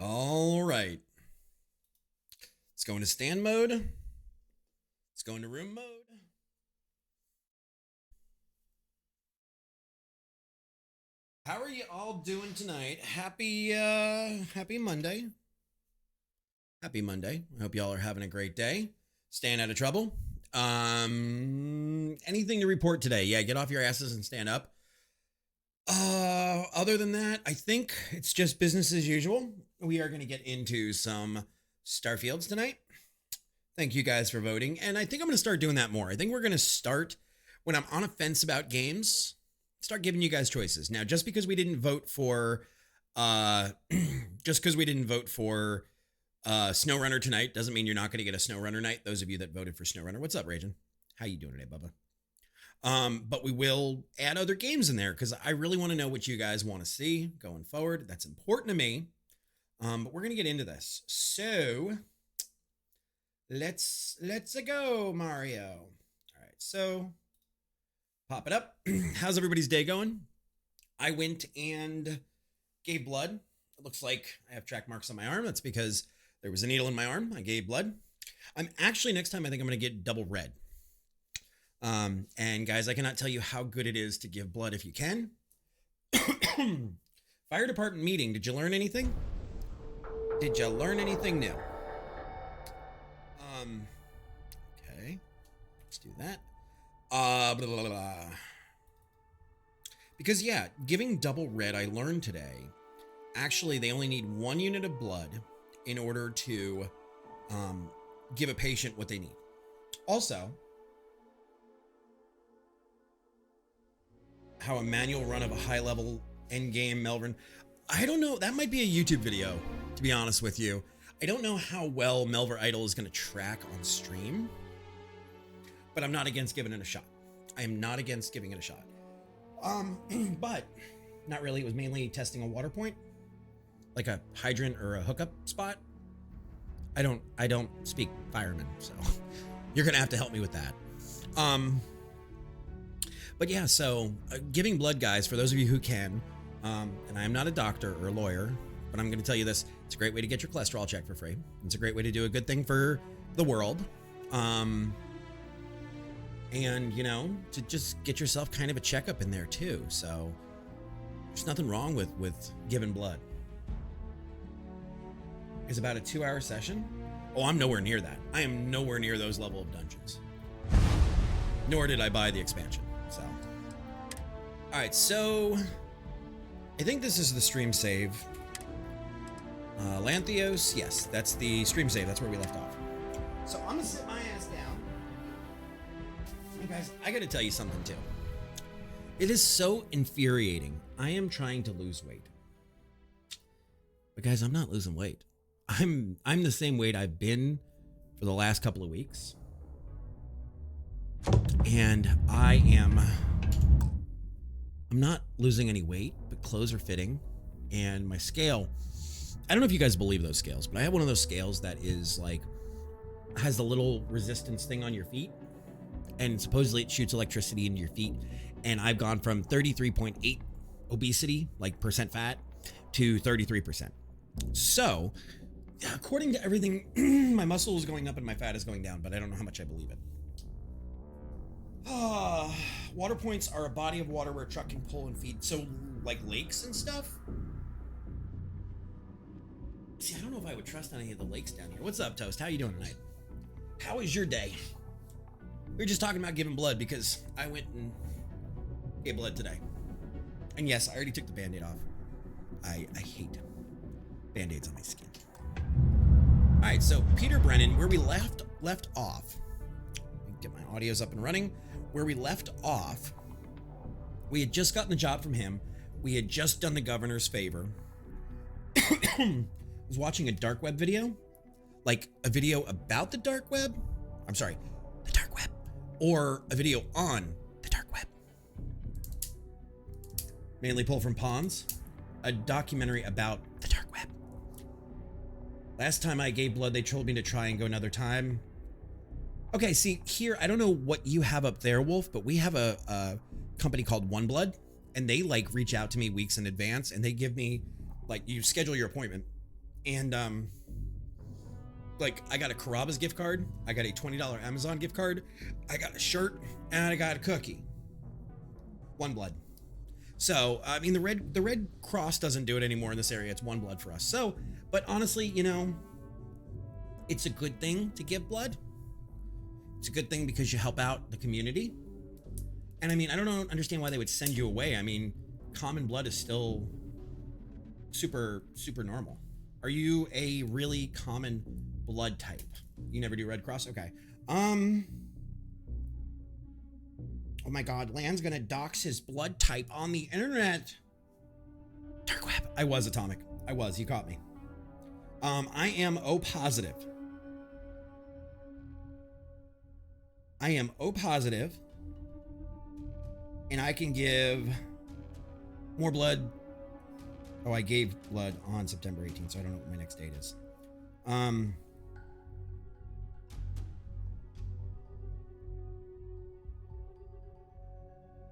All right. Let's go into stand mode. Let's go into room mode. How are you all doing tonight? Happy Monday. Happy Monday. I hope y'all are having a great day. Staying out of trouble. Anything to report today? Yeah, get off your asses and stand up. Other than that, I think it's just business as usual. We are going to get into some Starfields tonight. Thank you guys for voting. And I think I'm going to start doing that more. I think we're going to start when I'm on a fence about games, start giving you guys choices. Now, just because we didn't vote for SnowRunner tonight doesn't mean you're not going to get a SnowRunner night. Those of you that voted for SnowRunner, what's up, Ragin? How you doing today, Bubba? But we will add other games in there because I really want to know what you guys want to see going forward. That's important to me. But we're gonna get into this. So let's go, Mario. All right, so pop it up. How's everybody's day going? I went and gave blood. It looks like I have track marks on my arm. That's because there was a needle in my arm. I gave blood. I'm actually, next time I think I'm gonna get double red. And guys, I cannot tell you how good it is to give blood if you can. Fire department meeting. Did you learn anything? Did you learn anything new? Okay. Let's do that. Blah, blah, blah. Because yeah, giving double red, I learned today. Actually, they only need 1 unit of blood in order to give a patient what they need. Also, how a manual run of a high-level endgame Melvin. I don't know. That might be a YouTube video, to be honest with you. I don't know how well Melver Idol is going to track on stream, but I'm not against giving it a shot. I am not against giving it a shot. But not really. It was mainly testing a water point, like a hydrant or a hookup spot. I don't speak fireman, so you're going to have to help me with that. But yeah, so giving blood, guys, for those of you who can, and I am not a doctor or a lawyer, but I'm going to tell you this. It's a great way to get your cholesterol checked for free. It's a great way to do a good thing for the world. And, you know, to just get yourself kind of a checkup in there too. So there's nothing wrong with giving blood. It's about a 2-hour session. Oh, I'm nowhere near that. I am nowhere near those level of dungeons. Nor did I buy the expansion. So, all right, so I think this is the stream save. Lanthios, yes, that's the stream save. That's where we left off. So I'm gonna sit my ass down. You guys, I gotta tell you something too. It is so infuriating. I am trying to lose weight, but guys, I'm not losing weight. I'm the same weight I've been for the last couple of weeks. And I'm not losing any weight, but clothes are fitting. And my scale, I don't know if you guys believe those scales, but I have one of those scales that is like, has the little resistance thing on your feet. And supposedly it shoots electricity into your feet. And I've gone from 33.8 obesity, like percent fat, to 33%. So, according to everything, my muscle is going up and my fat is going down, but I don't know how much I believe it. Water points are a body of water where a truck can pull and feed. So, like lakes and stuff? See, I don't know if I would trust any of the lakes down here. What's up, Toast? How you doing tonight? How is your day? We were just talking about giving blood because I went and gave blood today. And yes, I already took the Band-Aid off. I hate Band-Aids on my skin. All right, so Peter Brennan, where we left off. Get my audios up and running. Where we left off, we had just gotten the job from him. We had just done the governor's favor. I was watching a dark web video, like a video about the dark web. I'm sorry, the dark web, or a video on the dark web. Mainly pulled from Pawns, a documentary about the dark web. Last time I gave blood, they told me to try and go another time. Okay, see, here, I don't know what you have up there, Wolf, but we have a company called One Blood, and they, like, reach out to me weeks in advance, and they give me, like, you schedule your appointment, And like I got a Carrabba's gift card, I got a $20 Amazon gift card, I got a shirt, and I got a cookie. One blood. So I mean the Red Cross doesn't do it anymore in this area. It's one blood for us. So, but honestly, you know, it's a good thing to give blood. It's a good thing because you help out the community. And I mean, I don't understand why they would send you away. I mean, common blood is still super normal. Are you a really common blood type? You never do Red Cross? Okay. Oh my God, Lan's gonna dox his blood type on the internet. Dark web. I was Atomic. I was. You caught me. I am O positive. I am O positive, and I can give more blood. Oh, I gave blood on September 18th, so I don't know what my next date is.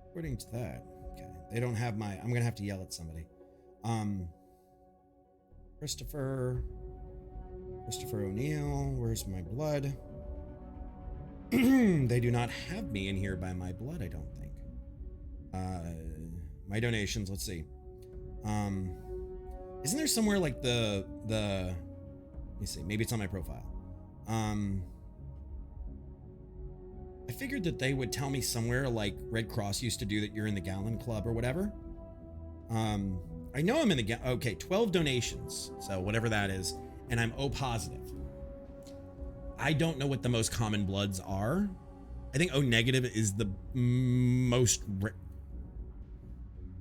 According to that, okay, they don't have my. I'm gonna have to yell at somebody. Christopher O'Neill, where's my blood? They do not have me in here by my blood, I don't think. My donations, let's see. Isn't there somewhere like the let me see, maybe it's on my profile. I figured that they would tell me somewhere like Red Cross used to do that you're in the Gallon Club or whatever. I know I'm in the okay, 12 donations, so whatever that is, and I'm O positive. I don't know what the most common bloods are. I think O negative is the most. We're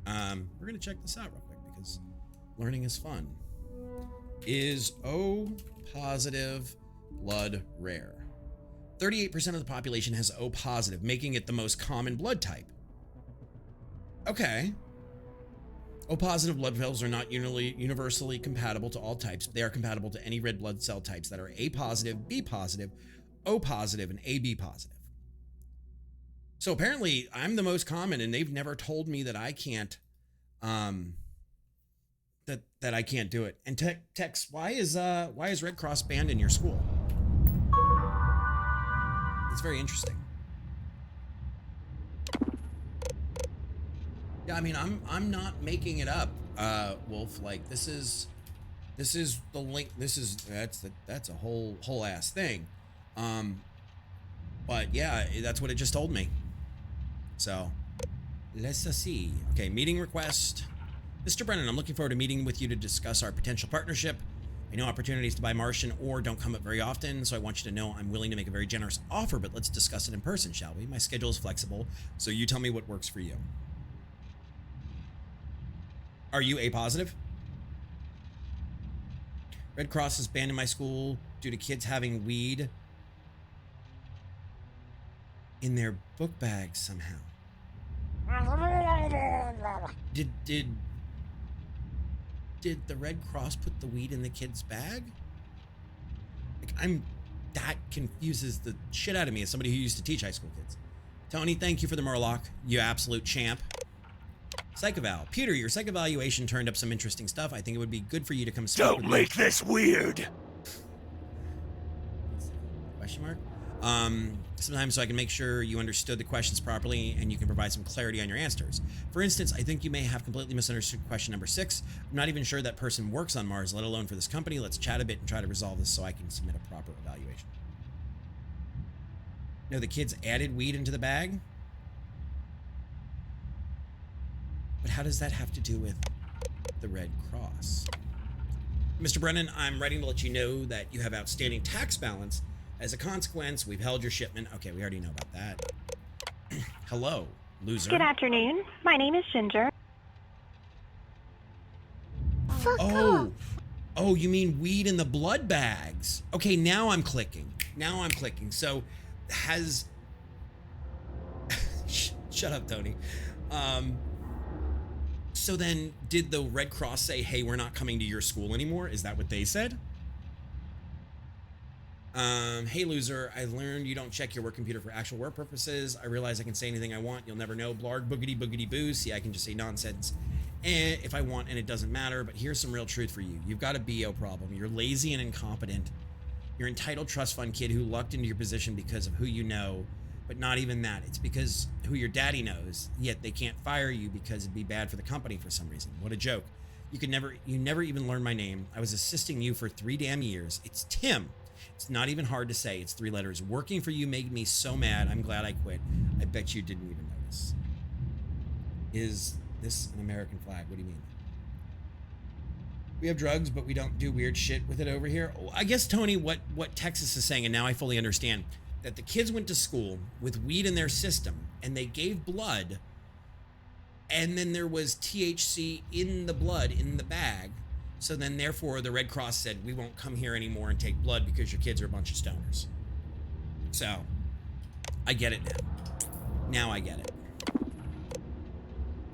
gonna check this out real quick because learning is fun. Is O positive blood rare? 38% of the population has O positive, making it the most common blood type. Okay. O positive blood cells are not universally compatible to all types. They are compatible to any red blood cell types that are A positive, B positive, O positive, and AB positive. So apparently I'm the most common, and they've never told me that I can't, that I can't do it. And Tex, why is Red Cross banned in your school? It's very interesting. Yeah, I mean, I'm not making it up, Wolf. Like this is the link. That's a whole ass thing. But yeah, that's what it just told me. So let's see. Okay, meeting request. Mr. Brennan, I'm looking forward to meeting with you to discuss our potential partnership. I know opportunities to buy Martian ore don't come up very often, so I want you to know I'm willing to make a very generous offer, but let's discuss it in person, shall we? My schedule is flexible, so you tell me what works for you. Are you A positive? Red Cross is banned in my school due to kids having weed in their book bags somehow. Did the Red Cross put the weed in the kid's bag? Like, that confuses the shit out of me as somebody who used to teach high school kids. Tony, thank you for the Murloc, you absolute champ. Psych eval. Peter, your psych evaluation turned up some interesting stuff. I think it would be good for you to come speak with me. Don't make this weird. Question mark? Sometimes so I can make sure you understood the questions properly and you can provide some clarity on your answers. For instance, I think you may have completely misunderstood question number 6. I'm not even sure that person works on Mars, let alone for this company. Let's chat a bit and try to resolve this so I can submit a proper evaluation. No, the kids added weed into the bag? But how does that have to do with the Red Cross? Mr. Brennan, I'm writing to let you know that you have outstanding tax balance. As a consequence, we've held your shipment. Okay, we already know about that. Hello, loser. Good afternoon. My name is Ginger. Fuck off. Oh, you mean weed in the blood bags? Okay, now I'm clicking. So, has... Shut up, Tony. So then, did the Red Cross say, hey, we're not coming to your school anymore? Is that what they said? Hey loser, I learned you don't check your work computer for actual work purposes. I realize I can say anything I want. You'll never know. Blarg boogity boogity boo. See, I can just say nonsense if I want, and it doesn't matter, but here's some real truth for you. You've got a BO problem. You're lazy and incompetent. You're an entitled trust fund kid who lucked into your position because of who you know, but not even that. It's because who your daddy knows, yet they can't fire you because it'd be bad for the company for some reason. What a joke. You never even learned my name. I was assisting you for 3 damn years. It's Tim. It's not even hard to say. It's 3 letters. Working for you made me so mad. I'm glad I quit. I bet you didn't even notice. Is this an American flag? What do you mean? We have drugs, but we don't do weird shit with it over here. I guess, Tony, what Texas is saying, and now I fully understand, that the kids went to school with weed in their system, and they gave blood, and then there was THC in the blood, in the bag. So then, therefore, the Red Cross said, we won't come here anymore and take blood because your kids are a bunch of stoners. So, I get it now. Now I get it.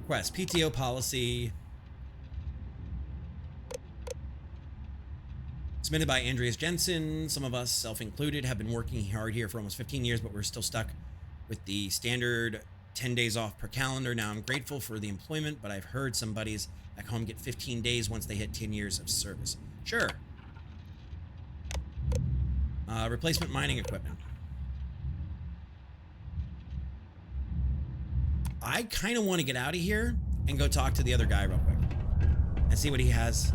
Request, PTO policy. Submitted by Andreas Jensen. Some of us, self-included, have been working hard here for almost 15 years, but we're still stuck with the standard 10 days off per calendar. Now, I'm grateful for the employment, but I've heard some buddies back home get 15 days once they hit 10 years of service. Sure. Replacement mining equipment. I kind of want to get out of here and go talk to the other guy real quick and see what he has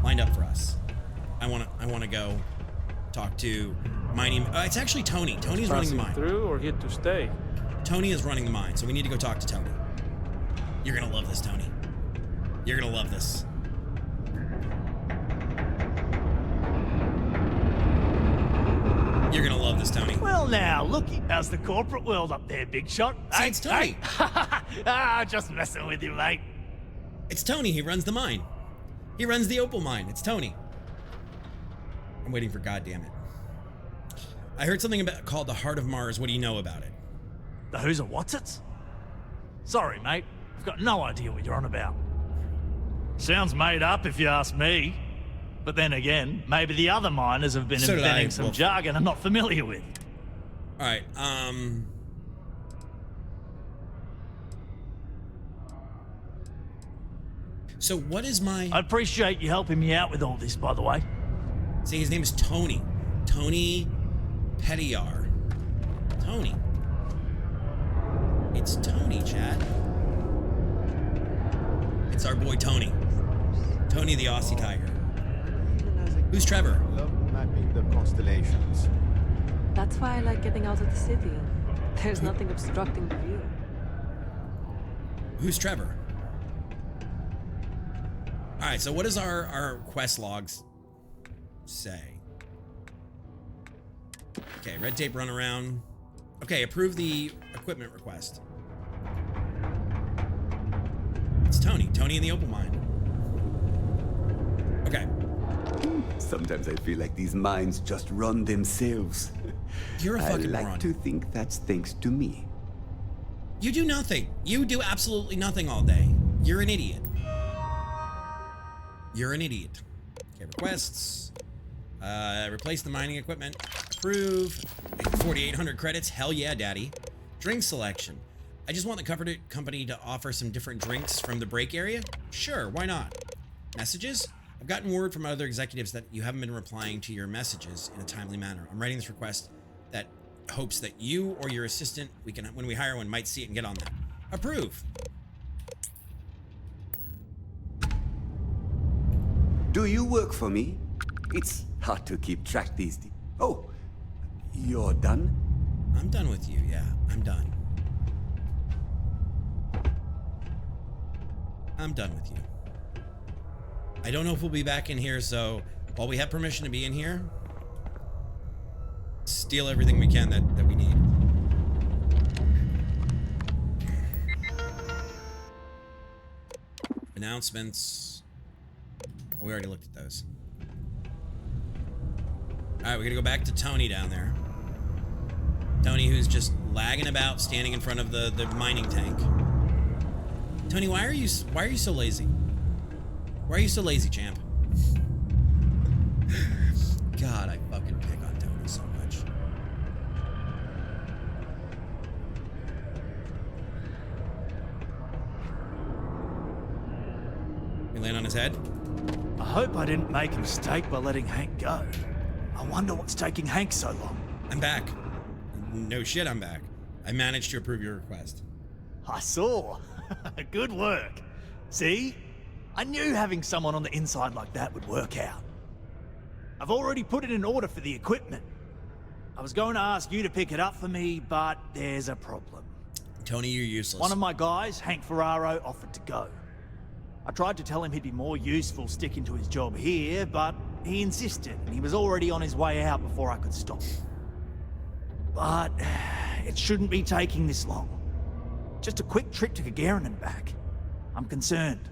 lined up for us. I want to go talk to mining. It's actually Tony. Tony's running the mine. Through or here to stay? Tony is running the mine, so we need to go talk to Tony. You're gonna love this, Tony. You're gonna love this. You're gonna love this, Tony. Well now, looky, how's the corporate world up there, big shot? See, it's Tony. Just messing with you, mate. It's Tony. He runs the mine. He runs the opal mine. It's Tony. I'm waiting for goddammit. I heard something about called the Heart of Mars. What do you know about it? The who's and what's it? Sorry, mate. I've got no idea what you're on about. Sounds made up if you ask me. But then again, maybe the other miners have been inventing some jargon I'm not familiar with. All right, so what is my... I appreciate you helping me out with all this, by the way. See, his name is Tony. Tony Pettiar. Tony. It's Tony, Chad. It's our boy Tony. Tony the Aussie Tiger. Who's Trevor? Love mapping the constellations. That's why I like getting out of the city. There's nothing obstructing the view. Who's Trevor? All right, so what does our quest logs say? Okay, red tape run around. Okay, approve the equipment request. It's Tony. Tony in the opal mine. Okay. Sometimes I feel like these mines just run themselves. You're a fucking I like moron. to think that's thanks to me. You do nothing. You do absolutely nothing all day. You're an idiot. You're an idiot. Okay, requests. Replace the mining equipment. Approve. 4,800 credits. Hell yeah, daddy. Drink selection. I just want the company to offer some different drinks from the break area. Sure, why not? Messages? I've gotten word from other executives that you haven't been replying to your messages in a timely manner. I'm writing this request that hopes that you or your assistant, when we hire one, might see it and get on that. Approve. Do you work for me? It's hard to keep track these days. Oh, you're done? I'm done with you, yeah. I'm done. I'm done with you. I don't know if we'll be back in here, so while we have permission to be in here, steal everything we can that we need. Announcements. Oh, we already looked at those. Alright, we're gonna go back to Tony down there. Tony, who's just lagging about, standing in front of the mining tank. Tony, why are you so lazy? Why are you so lazy, champ? God, I fucking pick on Tony so much. land on his head? I hope I didn't make a mistake by letting Hank go. I wonder what's taking Hank so long. I'm back. No shit, I'm back. I managed to approve your request. I saw. Good work. See? I knew having someone on the inside like that would work out. I've already put it in order for the equipment. I was going to ask you to pick it up for me, but there's a problem. Tony, you're useless. One of my guys, Hank Ferraro, offered to go. I tried to tell him he'd be more useful sticking to his job here, but he insisted, and he was already on his way out before I could stop him. But it shouldn't be taking this long. Just a quick trip to Gagarin and back. I'm concerned.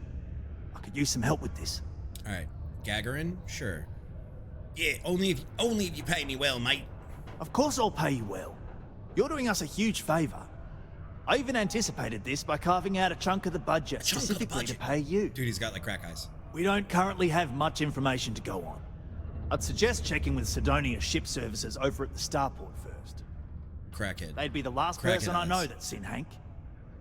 I could use some help with this. All right, Gagarin, sure. Yeah, only if you pay me well, mate. Of course I'll pay you well. You're doing us a huge favor. I even anticipated this by carving out a chunk of the budget specifically to pay you. Dude, he's got like crack eyes. We don't currently have much information to go on. I'd suggest checking with Sidonia Ship Services over at the Starport first. Crackhead. They'd be the last Crackhead person I know eyes. that's seen Hank.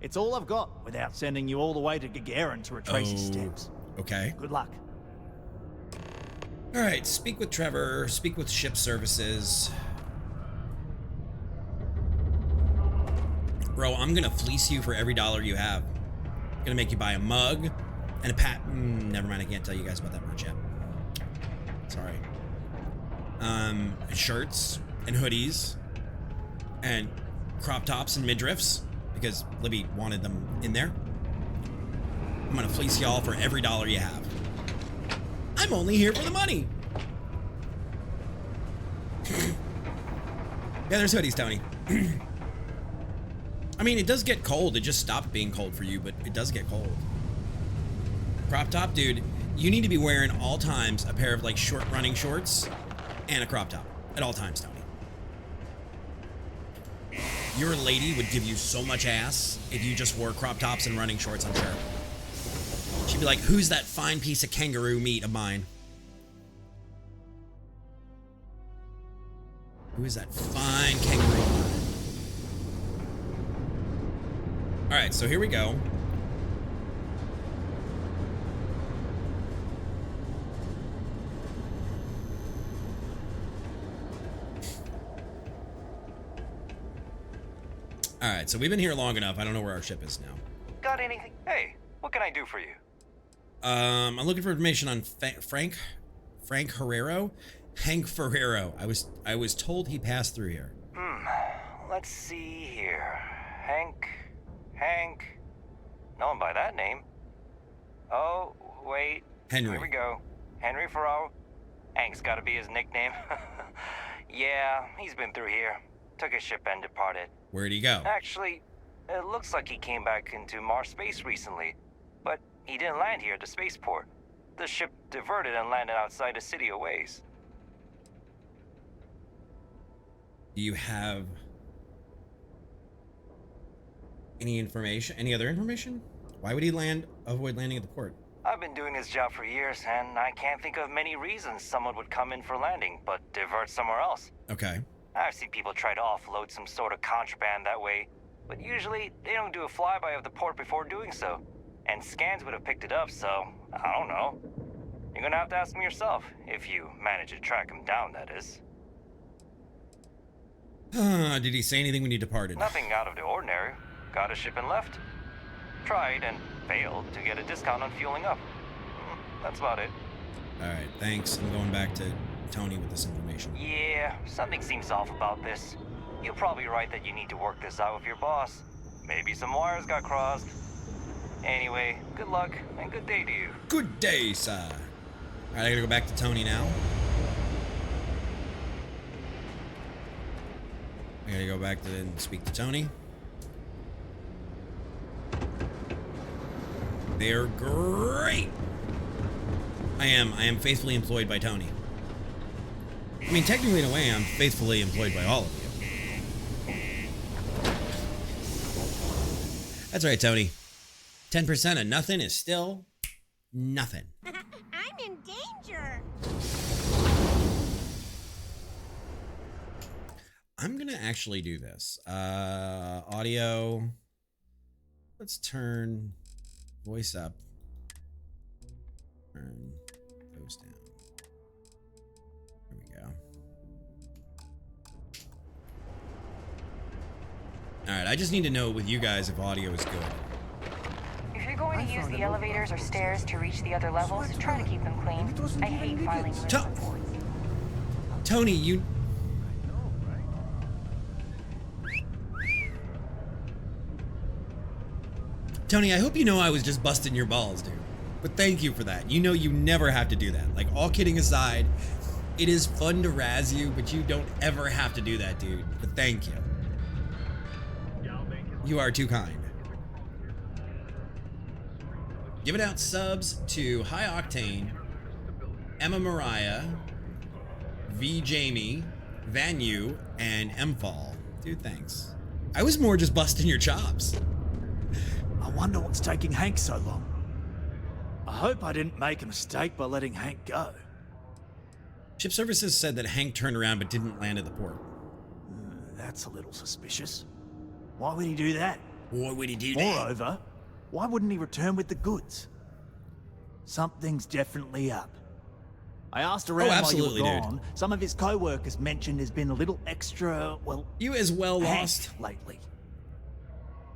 It's all I've got without sending you all the way to Gagarin to retrace his steps. Okay. Good luck. All right, speak with Trevor, speak with Ship Services. Bro, I'm gonna fleece you for every dollar you have. I'm gonna make you buy a mug and a pat. Never mind, I can't tell you guys about that much yet. Sorry. Shirts and hoodies and crop tops and midriffs because Libby wanted them in there. I'm gonna fleece y'all for every dollar you have. I'm only here for the money. Yeah, there's hoodies, Tony. I mean, it does get cold. It just stopped being cold for you, but it does get cold. Crop top, dude. You need to be wearing all times a pair of like short running shorts and a crop top at all times, Tony. Your lady would give you so much ass if you just wore crop tops and running shorts, I'm sure. She'd be like, who's that fine piece of kangaroo meat of mine? Who is that fine kangaroo of mine? All right, so here we go. All right, so we've been here long enough. I don't know where our ship is now. Got anything? Hey, what can I do for you? I'm looking for information on Frank Herrero. Hank Ferrero. I was told he passed through here. Let's see here. Hank. No one by that name. Oh, wait. Henry. Here we go. Henry Ferraro. Hank's gotta be his nickname. Yeah, he's been through here. Took his ship and departed. Where'd he go? Actually, it looks like he came back into Mars space recently, but he didn't land here at the spaceport. The ship diverted and landed outside the city a ways. Do you have any information? Any other information? Why would he avoid landing at the port? I've been doing this job for years, and I can't think of many reasons someone would come in for landing, but divert somewhere else. Okay. I've seen people try to offload some sort of contraband that way, but usually they don't do a flyby of the port before doing so. And scans would have picked it up, so I don't know. You're gonna have to ask them yourself, if you manage to track him down, that is. Did he say anything when he departed? Nothing out of the ordinary. Got a ship and left. Tried and failed to get a discount on fueling up. That's about it. All right, thanks. I'm going back to Tony with this information. Yeah, something seems off about this. You're probably right that you need to work this out with your boss. Maybe some wires got crossed. Anyway, good luck and good day to you. Good day, sir. All right, I gotta go back to Tony now. I gotta go back to and speak to Tony. They're great. I am faithfully employed by Tony. I mean, technically, in a way, I'm faithfully employed by all of you. That's right, Tony. 10% of nothing is still nothing. I'm in danger. I'm gonna actually do this. Audio. Let's turn voice up. Turn those down. There we go. All right, I just need to know with you guys if audio is good. If you're going to use the elevators or stairs to reach the other levels, try to keep them clean. I hate filing list reports. Tony, you... Tony, I hope you know I was just busting your balls, dude. But thank you for that. You know you never have to do that. Like, all kidding aside, it is fun to razz you, but you don't ever have to do that, dude. But thank you. You are too kind. Giving out subs to High Octane, Emma Mariah, V Jamie, Vanu, and Mfall. Dude, thanks. I was more just busting your chops. I wonder what's taking Hank so long. I hope I didn't make a mistake by letting Hank go. Ship Services said that Hank turned around but didn't land at the port. That's a little suspicious. Why would he do that? Why would he do that? Moreover, why wouldn't he return with the goods? Something's definitely up. I asked around while you were gone. Dude. Some of his co-workers mentioned there's been a little extra, well... You as well lost lately.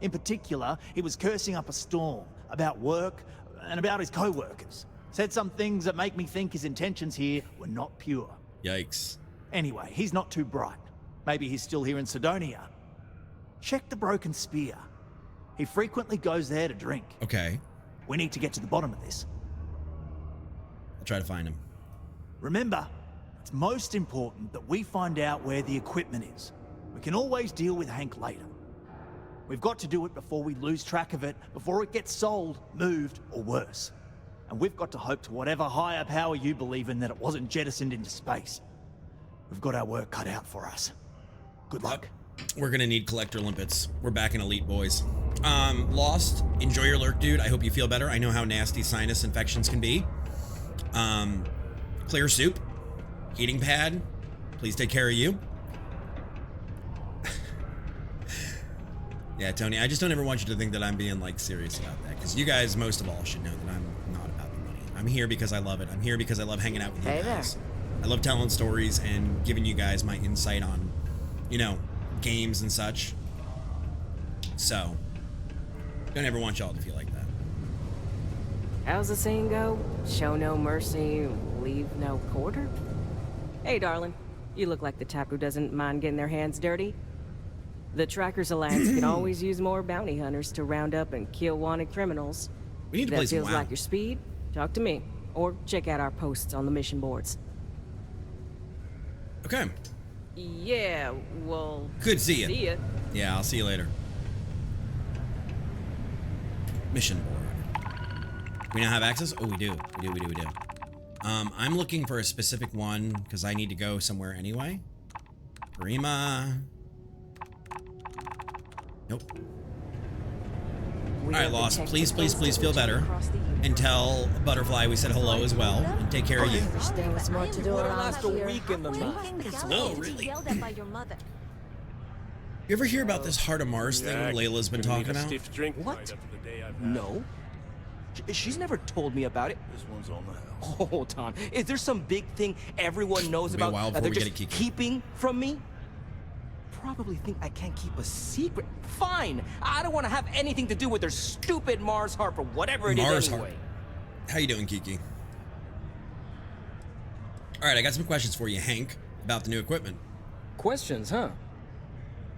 In particular, he was cursing up a storm about work and about his co-workers. Said some things that make me think his intentions here were not pure. Yikes. Anyway, he's not too bright. Maybe he's still here in Sidonia. Check the Broken Spear. He frequently goes there to drink. Okay. We need to get to the bottom of this. I'll try to find him. Remember, it's most important that we find out where the equipment is. We can always deal with Hank later. We've got to do it before we lose track of it, before it gets sold, moved, or worse. And we've got to hope to whatever higher power you believe in that it wasn't jettisoned into space. We've got our work cut out for us. Good luck. We're gonna need Collector Limpets. We're back in Elite, boys. Lost, enjoy your lurk, dude. I hope you feel better. I know how nasty sinus infections can be. Clear soup, heating pad. Please take care of you. Yeah, Tony, I just don't ever want you to think that I'm being, like, serious about that. Because you guys, most of all, should know that I'm not about the money. I'm here because I love it. I'm here because I love hanging out with you guys. I love telling stories and giving you guys my insight on, you know, games and such. So, don't ever want y'all to feel like that. How's the saying go? Show no mercy, leave no quarter? Hey, darling. You look like the type who doesn't mind getting their hands dirty. The Trackers Alliance can always use more bounty hunters to round up and kill wanted criminals. We need to play some feels like your speed? Talk to me. Or check out our posts on the mission boards. Okay. Yeah, well... Good see ya. See ya. Yeah, I'll see you later. Mission board. We now have access? Oh, we do. We do. I'm looking for a specific one because I need to go somewhere anyway. Prima. Nope. Alright, Lost. Please feel better. And tell Butterfly we said hello as well. And take care of you. Oh, really? You ever hear about this Heart of Mars thing Layla's been talking about? What? No. She's never told me about it. This one's on the house. Hold on. Is there some big thing everyone knows about that they're just keeping from me? Probably think I can't keep a secret. Fine. I don't want to have anything to do with their stupid Mars Heart or whatever it is anyway. How you doing, Kiki? All right, I got some questions for you, Hank, about the new equipment. Questions, huh?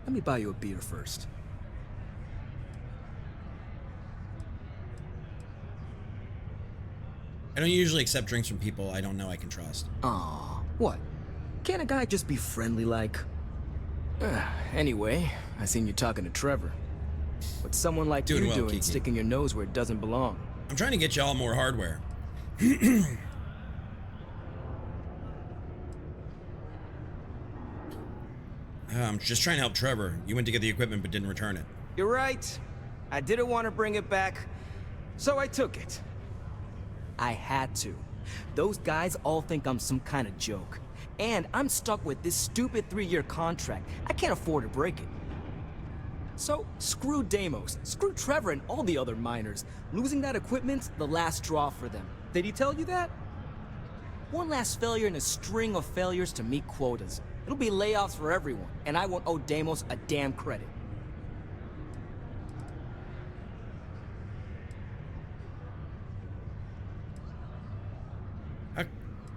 Let me buy you a beer first. I don't usually accept drinks from people I don't know I can trust. Aw, what? Can't a guy just be friendly like? Anyway, I seen you talking to Trevor. What's someone like you doing, Kiki, sticking your nose where it doesn't belong? I'm trying to get y'all more hardware. I'm just trying to help Trevor. You went to get the equipment but didn't return it. You're right. I didn't want to bring it back, so I took it. I had to. Those guys all think I'm some kind of joke. And I'm stuck with this stupid 3-year contract. I can't afford to break it. So, screw Deimos, screw Trevor and all the other miners. Losing that equipment's the last straw for them. Did he tell you that? One last failure in a string of failures to meet quotas. It'll be layoffs for everyone, and I won't owe Deimos a damn credit.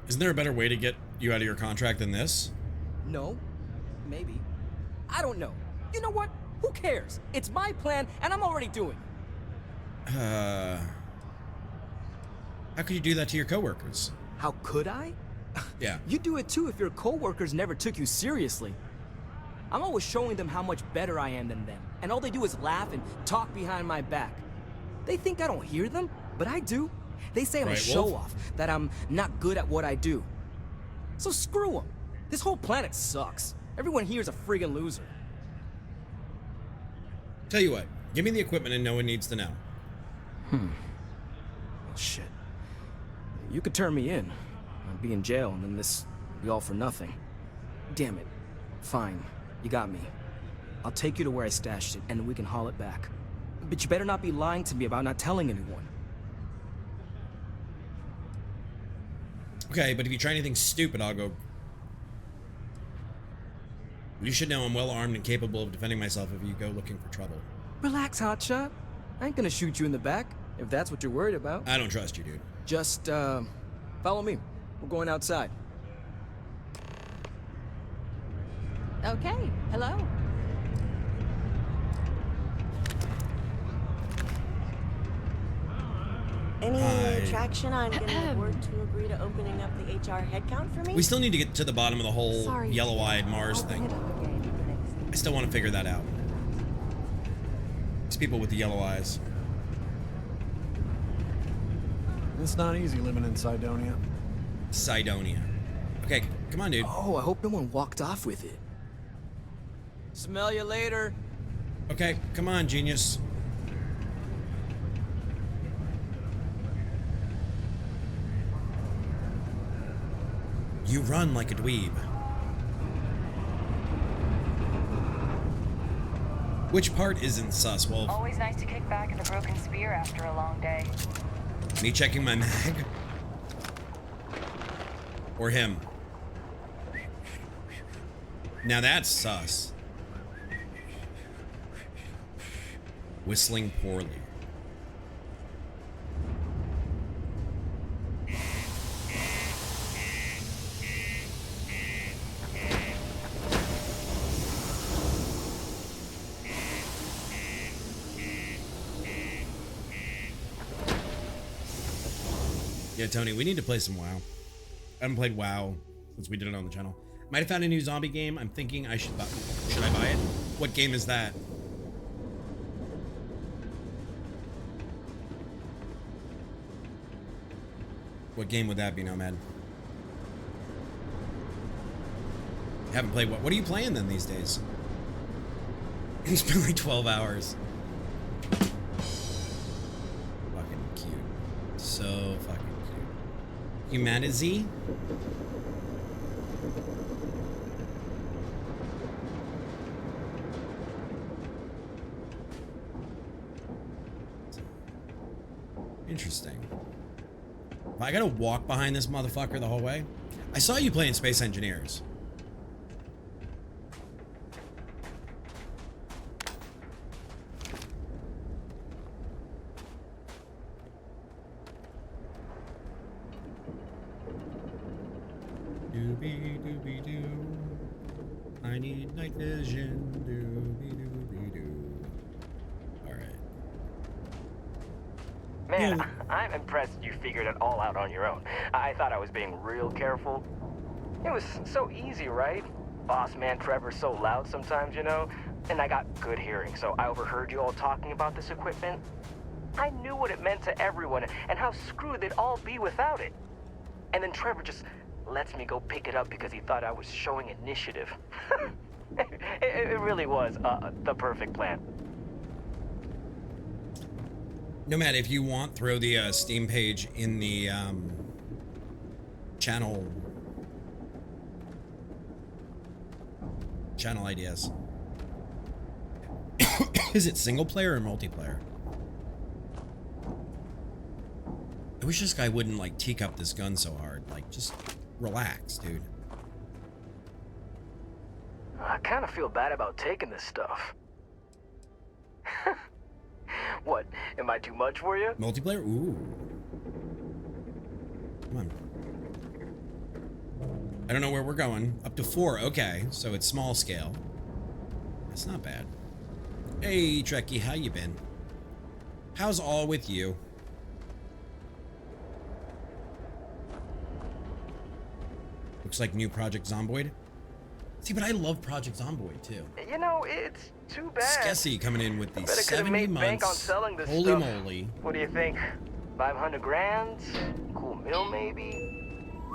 Isn't there a better way to get you out of your contract than this? No. Maybe. I don't know. You know what? Who cares? It's my plan, and I'm already doing it. How could you do that to your coworkers? How could I? Yeah. You'd do it too if your coworkers never took you seriously. I'm always showing them how much better I am than them, and all they do is laugh and talk behind my back. They think I don't hear them, but I do. They say I'm a show-off, that I'm not good at what I do. So screw them. This whole planet sucks. Everyone here is a friggin' loser. Tell you what, give me the equipment and no one needs to know. Well, shit. You could turn me in. I'd be in jail, and then this would be all for nothing. Damn it. Fine. You got me. I'll take you to where I stashed it, and then we can haul it back. But you better not be lying to me about not telling anyone. Okay, but if you try anything stupid, I'll go... You should know I'm well armed and capable of defending myself if you go looking for trouble. Relax, hotshot. I ain't gonna shoot you in the back, if that's what you're worried about. I don't trust you, dude. Just, follow me. We're going outside. Okay, hello. Any traction on getting the board to agree to opening up the HR headcount for me? We still need to get to the bottom of the whole yellow-eyed Mars thing. I still want to figure that out. These people with the yellow eyes. It's not easy living in Cydonia. Cydonia. Okay, come on, dude. Oh, I hope no one walked off with it. Smell you later. Okay, come on, genius. You run like a dweeb. Which part isn't sus, Wolf? Always nice to kick back at the Broken Spear after a long day. Me checking my mag? Or him? Now that's sus. Whistling poorly. Yeah, Tony, we need to play some WoW. I haven't played WoW since we did it on the channel. Might have found a new zombie game. I'm thinking I should buy. Should I buy it? What game is that? What game would that be, Nomad? Haven't played what? What are you playing then these days? It's been like 12 hours. Fucking cute. So fucking cute. Humanity? Interesting. I gotta walk behind this motherfucker the whole way? I saw you playing Space Engineers. Doobie doobie doo. I need night vision. Doobie doobie doo. Alright. Man, I'm impressed you figured it all out on your own. I thought I was being real careful. It was so easy, right? Boss man Trevor's so loud sometimes, you know? And I got good hearing, so I overheard you all talking about this equipment. I knew what it meant to everyone and how screwed they'd all be without it. And then Trevor just lets me go pick it up because he thought I was showing initiative. It really was the perfect plan. Nomad, if you want, throw the Steam page in the channel ideas. Is it single player or multiplayer? I wish this guy wouldn't, like, teak up this gun so hard. Like, just relax, dude. I kind of feel bad about taking this stuff. What? Am I too much for you? Multiplayer? Ooh. Come on. I don't know where we're going. Up to 4. Okay, so it's small scale. That's not bad. Hey, Trekkie, how you been? How's all with you? Looks like new Project Zomboid. See, but I love Project Zomboid too. You know, it's too bad. Skessy coming in with the 70 made months. Bank on selling this Holy stuff. moly. What do you think? 500 grand? Cool meal maybe?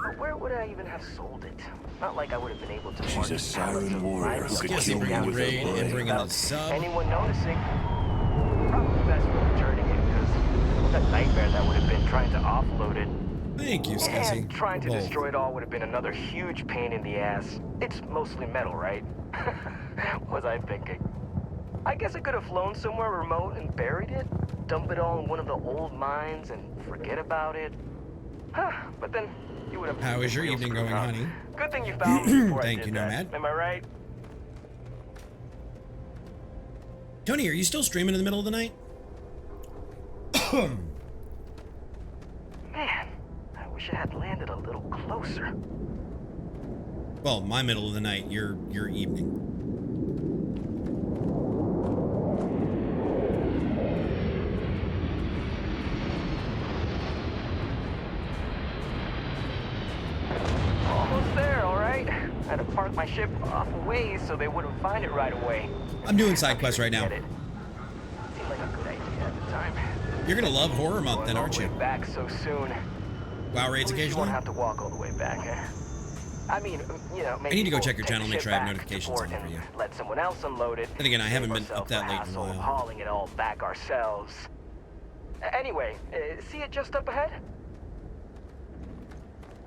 But where would I even have sold it? Not like I would have been able to. She's a siren warrior who could kill you with a blade. And bring in a sub. Anyone noticing? Probably best for returning it, because what a nightmare that would have been trying to offload it. Thank you, Skessy. And trying to destroy it all would have been another huge pain in the ass. It's mostly metal, right? What was I thinking? I guess I could have flown somewhere remote and buried it, dump it all in one of the old mines and forget about it. But then you would have. How is your evening going, honey? Good thing you found me before Thank I did you, Nomad. that. Am I right? Tony, are you still streaming in the middle of the night? Man, I wish I had landed a little closer. Well, my middle of the night, your evening. Almost there, all right. I had to park my ship off a ways so they wouldn't find it right away. I'm doing side quests right now. Seemed like a good idea at the time. You're gonna love horror month then, aren't you? Back so soon. WoW raids You occasionally? won't have to walk all the way back. I mean, you know, maybe I need to go we'll check your take channel, the make ship sure I have back to notifications port on for you. Let someone else unload it. Then again, I haven't Save been up ourselves that the late in a hassle of while. hauling it all back ourselves. Anyway, see it just up ahead?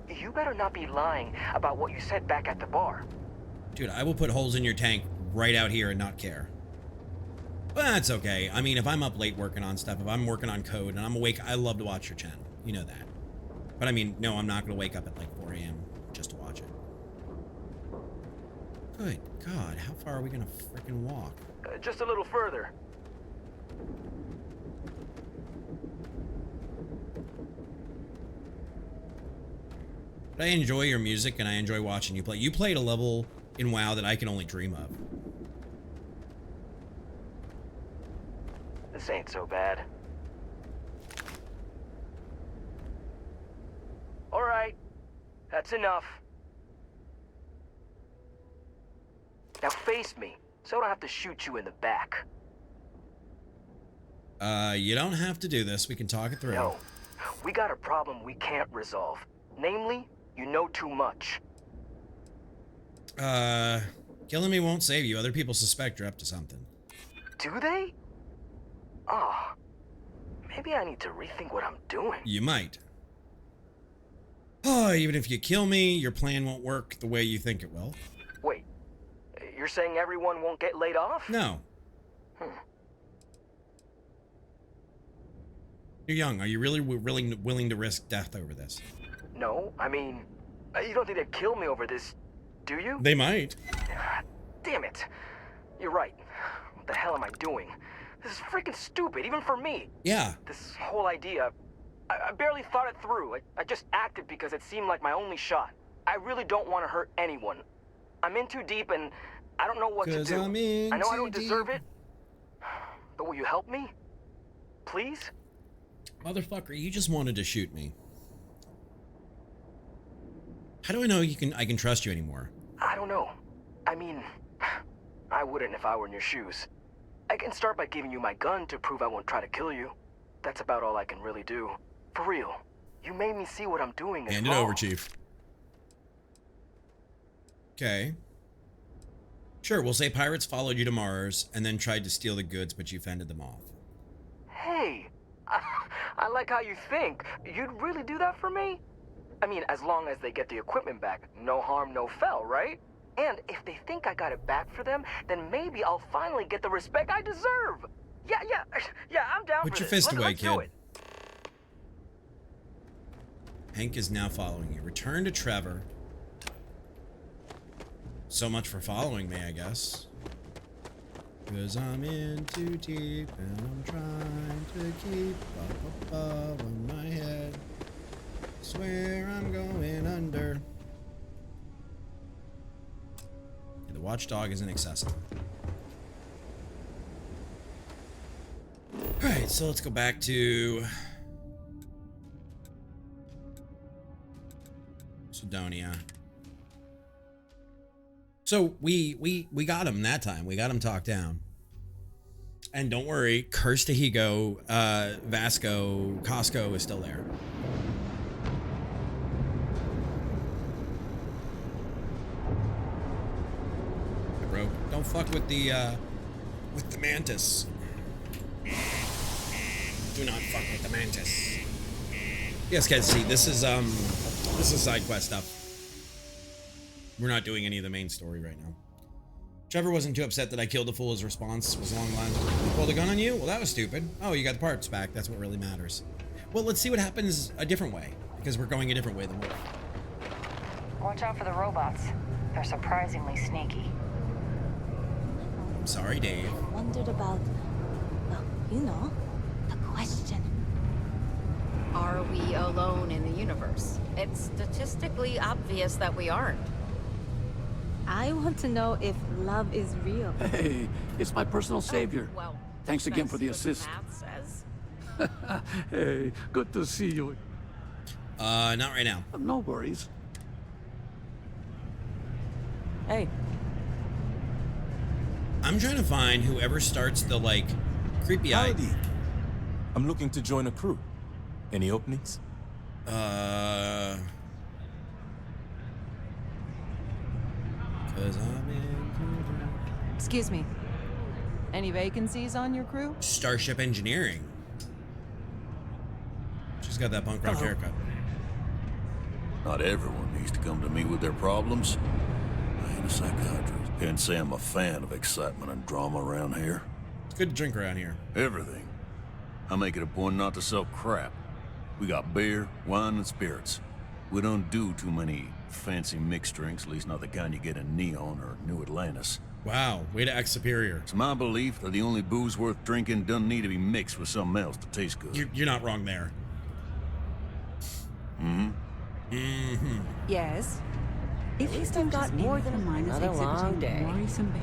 You better not be lying about what you said back at the bar. Dude, I will put holes in your tank right out here and not care. But that's okay. I mean, if I'm up late working on stuff, if I'm working on code and I'm awake, I love to watch your channel. You know that. But I mean, no, I'm not going to wake up at like 4 a.m. just to watch it. Good God, how far are we going to freaking walk? Just a little further. But I enjoy your music and I enjoy watching you play. You played a level in WoW that I can only dream of. This ain't so bad. All right, that's enough. Now face me, so I don't have to shoot you in the back. You don't have to do this. We can talk it through. No, we got a problem we can't resolve. Namely, you know too much. Killing me won't save you. Other people suspect you're up to something. Do they? Oh, maybe I need to rethink what I'm doing. You might. Oh, even if you kill me, your plan won't work the way you think it will. Wait, you're saying everyone won't get laid off? No. You're young. Are you really willing to risk death over this? No, I mean, you don't think they'd kill me over this, do you? They might. Damn it. You're right. What the hell am I doing? This is freaking stupid, even for me. Yeah. This whole idea, I barely thought it through. I just acted because it seemed like my only shot. I really don't want to hurt anyone. I'm in too deep and I don't know what to do. I know I don't deserve it, but will you help me? Please? Motherfucker, you just wanted to shoot me. How do I know I can trust you anymore? I don't know. I mean, I wouldn't if I were in your shoes. I can start by giving you my gun to prove I won't try to kill you. That's about all I can really do. For real. You made me see what I'm doing is Hand it wrong. over, Chief. Okay. Sure, we'll say pirates followed you to Mars and then tried to steal the goods, but you fended them off. Hey, I like how you think. You'd really do that for me? I mean, as long as they get the equipment back, no harm, no foul, right? And if they think I got it back for them, then maybe I'll finally get the respect I deserve. Yeah, I'm down Put for your this. fist away, Let's do kid. it. Hank is now following you. Return to Trevor. So much for following me, I guess. Cause I'm in too deep and I'm trying to keep up above on my head. Swear I'm going under. Yeah, the watchdog is inaccessible. Alright, so let's go back to Cydonia. So we got him that time. We got him talked down. And don't worry, Curse Tahigo, Vasco, Costco is still there. Hey, bro, don't fuck with the mantis. Do not fuck with the mantis. Yes, guys, see, this is side quest stuff. We're not doing any of the main story right now. Trevor wasn't too upset that I killed the fool. His response was along the lines of, "He pulled a gun on you? Well, that was stupid. Oh, you got the parts back. That's what really matters." Well, let's see what happens a different way, because we're going a different way than Wolf. Watch out for the robots. They're surprisingly sneaky. I'm sorry, Dave. I wondered about, well, you know, the question. Are we alone in the universe? It's statistically obvious that we aren't. I want to know if love is real. Hey, it's my personal savior. Well, thanks again for the assist. Hey, good to see you. Not right now. No worries. Hey. I'm trying to find whoever starts the, like, creepy eye. Howdy. I'm looking to join a crew. Any openings? Excuse me. Any vacancies on your crew? Starship Engineering. She's got that punk rock haircut. Not everyone needs to come to me with their problems. I ain't a psychiatrist. Can't say I'm a fan of excitement and drama around here. It's good to drink around here. Everything. I make it a point not to sell crap. We got beer, wine, and spirits. We don't do too many fancy mixed drinks, at least not the kind you get in Neon or New Atlantis. Wow, way to act superior. It's my belief that the only booze worth drinking doesn't need to be mixed with something else to taste good. You're not wrong there. Yes. If you still got more than a minus Another long day.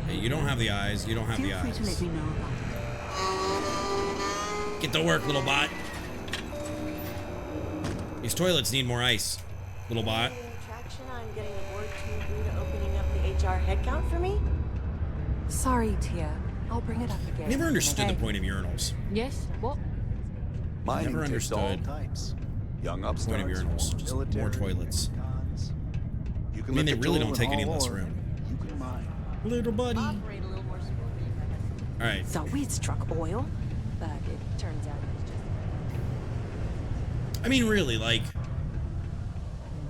Hey, you don't have the eyes. You don't have the eyes. Feel free to let me know about it. Get to work, little bot. These toilets need more ice, little bot. Traction on getting the board to agree to opening up the HR headcount for me? Sorry, Tia. I'll bring it up again. Never understood the point of urinals. Yes? What? Never understood types. Young the point of urinals. Just more toilets. I mean, they really don't take any of this room. Little buddy. All right. Thought we'd struck oil, but it turns out it was just... I mean, really, like,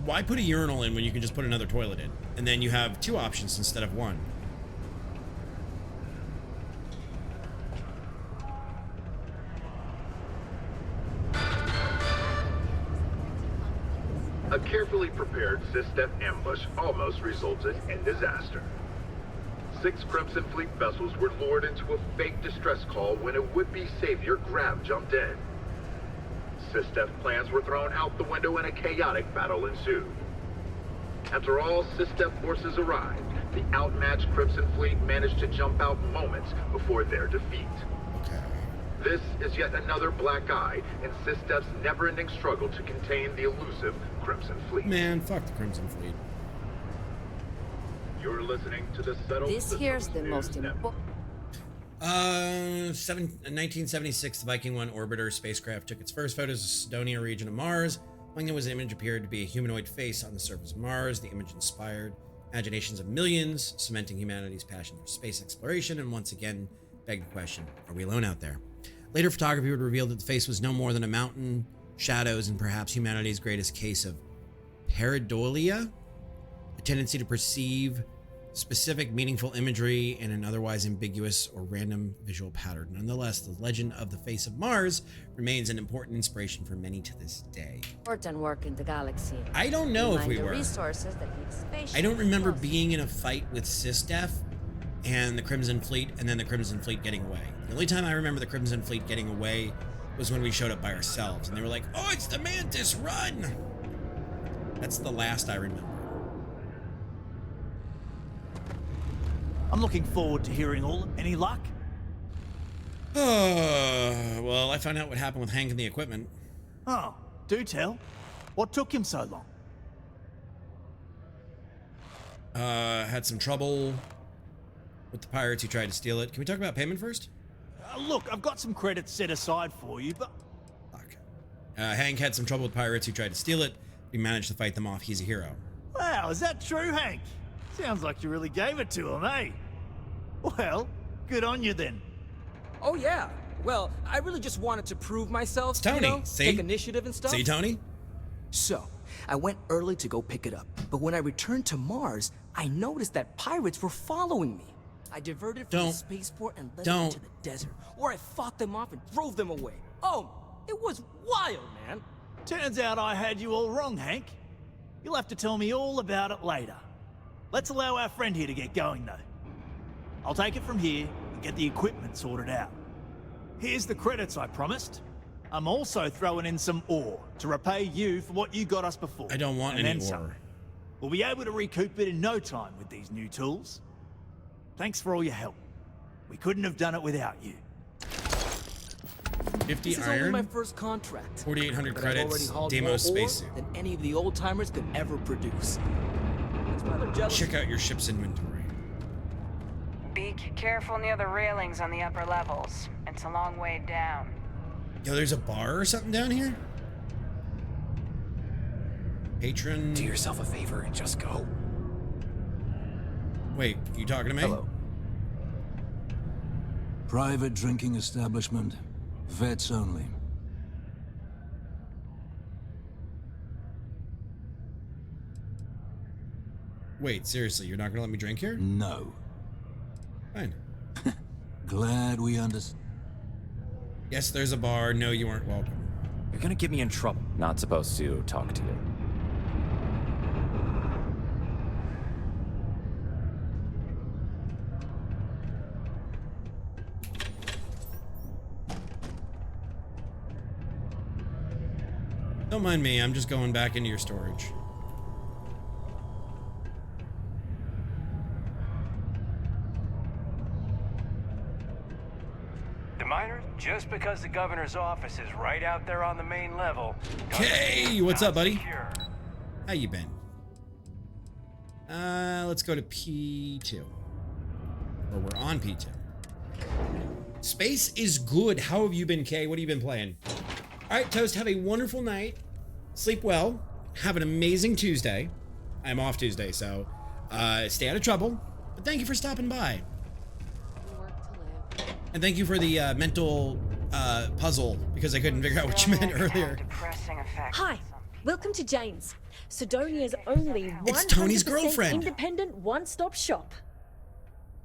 why put a urinal in when you can just put another toilet in? And then you have two options instead of one. A carefully prepared SysDef ambush almost resulted in disaster. 6 Crimson Fleet vessels were lured into a fake distress call when a would-be savior Grav jumped in. SysDef plans were thrown out the window and a chaotic battle ensued. After all SysDef forces arrived, the outmatched Crimson Fleet managed to jump out moments before their defeat. This is yet another black eye in SysDef's never-ending struggle to contain the elusive Crimson Fleet. Man, fuck the Crimson Fleet. You're listening to the Settled This here's the most important. 1976, the Viking 1 orbiter spacecraft took its first photos of Cydonia region of Mars. Among them was an image appeared to be a humanoid face on the surface of Mars. The image inspired imaginations of millions, cementing humanity's passion for space exploration, and once again begged the question, are we alone out there? Later photography would reveal that the face was no more than a mountain, shadows, and perhaps humanity's greatest case of pareidolia, a tendency to perceive specific, meaningful imagery in an otherwise ambiguous or random visual pattern. Nonetheless, the legend of the face of Mars remains an important inspiration for many to this day. Important work in the galaxy. I don't know if we were. Resources that make space. I don't remember being in a fight with SysDef and the Crimson Fleet, and then the Crimson Fleet getting away. The only time I remember the Crimson Fleet getting away was when we showed up by ourselves, and they were like, "Oh, it's the Mantis, run!" That's the last I remember. I'm looking forward to hearing all. Any luck? Well, I found out what happened with Hank and the equipment. Oh, do tell. What took him so long? Had some trouble with the pirates who tried to steal it. Can we talk about payment first? Look, I've got some credits set aside for you, but... Fuck. Hank had some trouble with pirates who tried to steal it. We managed to fight them off. He's a hero. Wow, is that true, Hank? Sounds like you really gave it to him, eh? Well, good on you then. Oh yeah. Well, I really just wanted to prove myself. It's Tony, you know, see? Take initiative and stuff. See, Tony? So, I went early to go pick it up, but when I returned to Mars, I noticed that pirates were following me. I diverted from the spaceport and led them into the desert, where I fought them off and drove them away. Oh, it was wild, man. Turns out I had you all wrong, Hank. You'll have to tell me all about it later. Let's allow our friend here to get going, though. I'll take it from here and get the equipment sorted out. Here's the credits I promised. I'm also throwing in some ore to repay you for what you got us before. I don't want any ore. Some. We'll be able to recoup it in no time with these new tools. Thanks for all your help. We couldn't have done it without you. 50 this is iron, only my first contract. 4,800 credits, demo spacesuit. Than any of the old timers could ever produce. Check out your ship's inventory. Be careful near the railings on the upper levels. It's a long way down. Yo, there's a bar or something down here? Patron. Do yourself a favor and just go. Wait, you talking to me? Hello. Private drinking establishment. Vets only. Wait, seriously, you're not gonna let me drink here? No. Fine. Glad we understand. Yes, there's a bar. No, you aren't welcome. You're gonna get me in trouble. Not supposed to talk to you. Don't mind me, I'm just going back into your storage. Minor, just because the governor's office is right out there on the main level. Hey, what's up, buddy? How you been? Let's go to P2. Or we're on P2. Space is good. How have you been, Kay? What have you been playing? All right, Toast, have a wonderful night. Sleep well. Have an amazing Tuesday. I'm off Tuesday, so stay out of trouble. But thank you for stopping by. And thank you for the mental puzzle, because I couldn't figure out what you meant earlier. Hi, welcome to Jane's, Sidonia's only 100% girlfriend. independent one-stop shop.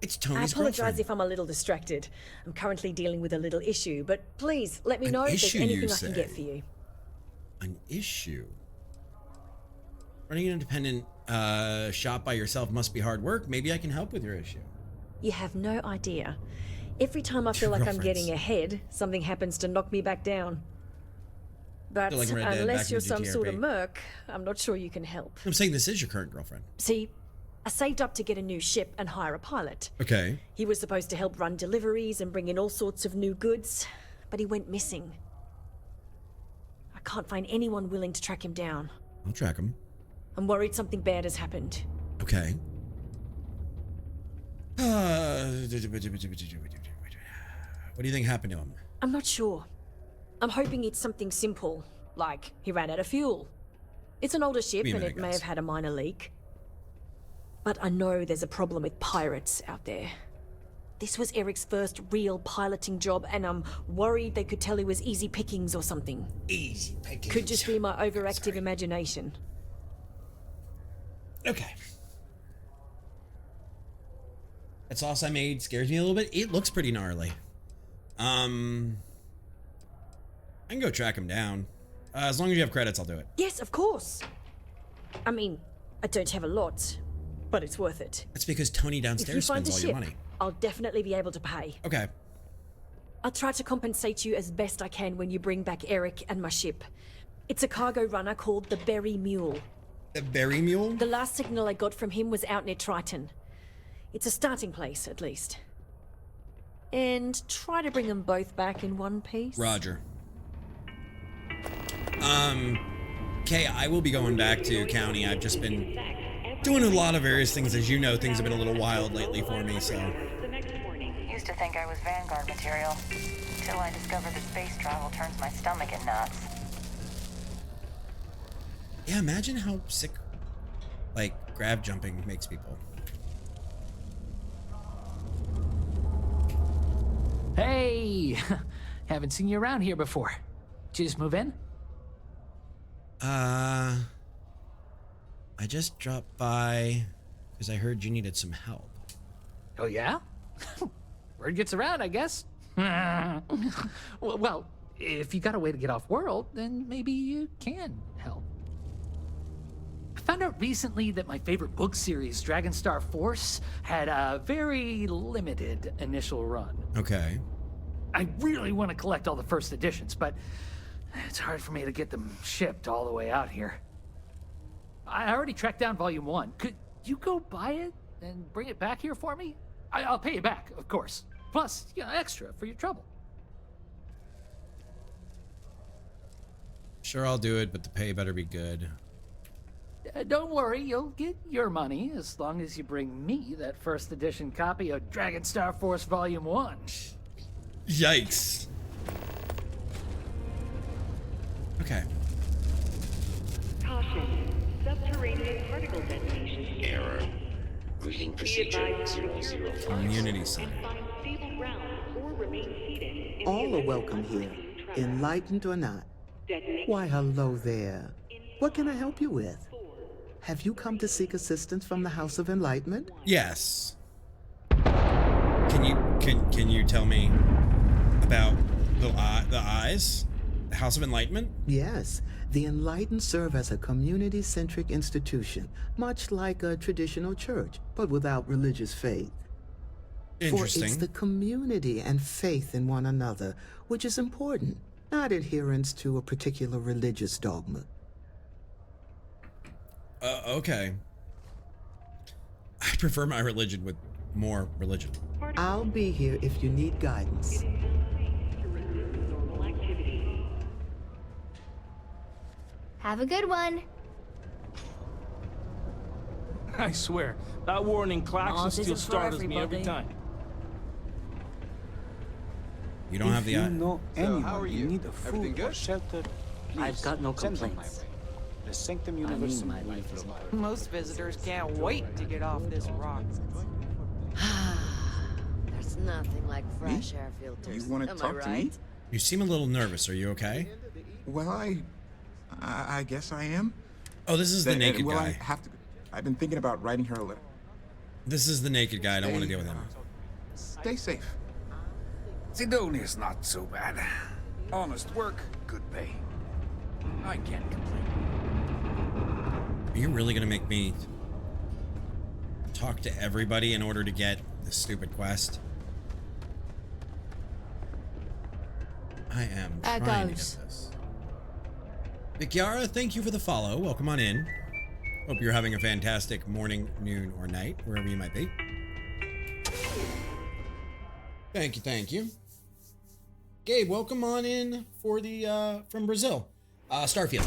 It's Tony's I apologize girlfriend. if I'm a little distracted. I'm currently dealing with a little issue, but please let me know if there's issue, anything you I can get for you. An issue? Running an independent shop by yourself must be hard work. Maybe I can help with your issue. You have no idea. Every time I feel like I'm getting ahead, something happens to knock me back down. But like Red Dead, unless back you're in some sort of GTRP. merc, I'm not sure you can help. I'm saying this is your current girlfriend. See, I saved up to get a new ship and hire a pilot. Okay. He was supposed to help run deliveries and bring in all sorts of new goods, but he went missing. I can't find anyone willing to track him down. I'll track him. I'm worried something bad has happened. Okay. What do you think happened to him? I'm not sure. I'm hoping it's something simple, like he ran out of fuel. It's an older ship and it may have had a minor leak. But I know there's a problem with pirates out there. This was Eric's first real piloting job, and I'm worried they could tell he was easy pickings or something. Easy pickings. Could just be my overactive imagination. Okay. That sauce I made scares me a little bit. It looks pretty gnarly. I can go track him down. As long as you have credits, I'll do it. Yes, of course. I mean, I don't have a lot, but it's worth it. That's because Tony downstairs spends all your money. I'll definitely be able to pay. Okay. I'll try to compensate you as best I can when you bring back Eric and my ship. It's a cargo runner called the Berry Mule. The Berry Mule? The last signal I got from him was out near Triton. It's a starting place, at least. And try to bring them both back in one piece. Roger. Okay, I will be going back to county. I've just been doing a lot of various things. As you know, things have been a little wild lately for me, so. Used to think I was Vanguard material, until I discovered that space travel turns my stomach in knots. Yeah, imagine how sick, like, grav jumping makes people. Hey! Haven't seen you around here before. Did you just move in? I just dropped by because I heard you needed some help. Oh, yeah? Word gets around, I guess. Well, if you got a way to get off world, then maybe you can help. I found out recently that my favorite book series, Dragonstar Force, had a very limited initial run. Okay. I really want to collect all the first editions, but it's hard for me to get them shipped all the way out here. I already tracked down Volume 1. Could you go buy it and bring it back here for me? I'll pay you back, of course. Plus, you know, extra for your trouble. Sure, I'll do it, but the pay better be good. Don't worry, you'll get your money as long as you bring me that first edition copy of Dragonstar Force Volume 1. Yikes. Okay. Caution. Subterranean particle detonation. Error. Routing procedure 005. Community center. All are welcome here, enlightened or not. Why, hello there. What can I help you with? Have you come to seek assistance from the House of Enlightenment? Yes. Can you tell me about the eyes? The House of Enlightenment? Yes. The Enlightened serve as a community-centric institution, much like a traditional church, but without religious faith. Interesting. For it's the community and faith in one another which is important, not adherence to a particular religious dogma. Okay. I prefer my religion with more religion. I'll be here if you need guidance. Have a good one. I swear, that warning klaxon still startles me every time. You don't have the eye. Know anyone, how are you? Need a food or shelter, please I've got no send them my complaints. way. The Sanctum Universum my life is Most visitors can't wait to get off this rock. There's nothing like fresh air filters. You want to Am talk I to right? me? You seem a little nervous. Are you okay? Well, I guess I am. Oh, this is the naked well, guy. I've been thinking about writing her a letter. This is the naked guy. I don't want to deal with him. Stay safe. Sidonia's not so bad. Honest work, good pay. I can't complain. Are you really gonna make me talk to everybody in order to get this stupid quest? I am trying to get this. Vikiara, thank you for the follow. Welcome on in. Hope you're having a fantastic morning, noon, or night, wherever you might be. Thank you, thank you. Gabe, welcome on in for the from Brazil. Starfield.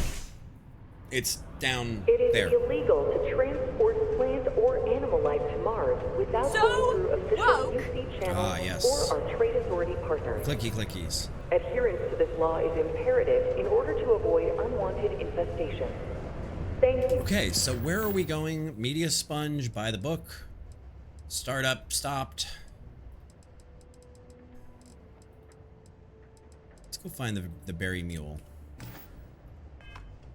It's down there. It is illegal to transport plant or animal life to Mars without going through official UC channels yes. or our trade authority partners. Clicky clickies. Adherence to this law is imperative in order to avoid unwanted infestation. Thank you. Okay, so where are we going? Media Sponge, buy the book. Startup stopped. Let's go find the Berry Mule.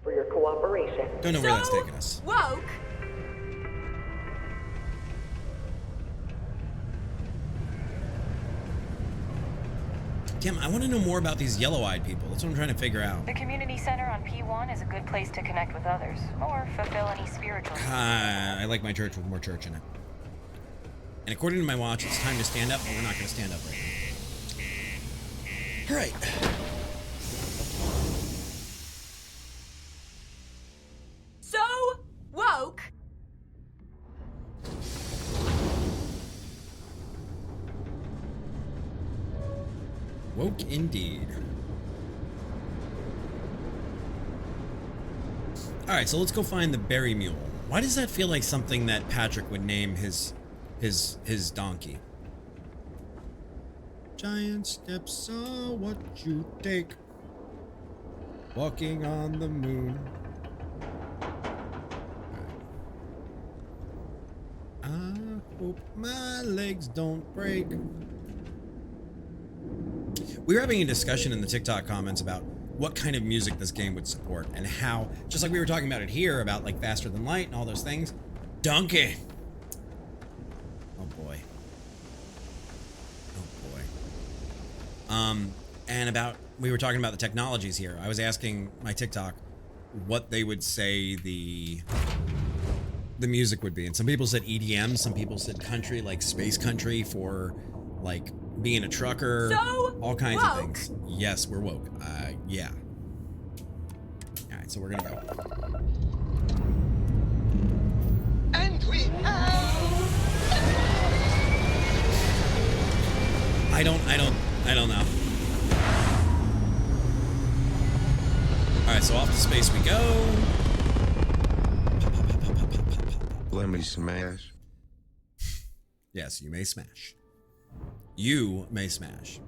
For your cooperation. Don't know where that's taking us. Woke? Tim, I want to know more about these yellow-eyed people. That's what I'm trying to figure out. The community center on P1 is a good place to connect with others, or fulfill any spiritual needs. I like my church with more church in it. And according to my watch, it's time to stand up, but we're not going to stand up right now. All right. So woke. Woke indeed. All right, so let's go find the berry mule. Why does that feel like something that Patrick would name his donkey? Giant steps are what you take. Walking on the moon. I hope my legs don't break. We were having a discussion in the TikTok comments about what kind of music this game would support and how, just like we were talking about it here about like Faster Than Light and all those things. Donkey. Oh boy. Oh boy. And about, we were talking about the technologies here. I was asking my TikTok what they would say the music would be. And some people said EDM, some people said country, like space country for like being a trucker, so all kinds woke. of things. Yes, we're woke. Yeah. All right, so we're gonna go. And we I don't know. All right, so off to space we go. Let me smash. Yes, you may smash. You may smash.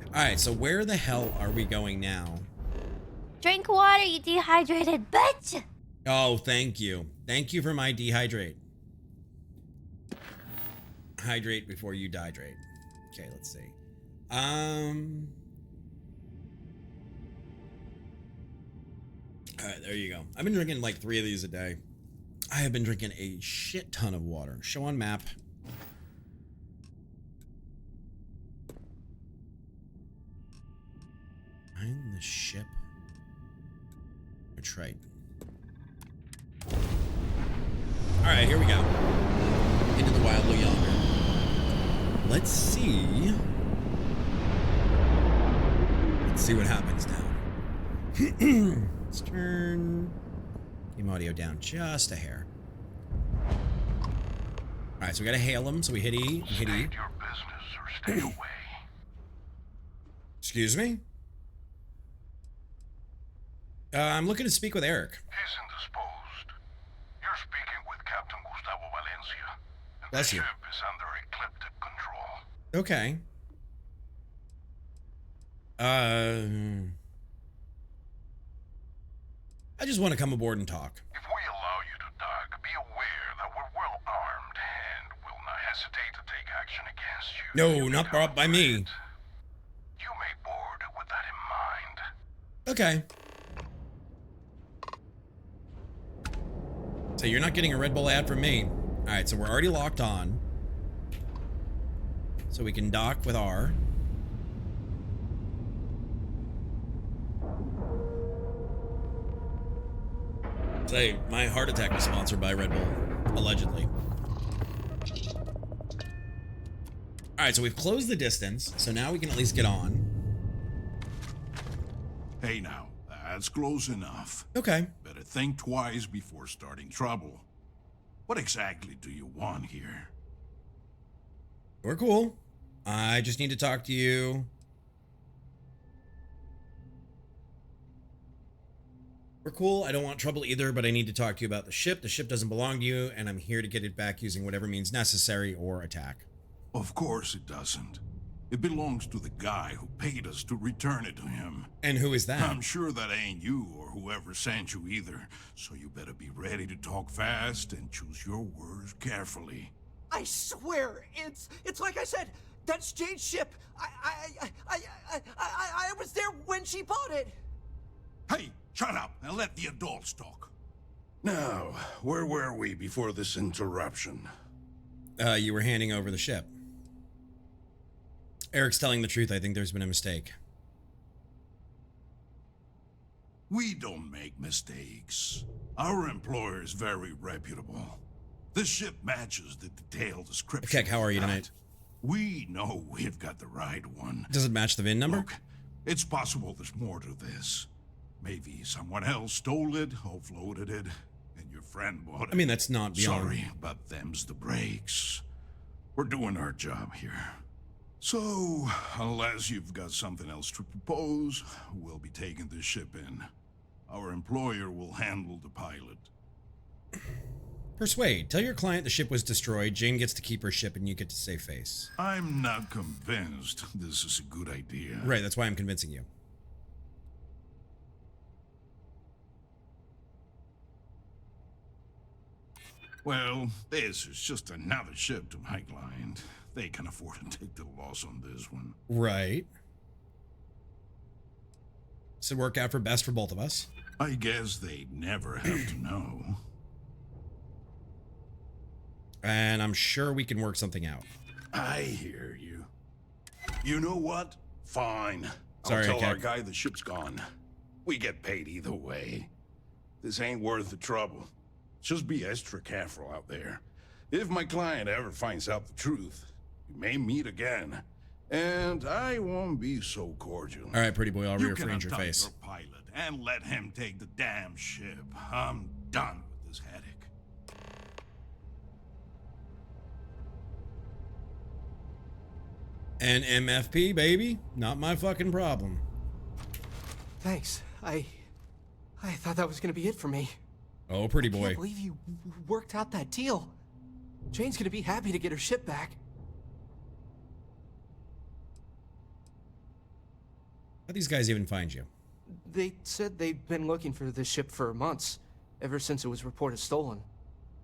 All right, so where the hell are we going now? Drink water, you dehydrated bitch! Oh, thank you. Thank you for my dehydrate. Hydrate before you dehydrate. Okay, let's see. All right, there you go. I've been drinking like 3 of these a day. I have been drinking a shit ton of water. Show on map. Find the ship. That's right. All right, here we go. Into the wild blue yonder. Let's see. Let's see what happens now. Let's turn game audio down just a hair. All right, so we gotta hail him. So we hit E. Hit E. State your business or stay away. Excuse me. I'm looking to speak with Eric. He's indisposed. You're speaking with Captain Gustavo Valencia. And Bless the you. ship is under ecliptic control. Okay. I just want to come aboard and talk. If we allow you to dock, be aware that we're well armed and will not hesitate to take action against you. No, not brought up by me. You may board with that in mind. Okay. So you're not getting a Red Bull ad from me. All right, so we're already locked on. So we can dock with R. Say, my heart attack was sponsored by Red Bull, allegedly. All right, so we've closed the distance, so now we can at least get on. Hey now, that's close enough. Okay. Better think twice before starting trouble. What exactly do you want here? We're cool. I just need to talk to you. We're cool. I don't want trouble either, but I need to talk to you about the ship. The ship doesn't belong to you, and I'm here to get it back using whatever means necessary or attack. Of course it doesn't. It belongs to the guy who paid us to return it to him. And who is that? I'm sure that ain't you or whoever sent you either, so you better be ready to talk fast and choose your words carefully. I swear, it's like I said. That's Jade's ship. I was there when she bought it. Hey, shut up and let the adults talk. Now, where were we before this interruption? You were handing over the ship. Eric's telling the truth. I think there's been a mistake. We don't make mistakes. Our employer is very reputable. This ship matches the detailed description. Okay, how are you tonight? We know we've got the right one. Does it match the VIN number? Look, it's possible there's more to this. Maybe someone else stole it, offloaded it, and your friend bought it. I mean, that's not beyond. Sorry, but them's the breaks. We're doing our job here. So, unless you've got something else to propose, we'll be taking this ship in. Our employer will handle the pilot. Persuade. Tell your client the ship was destroyed. Jane gets to keep her ship and you get to save face. I'm not convinced this is a good idea. Right, that's why I'm convincing you. Well, this is just another ship to my client. They can afford to take the loss on this one. Right. This would work out for best for both of us. I guess they'd never have to know. And I'm sure we can work something out. I hear you. You know what? Fine. Sorry, I'll tell our guy the ship's gone. We get paid either way. This ain't worth the trouble. Just be extra careful out there. If my client ever finds out the truth, we may meet again. And I won't be so cordial. All right, pretty boy, I'll rearrange your face. Your pilot and let him take the damn ship. I'm done with this headache. An MFP, baby. Not my fucking problem. Thanks. I thought that was gonna be it for me. Oh, pretty boy. I can't believe you worked out that deal. Jane's gonna be happy to get her ship back. How'd these guys even find you? They said they'd been looking for this ship for months, ever since it was reported stolen.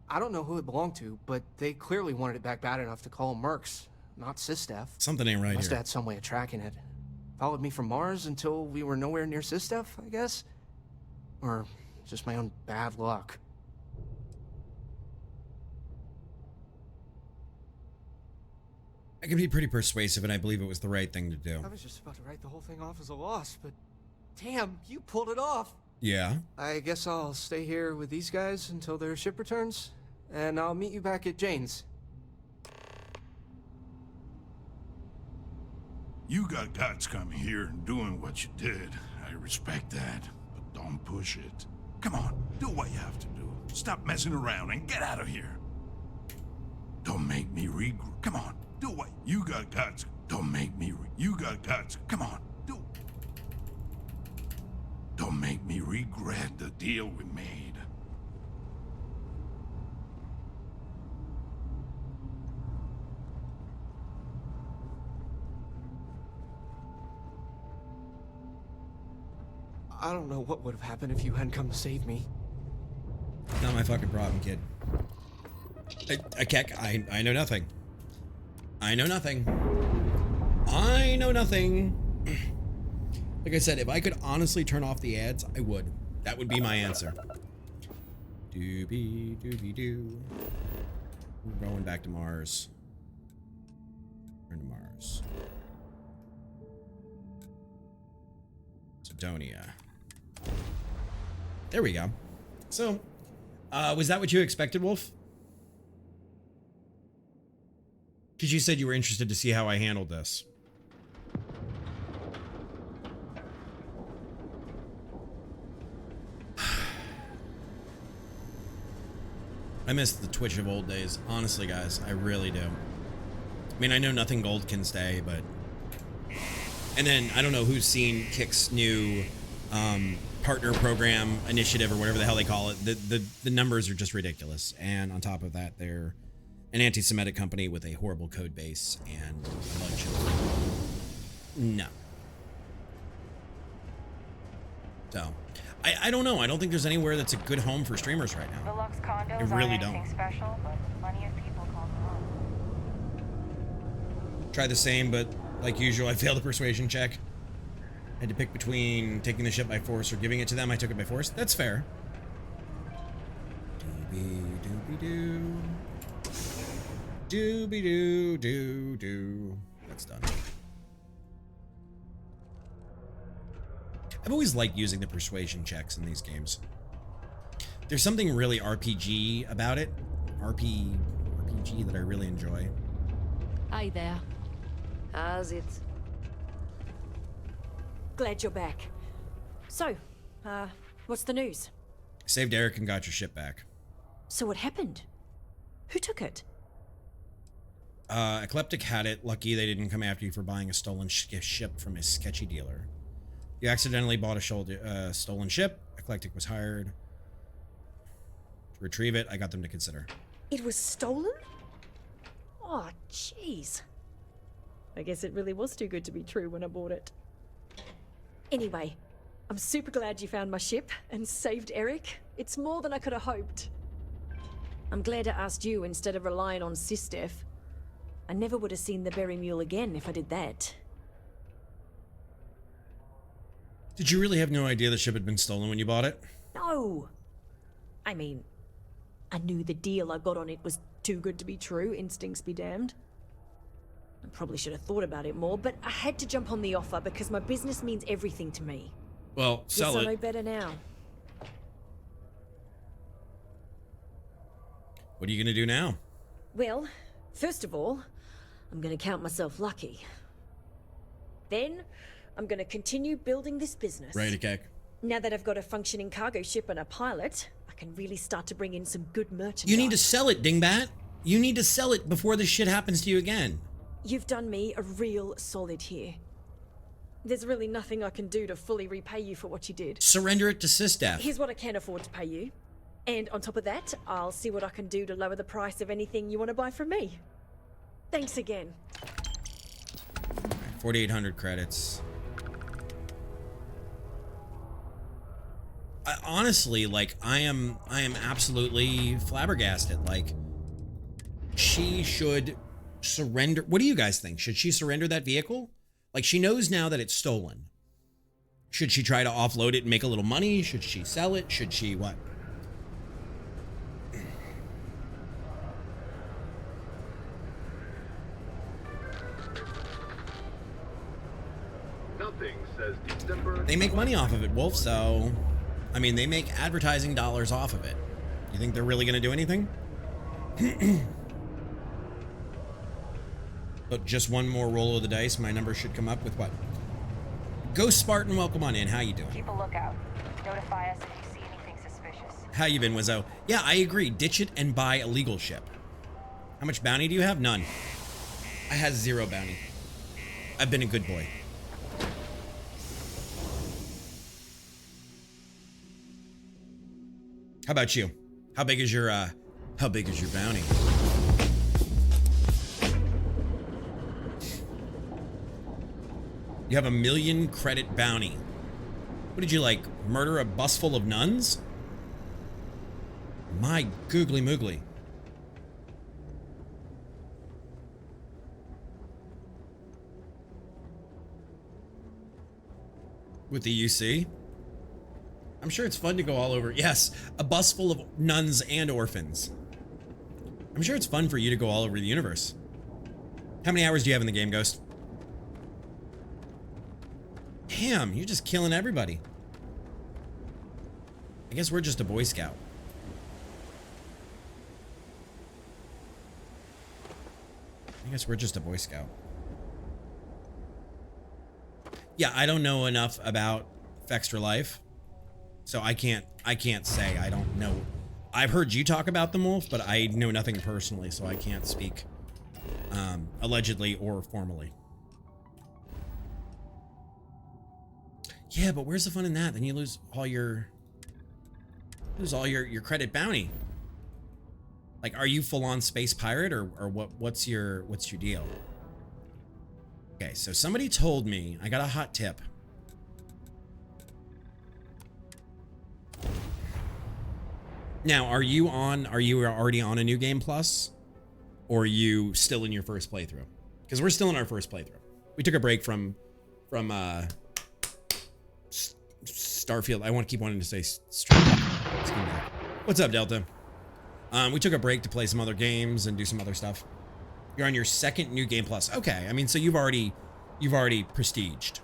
I don't know who it belonged to, but they clearly wanted it back bad enough to call Mercs, not Sistef. Something ain't right Must here. have had some way of tracking it. Followed me from Mars until we were nowhere near Sistef, I guess? Or just my own bad luck. I can be pretty persuasive, and I believe it was the right thing to do. I was just about to write the whole thing off as a loss, but damn, you pulled it off. Yeah? I guess I'll stay here with these guys until their ship returns, and I'll meet you back at Jane's. You got guts coming here and doing what you did. I respect that, but don't push it. Come on, do what you have to do. Stop messing around and get out of here. Don't make me regret. Come on, do what you got guts. Don't make me. You got guts. Come on, do. Don't make me regret the deal we made. I don't know what would have happened if you hadn't come to save me. Not my fucking problem, kid. I know nothing. I know nothing. I know nothing. Like I said, if I could honestly turn off the ads, I would. That would be my answer. Doobie doobie doo. We're going back to Mars. Return to Mars. Sidonia. There we go. So, was that what you expected, Wolf? Because you said you were interested to see how I handled this. I miss the Twitch of old days. Honestly, guys, I really do. I mean, I know nothing gold can stay, but... And then, I don't know who's seen Kick's new partner program initiative or whatever the hell they call it. The numbers are just ridiculous. And on top of that, they're an anti-Semitic company with a horrible code base and a bunch of... No. So, I don't know. I don't think there's anywhere that's a good home for streamers right now. The Lux condos I really aren't don't. anything special, but plenty of people call them home. Try the same, but like usual, I failed the persuasion check. Had to pick between taking the ship by force or giving it to them. I took it by force. That's fair. Doobie-doo. Doobie-doo-doo-doo. That's done. I've always liked using the persuasion checks in these games. There's something really RPG about it. RPG that I really enjoy. Hi there. How's it? Glad you're back. So, what's the news? Saved Eric and got your ship back. So what happened? Who took it? Eclectic had it. Lucky they didn't come after you for buying a stolen ship from a sketchy dealer. You accidentally bought a stolen ship. Eclectic was hired to retrieve it. I got them to consider. It was stolen? Oh, jeez. I guess it really was too good to be true when I bought it. Anyway, I'm super glad you found my ship and saved Eric. It's more than I could have hoped. I'm glad I asked you instead of relying on Sistef. I never would have seen the Berry Mule again if I did that. Did you really have no idea the ship had been stolen when you bought it? No! I mean, I knew the deal I got on it was too good to be true, instincts be damned. I probably should have thought about it more, but I had to jump on the offer because my business means everything to me. Well, sell it. I know better now. What are you gonna do now? Well, first of all, I'm gonna count myself lucky. Then, I'm gonna continue building this business. Ready to kick. Now that I've got a functioning cargo ship and a pilot, I can really start to bring in some good merchandise. You need to sell it, dingbat. You need to sell it before this shit happens to you again. You've done me a real solid here. There's really nothing I can do to fully repay you for what you did. Surrender it to Sistef. Here's what I can afford to pay you. And on top of that, I'll see what I can do to lower the price of anything you want to buy from me. Thanks again. 4,800 credits. Honestly, like, I am absolutely flabbergasted. Like, she should surrender. What do you guys think? Should she surrender that vehicle? Like, she knows now that it's stolen. Should she try to offload it and make a little money? Should she sell it? Should she what? Nothing says December. They make money off of it, Wolf, so... I mean, they make advertising dollars off of it. You think they're really going to do anything? But just one more roll of the dice, my number should come up with what? Ghost Spartan, welcome on in. How you doing? Keep a lookout. Notify us if you see anything suspicious. How you been, Wizzo? Yeah, I agree. Ditch it and buy a legal ship. How much bounty do you have? None. I had 0 bounty. I've been a good boy. How about you? How big is your bounty? You have 1 million credit bounty. What did you, like, murder a bus full of nuns? My googly moogly. With the UC? I'm sure it's fun to go all over. Yes, a bus full of nuns and orphans. I'm sure it's fun for you to go all over the universe. How many hours do you have in the game, Ghost? Damn, you're just killing everybody. I guess we're just a Boy Scout. I guess we're just a Boy Scout. Yeah, I don't know enough about Extra Life, so I can't say. I don't know. I've heard you talk about them, Wolf, but I know nothing personally, so I can't speak allegedly or formally. Yeah, but where's the fun in that? Then you lose all your credit bounty. Like, are you full on space pirate or what's your deal? Okay, so somebody told me, I got a hot tip. Now, are you already on a New Game Plus? Or are you still in your first playthrough? Because we're still in our first playthrough. We took a break from Starfield. I want to keep wanting to say What's up, Delta? We took a break to play some other games and do some other stuff. You're on your second New Game Plus. Okay, I mean, so you've already prestiged.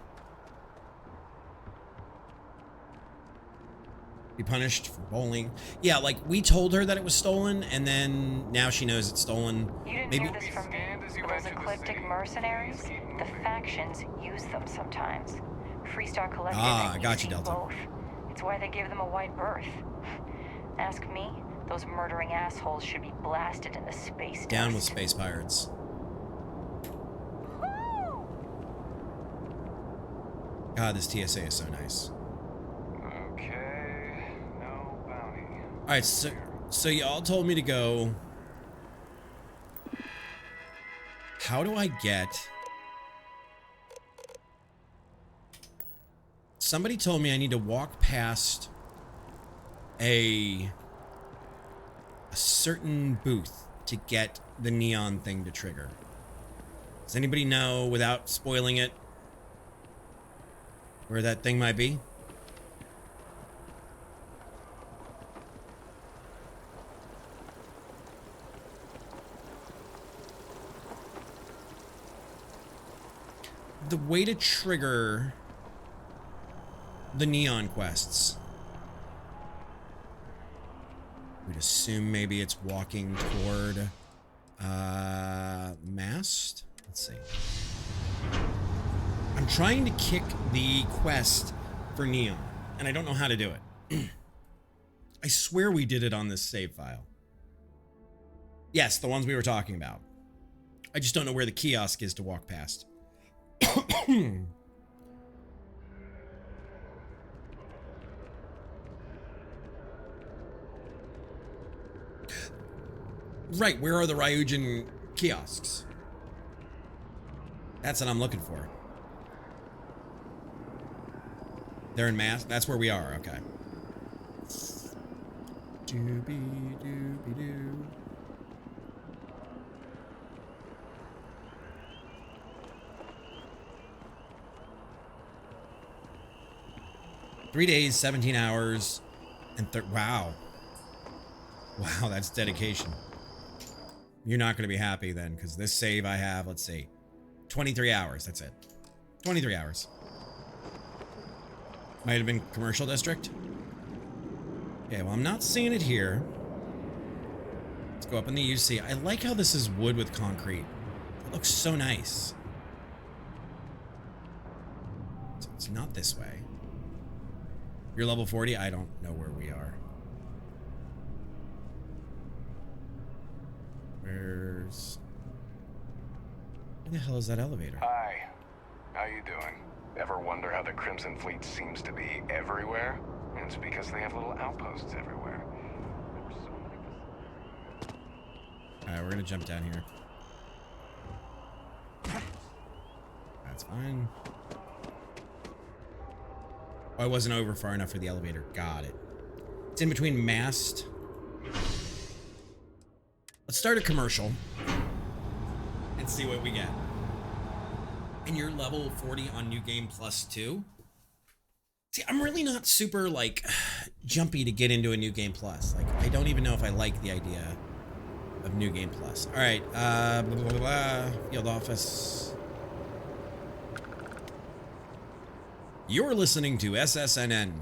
Be punished for bowling. Yeah, like we told her that it was stolen, and then now she knows it's stolen. You didn't Maybe hear this from me. Those ecliptic mercenaries, the factions use them sometimes. Freestar Collective and got you, Delta. both. It's why they give them a wide berth. Ask me, those murdering assholes should be blasted into space dust. Down with space pirates. God, this TSA is so nice. Okay, no bounty. All right, so y'all told me to go. How do I get? Somebody told me I need to walk past a certain booth to get the neon thing to trigger. Does anybody know, without spoiling it, where that thing might be? The way to trigger the neon quests. We'd assume maybe it's walking toward Mast. Let's see. I'm trying to kick the quest for neon, and I don't know how to do it. I swear we did it on this save file. Yes, the ones we were talking about. I just don't know where the kiosk is to walk past. Right, where are the Ryujin kiosks? That's what I'm looking for. They're in Mass? That's where we are, okay. Doobie-doobie-doo. Three days, 17 hours, and wow. Wow, that's dedication. You're not going to be happy then, because this save I have, let's see, 23 hours, that's it. 23 hours. Might have been commercial district. Okay, well, I'm not seeing it here. Let's go up in the UC. I like how this is wood with concrete. It looks so nice. So it's not this way. You're level 40? I don't know where we are. Where the hell is that elevator? Hi. How you doing? Ever wonder how the Crimson Fleet seems to be everywhere? It's because they have little outposts everywhere. Alright, we're gonna jump down here. That's fine. Oh, I wasn't over far enough for the elevator. Got it. It's in between Mast. Let's start a commercial and see what we get. And you're level 40 on New Game Plus 2? See, I'm really not super, like, jumpy to get into a New Game Plus. Like, I don't even know if I like the idea of New Game Plus. All right, blah, blah, blah, blah. Field office. You're listening to SSNN.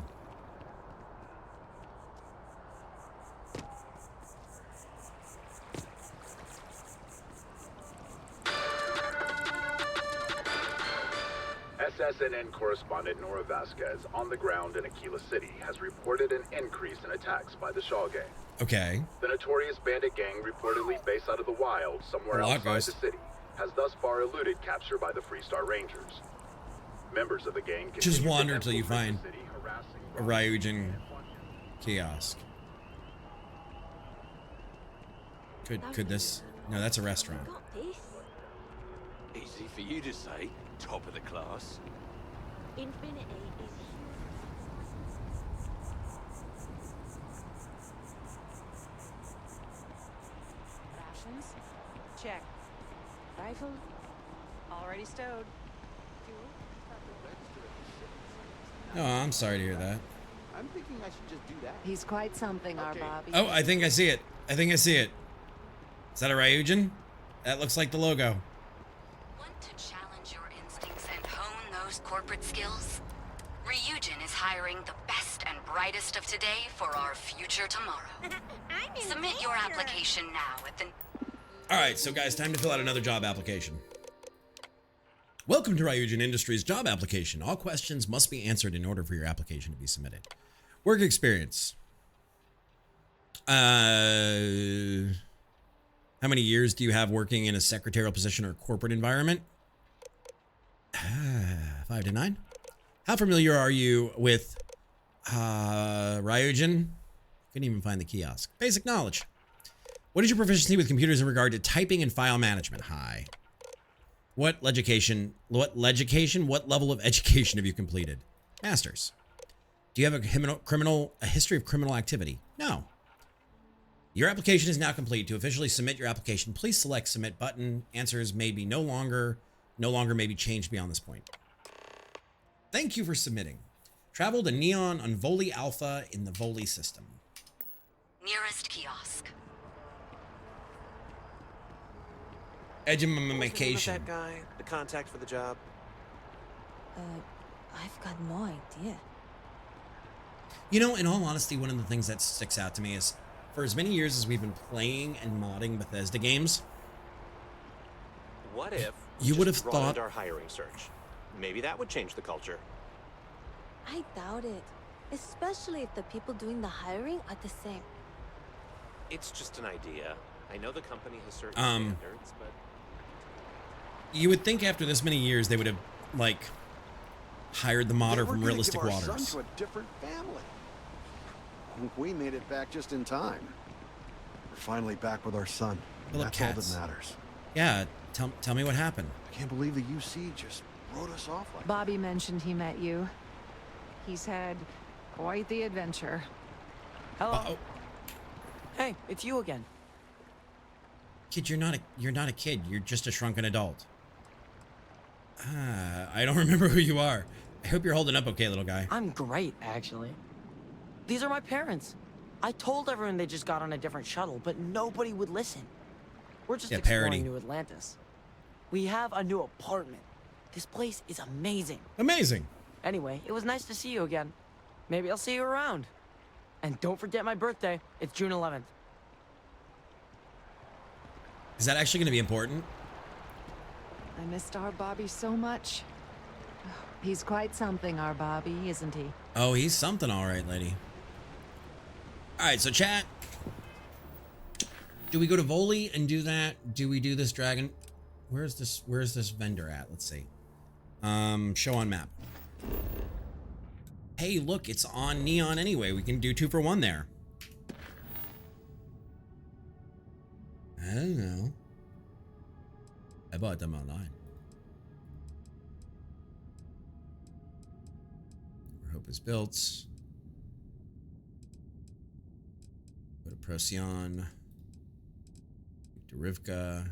SSNN correspondent Nora Vasquez, on the ground in Aquila City, has reported an increase in attacks by the Shaw Gang. Okay. The notorious bandit gang, reportedly based out of the wild, somewhere outside the city, has thus far eluded capture by the Freestar Rangers. Members of the gang just wander till you find a Ryujin kiosk. Could this? No, that's a restaurant. Easy for you to say, top of the class. Infinity is Rations? Check. Rifle? Already stowed. Oh, I'm sorry to hear that. I'm thinking I should just do that. He's quite something, our Bobby. Oh, I think I see it. I think I see it. Is that a Ryujin? That looks like the logo. Want to challenge your instincts and hone those corporate skills? Ryujin is hiring the best and brightest of today for our future tomorrow. Submit your application now at the... All right, so guys, time to fill out another job application. Welcome to Ryujin Industries job application. All questions must be answered in order for your application to be submitted. Work experience. How many years do you have working in a secretarial position or corporate environment? 5 to 9. How familiar are you with Ryujin? Couldn't even find the kiosk. Basic knowledge. What is your proficiency with computers in regard to typing and file management? High. What level of education have you completed? Masters. Do you have a history of criminal activity? No. Your application is now complete. To officially submit your application, please select submit button. Answers may be no longer may be changed beyond this point. Thank you for submitting. Travel to Neon on Voli Alpha in the Voli system. Nearest kiosk. Edumacation. That guy, the contact for the job. I've got no idea. You know, in all honesty, one of the things that sticks out to me is, for as many years as we've been playing and modding Bethesda games, what if you would have thought our hiring search? Maybe that would change the culture. I doubt it, especially if the people doing the hiring are the same. It's just an idea. I know the company has certain standards, but you would think after this many years they would have like hired the modder from Realistic Waters. Waters. Son to a different family. We made it back just in time. We're finally back with our son. That's all that matters. Yeah, tell me what happened. I can't believe the UC just wrote us off like Bobby mentioned he met you. He's had quite the adventure. Hello. Hey, it's you again. Kid, you're not a kid. You're just a shrunken adult. I don't remember who you are. I hope you're holding up okay, little guy. I'm great, actually. These are my parents. I told everyone they just got on a different shuttle, but nobody would listen. We're just exploring New Atlantis. We have a new apartment. This place is amazing. Amazing. Anyway, it was nice to see you again. Maybe I'll see you around. And don't forget my birthday. It's June 11th. Is that actually going to be important? I missed our Bobby so much. He's quite something, our Bobby, isn't he? Oh, he's something, all right, lady. All right, so chat. Do we go to Voli and do that? Do we do this dragon? Where's this vendor at? Let's see. Show on map. Hey, look, it's on Neon anyway. We can do 2 for 1 there. I don't know. I bought them online. Hope is built. Go to Procyon. To Rivka.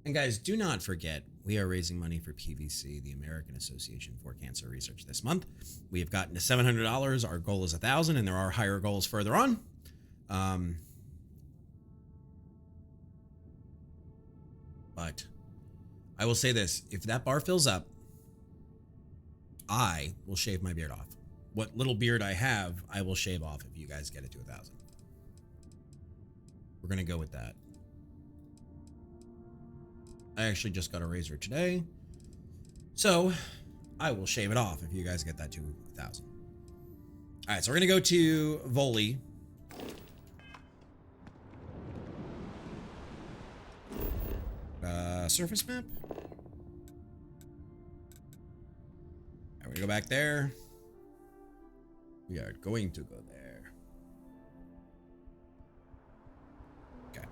And guys, do not forget, we are raising money for PVC, the American Association for Cancer Research, this month. We have gotten to $700. Our goal is $1,000, and there are higher goals further on. But I will say this, if that bar fills up, I will shave my beard off. What little beard I have, I will shave off if you guys get it to 1,000. We're going to go with that. I actually just got a razor today, so I will shave it off if you guys get that to 1,000. All right, so we're going to go to Voli. Surface map. I'm going to go back there. We are going to go there. Okay.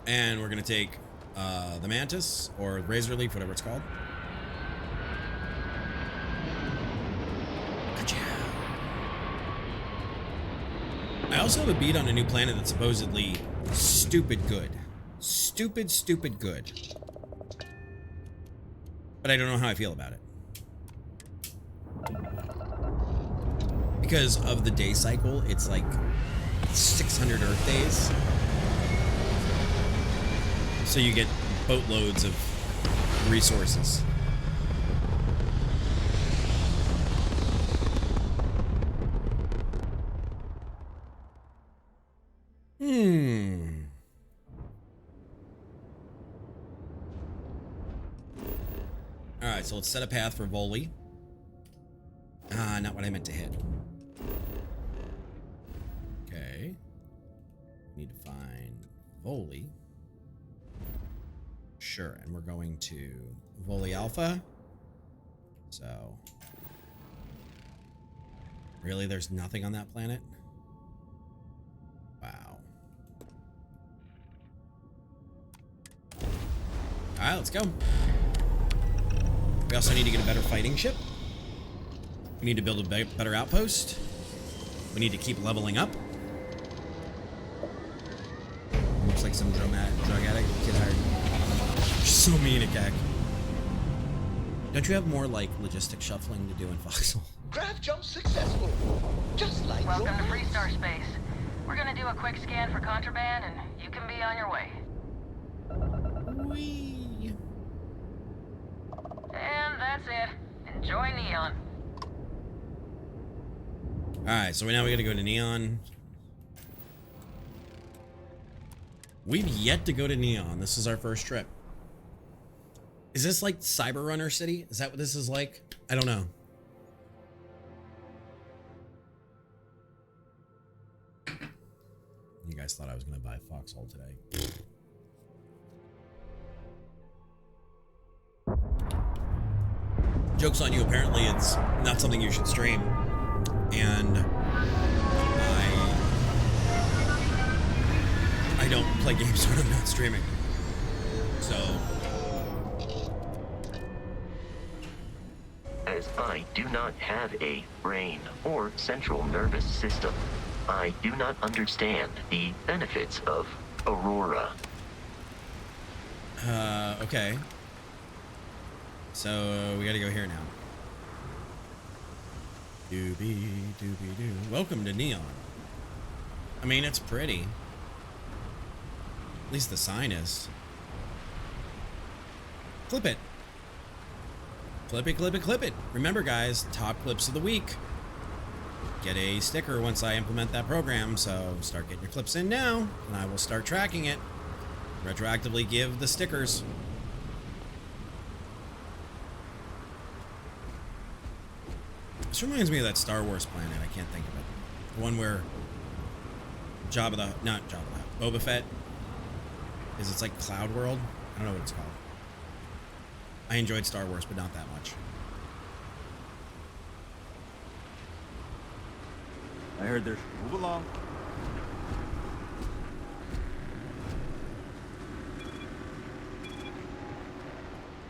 And we're going to take the Mantis or Razor Leaf, whatever it's called. I also have a beat on a new planet that's supposedly stupid good. Stupid good. But I don't know how I feel about it. Because of the day cycle, it's like 600 Earth days. So you get boatloads of resources. Alright, so let's set a path for Voley. Ah, not what I meant to hit. Okay. Need to find Voley. Sure, and we're going to Voley Alpha. So... Really, there's nothing on that planet? Wow. Alright, let's go. We also need to get a better fighting ship. We need to build a better outpost. We need to keep leveling up. Looks like some drug addict kid hired. You're so mean, Akak. Don't you have more, like, logistic shuffling to do in Foxhole? Grav jump successful. Just like Welcome to Freestar Space. We're gonna do a quick scan for contraband, and you can be on your way. Whee. And that's it. Enjoy Neon. Alright, so now we gotta go to Neon. We've yet to go to Neon. This is our first trip. Is this like Cyber Runner City? Is that what this is like? I don't know. You guys thought I was gonna buy Foxhole today. Joke's on you, apparently it's not something you should stream. And I don't play games when I'm not streaming. So as I do not have a brain or central nervous system, I do not understand the benefits of Aurora. Okay. So we gotta go here now. Doobie doobie doo. Welcome to Neon. I mean, it's pretty. At least the sign is. Clip it. Clip it, clip it, clip it. Remember, guys, top clips of the week. Get a sticker once I implement that program, so start getting your clips in now, and I will start tracking it. Retroactively give the stickers. This reminds me of that Star Wars planet. I can't think of it. The one where Boba Fett is. It's like Cloud World. I don't know what it's called. I enjoyed Star Wars, but not that much. I heard there's... Move along.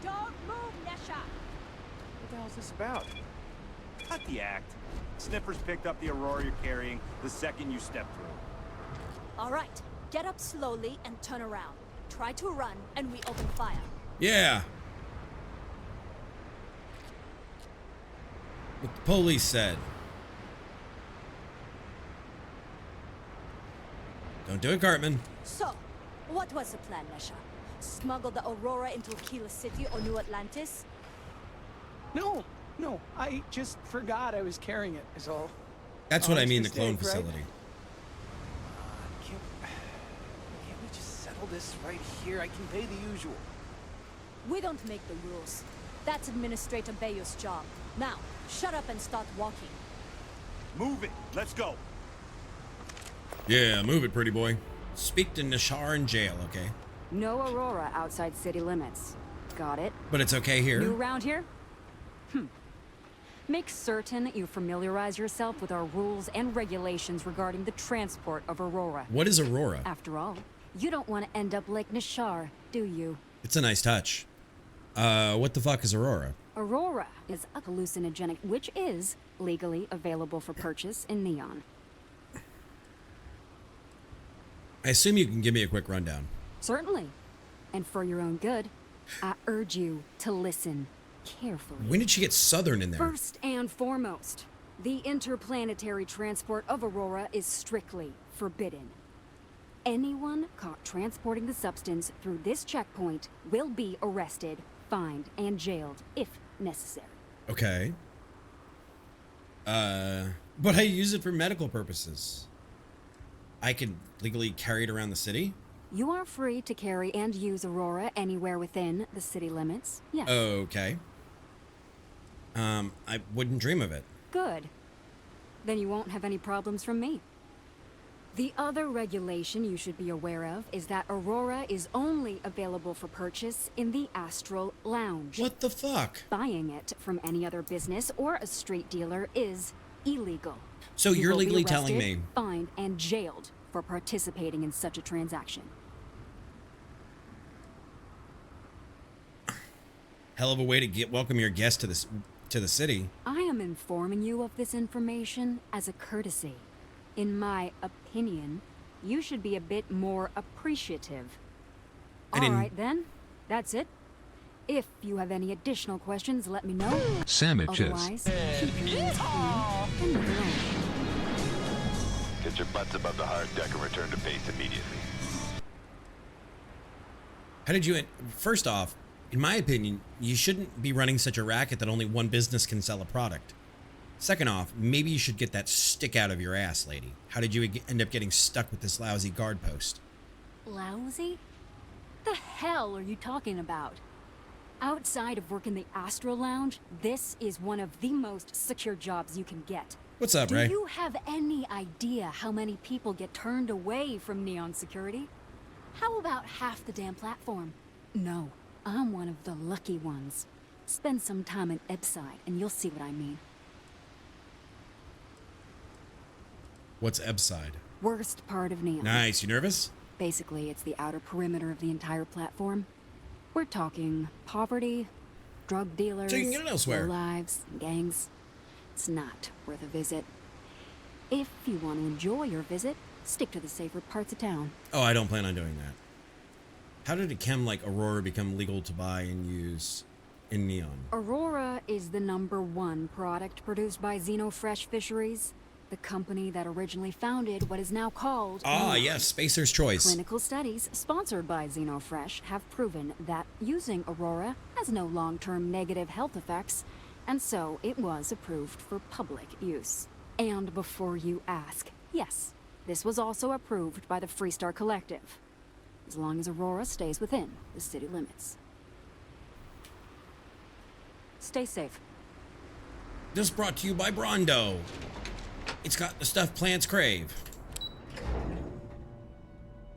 Don't move, Nesha! What the hell is this about? Cut the act. Sniffers picked up the Aurora you're carrying the second you stepped through. All right, get up slowly and turn around. Try to run, and we open fire. Yeah. What the police said. Don't do it, Cartman. So, what was the plan, Nesha? Smuggle the Aurora into Aquila City or New Atlantis? No, I just forgot I was carrying it, is all. That's what I mean, the clone facility. Right? Can't we just settle this right here? I can pay the usual. We don't make the rules. That's Administrator Bayou's job. Now, shut up and start walking. Move it. Let's go. Yeah, move it, pretty boy. Speak to Nishar in jail, okay? No Aurora outside city limits. Got it? But it's okay here. New around here? Make certain that you familiarize yourself with our rules and regulations regarding the transport of Aurora. What is Aurora? After all, you don't want to end up like Nishar, do you? It's a nice touch. What the fuck is Aurora? Aurora is a hallucinogenic which is legally available for purchase in Neon. I assume you can give me a quick rundown. Certainly. And for your own good, I urge you to listen carefully. When did she get Southern in there? First and foremost, the interplanetary transport of Aurora is strictly forbidden. Anyone caught transporting the substance through this checkpoint will be arrested, fined, and jailed if necessary. Okay. But I use it for medical purposes. I could legally carry it around the city? You are free to carry and use Aurora anywhere within the city limits, yes. Okay. I wouldn't dream of it. Good. Then you won't have any problems from me. The other regulation you should be aware of is that Aurora is only available for purchase in the Astral Lounge. What the fuck? Buying it from any other business or a street dealer is illegal. So you're legally telling me, fined, and jailed for participating in such a transaction. Hell of a way to welcome your guest to the city. I am informing you of this information as a courtesy. In my opinion, you should be a bit more appreciative. All right, then. That's it. If you have any additional questions, let me know. Sandwiches. Otherwise, keep your ears clean and move along. Get your butts above the hard deck and return to base immediately. How did you... First off, in my opinion, you shouldn't be running such a racket that only one business can sell a product. Second off, maybe you should get that stick out of your ass, lady. How did you end up getting stuck with this lousy guard post? Lousy? The hell are you talking about? Outside of working the Astral Lounge, this is one of the most secure jobs you can get. What's up, Ray? Do you have any idea how many people get turned away from Neon Security? How about half the damn platform? No, I'm one of the lucky ones. Spend some time in Ebside and you'll see what I mean. What's Ebside? Worst part of Neon. Nice. You nervous? Basically, it's the outer perimeter of the entire platform. We're talking poverty, drug dealers, so you can get it elsewhere. lives, gangs. It's not worth a visit. If you want to enjoy your visit, stick to the safer parts of town. Oh, I don't plan on doing that. How did a chem like Aurora become legal to buy and use in Neon? Aurora is the #1 product produced by Xenofresh Fisheries, the company that originally founded what is now called yes, Spacer's Choice. Clinical studies sponsored by Xenofresh have proven that using Aurora has no long-term negative health effects, and so it was approved for public use. And before you ask, yes, this was also approved by the Freestar Collective, as long as Aurora stays within the city limits. Stay safe. This brought to you by Brondo. It's got the stuff plants crave.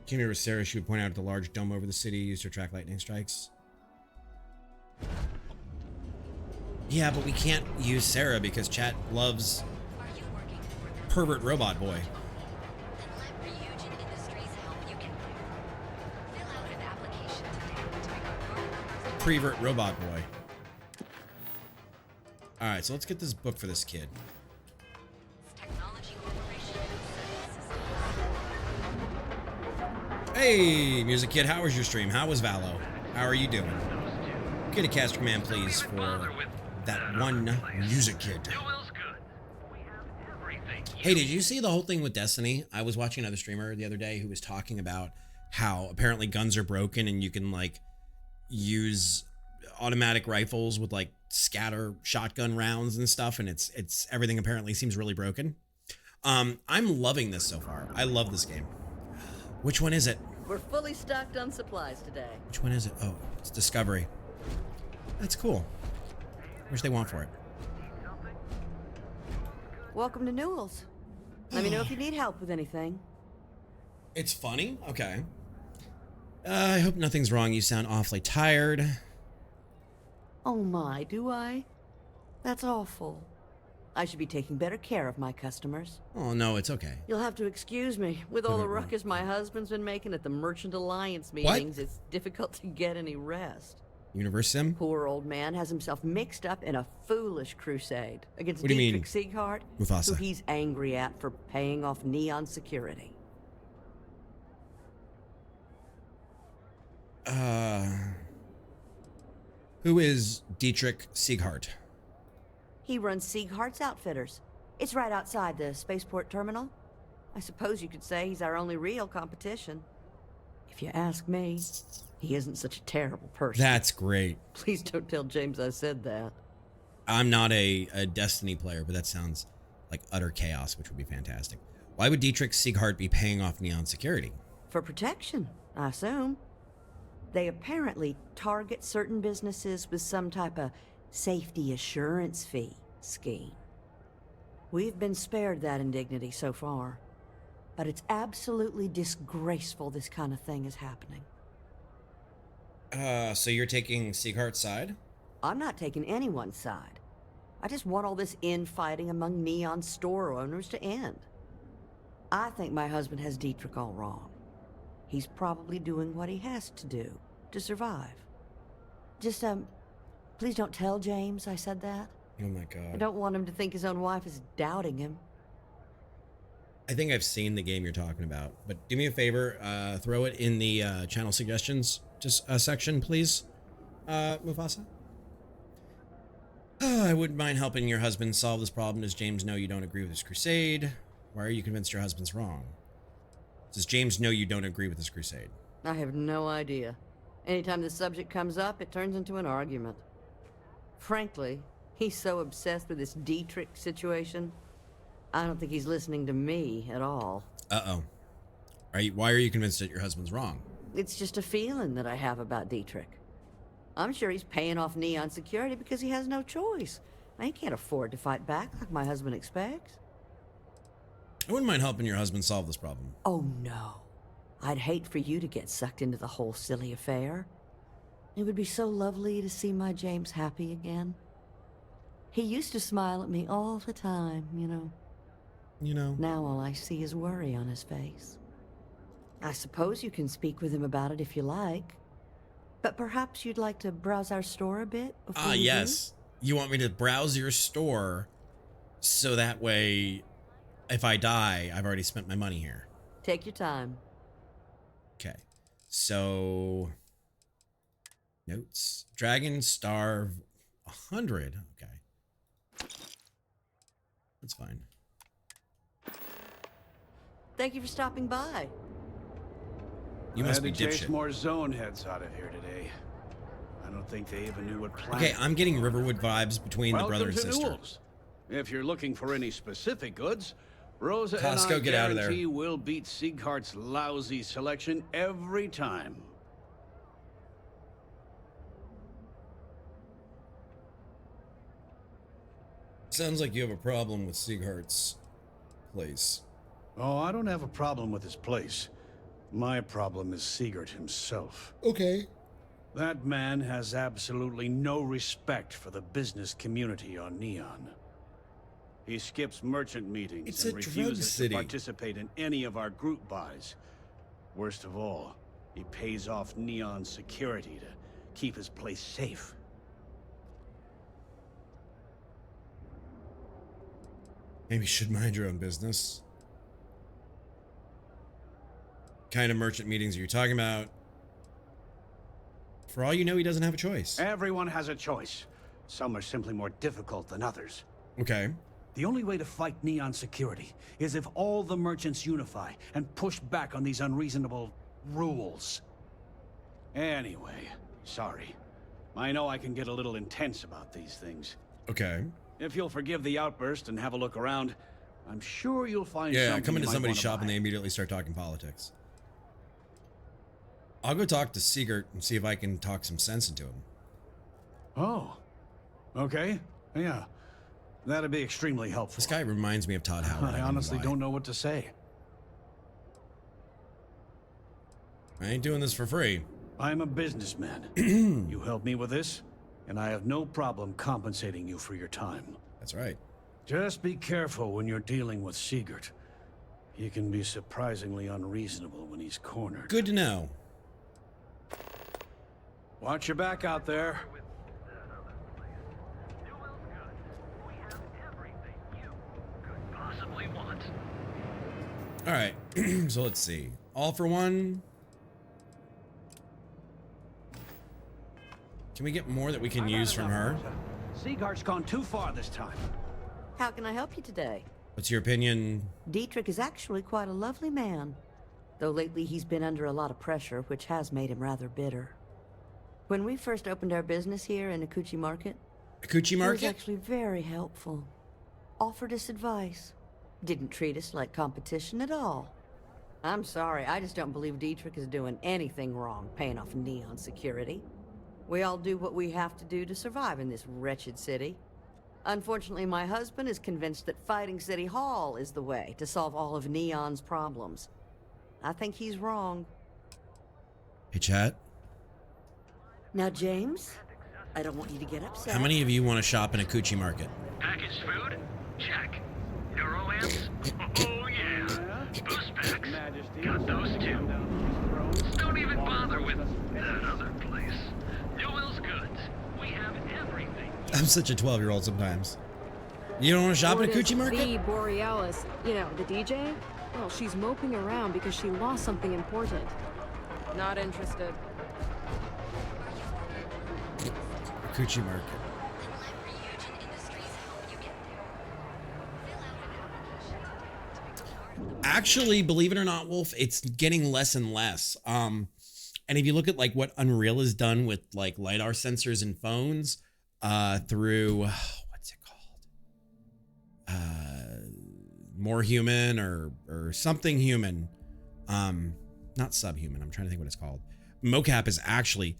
Came here with Sarah. She would point out the large dome over the city used to track lightning strikes. Yeah, but we can't use Sarah because chat loves pervert robot boy. Prevert robot boy. All right, so let's get this book for this kid. Hey, Music Kid, how was your stream? How was Valo? How are you doing? Get a cast command, please, for that one Music Kid. Hey, did you see the whole thing with Destiny? I was watching another streamer the other day who was talking about how apparently guns are broken and you can, like, use automatic rifles with, like, scatter shotgun rounds and stuff, and it's everything apparently seems really broken. I'm loving this so far. I love this game. Which one is it? We're fully stocked on supplies today. Which one is it? Oh, it's Discovery. That's cool. How much they want for it? Welcome to Newell's. Let me know if you need help with anything. It's funny? Okay. I hope nothing's wrong. You sound awfully tired. Oh my, do I? That's awful. I should be taking better care of my customers. Oh, no, it's okay. You'll have to excuse me. With all the ruckus my husband's been making at the Merchant Alliance meetings, it's difficult to get any rest. Universe Sim? Poor old man has himself mixed up in a foolish crusade against what do you Dietrich Sieghart, Mufasa, who he's angry at for paying off Neon Security. Who is Dietrich Sieghart? He runs Sieghart's Outfitters. It's right outside the spaceport terminal. I suppose you could say he's our only real competition. If you ask me, he isn't such a terrible person. That's great. Please don't tell James I said that. I'm not a Destiny player, but that sounds like utter chaos, which would be fantastic. Why would Dietrich Sieghart be paying off Neon Security? For protection, I assume. They apparently target certain businesses with some type of safety assurance fee scheme. We've been spared that indignity so far, but it's absolutely disgraceful this kind of thing is happening. So you're taking Sieghart's side? I'm not taking anyone's side. I just want all this infighting among Neon store owners to end. I think my husband has Dietrich all wrong. He's probably doing what he has to do to survive. Just, please don't tell James I said that. Oh my god. I don't want him to think his own wife is doubting him. I think I've seen the game you're talking about, but do me a favor, throw it in the channel suggestions just section, please, Mufasa. I wouldn't mind helping your husband solve this problem. Does James know you don't agree with his crusade? Why are you convinced your husband's wrong? Does James know you don't agree with his crusade? I have no idea. Anytime the subject comes up, it turns into an argument. Frankly, he's so obsessed with this Dietrich situation, I don't think he's listening to me at all. Uh-oh. Why are you convinced that your husband's wrong? It's just a feeling that I have about Dietrich. I'm sure he's paying off Neon security because he has no choice. He can't afford to fight back like my husband expects. I wouldn't mind helping your husband solve this problem. Oh, no. I'd hate for you to get sucked into the whole silly affair. It would be so lovely to see my James happy again. He used to smile at me all the time, you know. Now all I see is worry on his face. I suppose you can speak with him about it if you like. But perhaps you'd like to browse our store a bit before you yes. do? You want me to browse your store so that way, if I die, I've already spent my money here. Take your time. Okay. So, notes. Dragon starve 100. Okay. That's fine. Thank you for stopping by. You must be I had to chase dipshit. more zone heads out of here today. I don't think they even knew what plan. Okay, I'm getting Riverwood vibes between the brother and sister. Newell's. If you're looking for any specific goods, Rosa Costco, and I get out of there. guarantee we'll beat Sieghart's lousy selection every time. Sounds like you have a problem with Sieghart's place. Oh, I don't have a problem with his place. My problem is Siegert himself. Okay. That man has absolutely no respect for the business community on Neon. He skips merchant meetings It's and a drug refuses city. to participate in any of our group buys. Worst of all, he pays off Neon security to keep his place safe. Maybe you should mind your own business. Kind of merchant meetings are you talking about? For all you know, he doesn't have a choice. Everyone has a choice. Some are simply more difficult than others. Okay. The only way to fight Neon security is if all the merchants unify and push back on these unreasonable rules. Anyway, sorry. I know I can get a little intense about these things. Okay. If you'll forgive the outburst and have a look around, I'm sure you'll find Yeah, something come into you might somebody's wanna shop and buy. they immediately start talking politics. I'll go talk to Siegert and see if I can talk some sense into him. Oh. Okay. Yeah. That'd be extremely helpful. This guy reminds me of Todd Howard. I honestly don't know what to say. I ain't doing this for free. I'm a businessman. You help me with this, and I have no problem compensating you for your time. That's right. Just be careful when you're dealing with Siegert. He can be surprisingly unreasonable when he's cornered. Good to know. Watch your back out there. All right, so let's see. All for one. Can we get more that we can use from her? Sieghart's gone too far this time. How can I help you today? What's your opinion? Dietrich is actually quite a lovely man. Though lately he's been under a lot of pressure, which has made him rather bitter. When we first opened our business here in Akuchi Market, Akuchi Market? he was actually very helpful. Offered us advice. Didn't treat us like competition at all. I'm sorry, I just don't believe Dietrich is doing anything wrong paying off Neon security. We all do what we have to do to survive in this wretched city. Unfortunately, my husband is convinced that fighting City Hall is the way to solve all of Neon's problems. I think he's wrong. Hey, chat. Now, James, I don't want you to get upset. How many of you want to shop in a coochie market? Packaged food? Check. Neuroamps? Oh yeah. Boost packs? Got those too. Don't even bother with that other place. Newell's Goods. We have everything. I'm such a 12-year-old sometimes. You don't want to shop at a coochie market? The Borealis, you know, the DJ? Well, she's moping around because she lost something important. Not interested. Coochie market. Actually, believe it or not, Wolf, it's getting less and less. And if you look at like what Unreal has done with like LiDAR sensors in phones, through what's it called? More Human or something human. Not Subhuman. I'm trying to think what it's called. Mocap is actually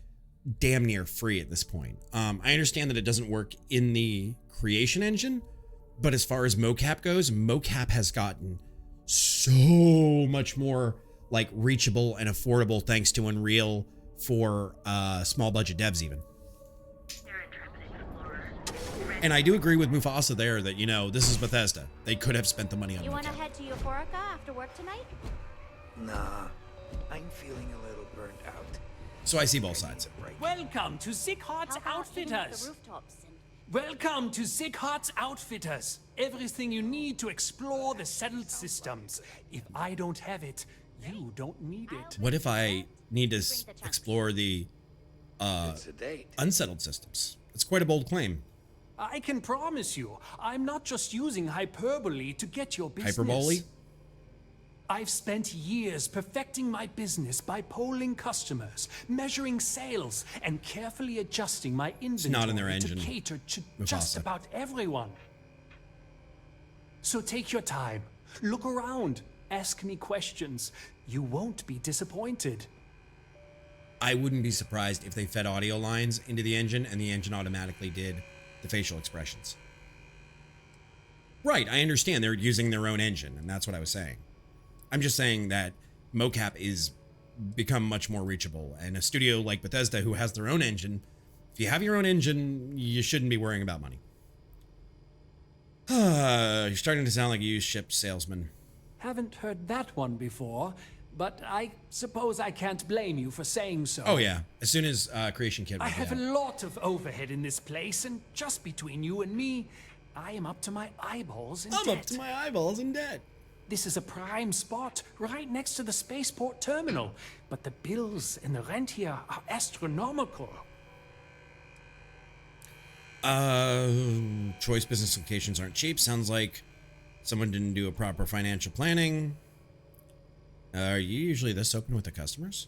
damn near free at this point. I understand that it doesn't work in the creation engine, but as far as mocap goes, mocap has gotten so much more like reachable and affordable thanks to Unreal for small budget devs even. And I do agree with Mufasa there that, you know, this is Bethesda. They could have spent the money on You mocap. want to head to Euphorica after work tonight? Nah, I'm feeling a little burnt out. So I see both sides. Welcome to Sickhart's Outfitters. Welcome to Sickhart's Outfitters. Everything you need to explore the settled systems. If I don't have it, you don't need it. What if I need to explore the unsettled systems? It's quite a bold claim. I can promise you, I'm not just using hyperbole to get your business. Hyperbole? I've spent years perfecting my business by polling customers, measuring sales, and carefully adjusting my inventory not in their engine, to cater to Mufasa. just about everyone. So take your time, look around, ask me questions. You won't be disappointed. I wouldn't be surprised if they fed audio lines into the engine and the engine automatically did the facial expressions. Right, I understand they're using their own engine, and that's what I was saying. I'm just saying that mocap is become much more reachable, and a studio like Bethesda who has their own engine, if you have your own engine, you shouldn't be worrying about money. You're starting to sound like a used ship salesman. Haven't heard that one before, but I suppose I can't blame you for saying so. Oh yeah, as soon as Creation Kit I was have out. a lot of overhead in this place, and just between you and me, I am up to my eyeballs in debt. I'm up to my eyeballs in debt. This is a prime spot, right next to the spaceport terminal, but the bills and the rent here are astronomical. Choice business locations aren't cheap. Sounds like someone didn't do a proper financial planning. Are you usually this open with the customers?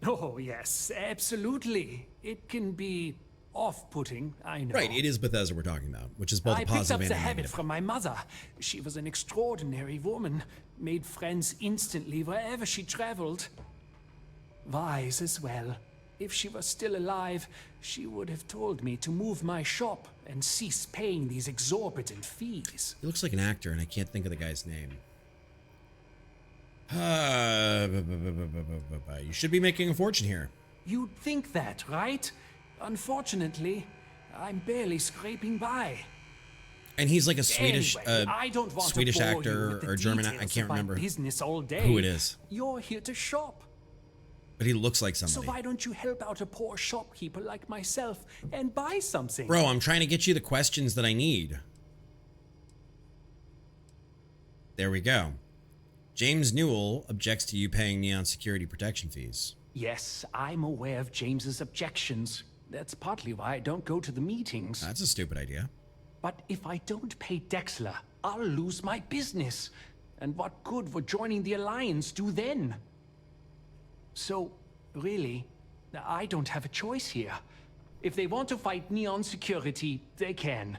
Oh, yes, absolutely. It can be off-putting, I know. Right, it is Bethesda we're talking about, which is both I a picked up positive the and a habit negative. from my mother. She was an extraordinary woman, made friends instantly wherever she traveled. Wise as well. If she was still alive, she would have told me to move my shop and cease paying these exorbitant fees. He looks like an actor, and I can't think of the guy's name. You should be making a fortune here. You'd think that, right? Unfortunately, I'm barely scraping by. And he's like a Swedish, Anyway, I don't want Swedish to bore you actor with the or German. I details can't of my remember business all day. who it is, You're here to shop. but he looks like somebody. So why don't you help out a poor shopkeeper like myself and buy something? Bro, I'm trying to get you the questions that I need. There we go. James Newell objects to you paying Neon security protection fees. Yes, I'm aware of James's objections. That's partly why I don't go to the meetings. That's a stupid idea. But if I don't pay Dexler, I'll lose my business. And what good would joining the Alliance do then? So, really, I don't have a choice here. If they want to fight Neon security, they can.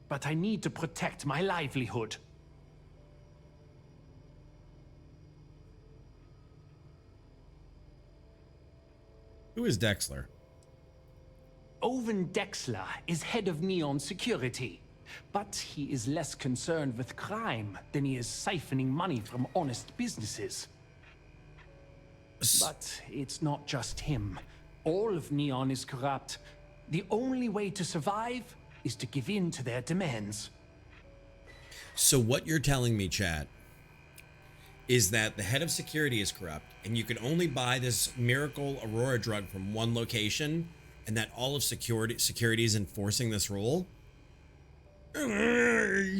But I need to protect my livelihood. Who is Dexler? Owen Dexler is head of Neon Security, but he is less concerned with crime than he is siphoning money from honest businesses. But it's not just him. All of Neon is corrupt. The only way to survive is to give in to their demands. So what you're telling me, chat, is that the head of security is corrupt, and you can only buy this miracle Aurora drug from one location, and that all of security is enforcing this rule?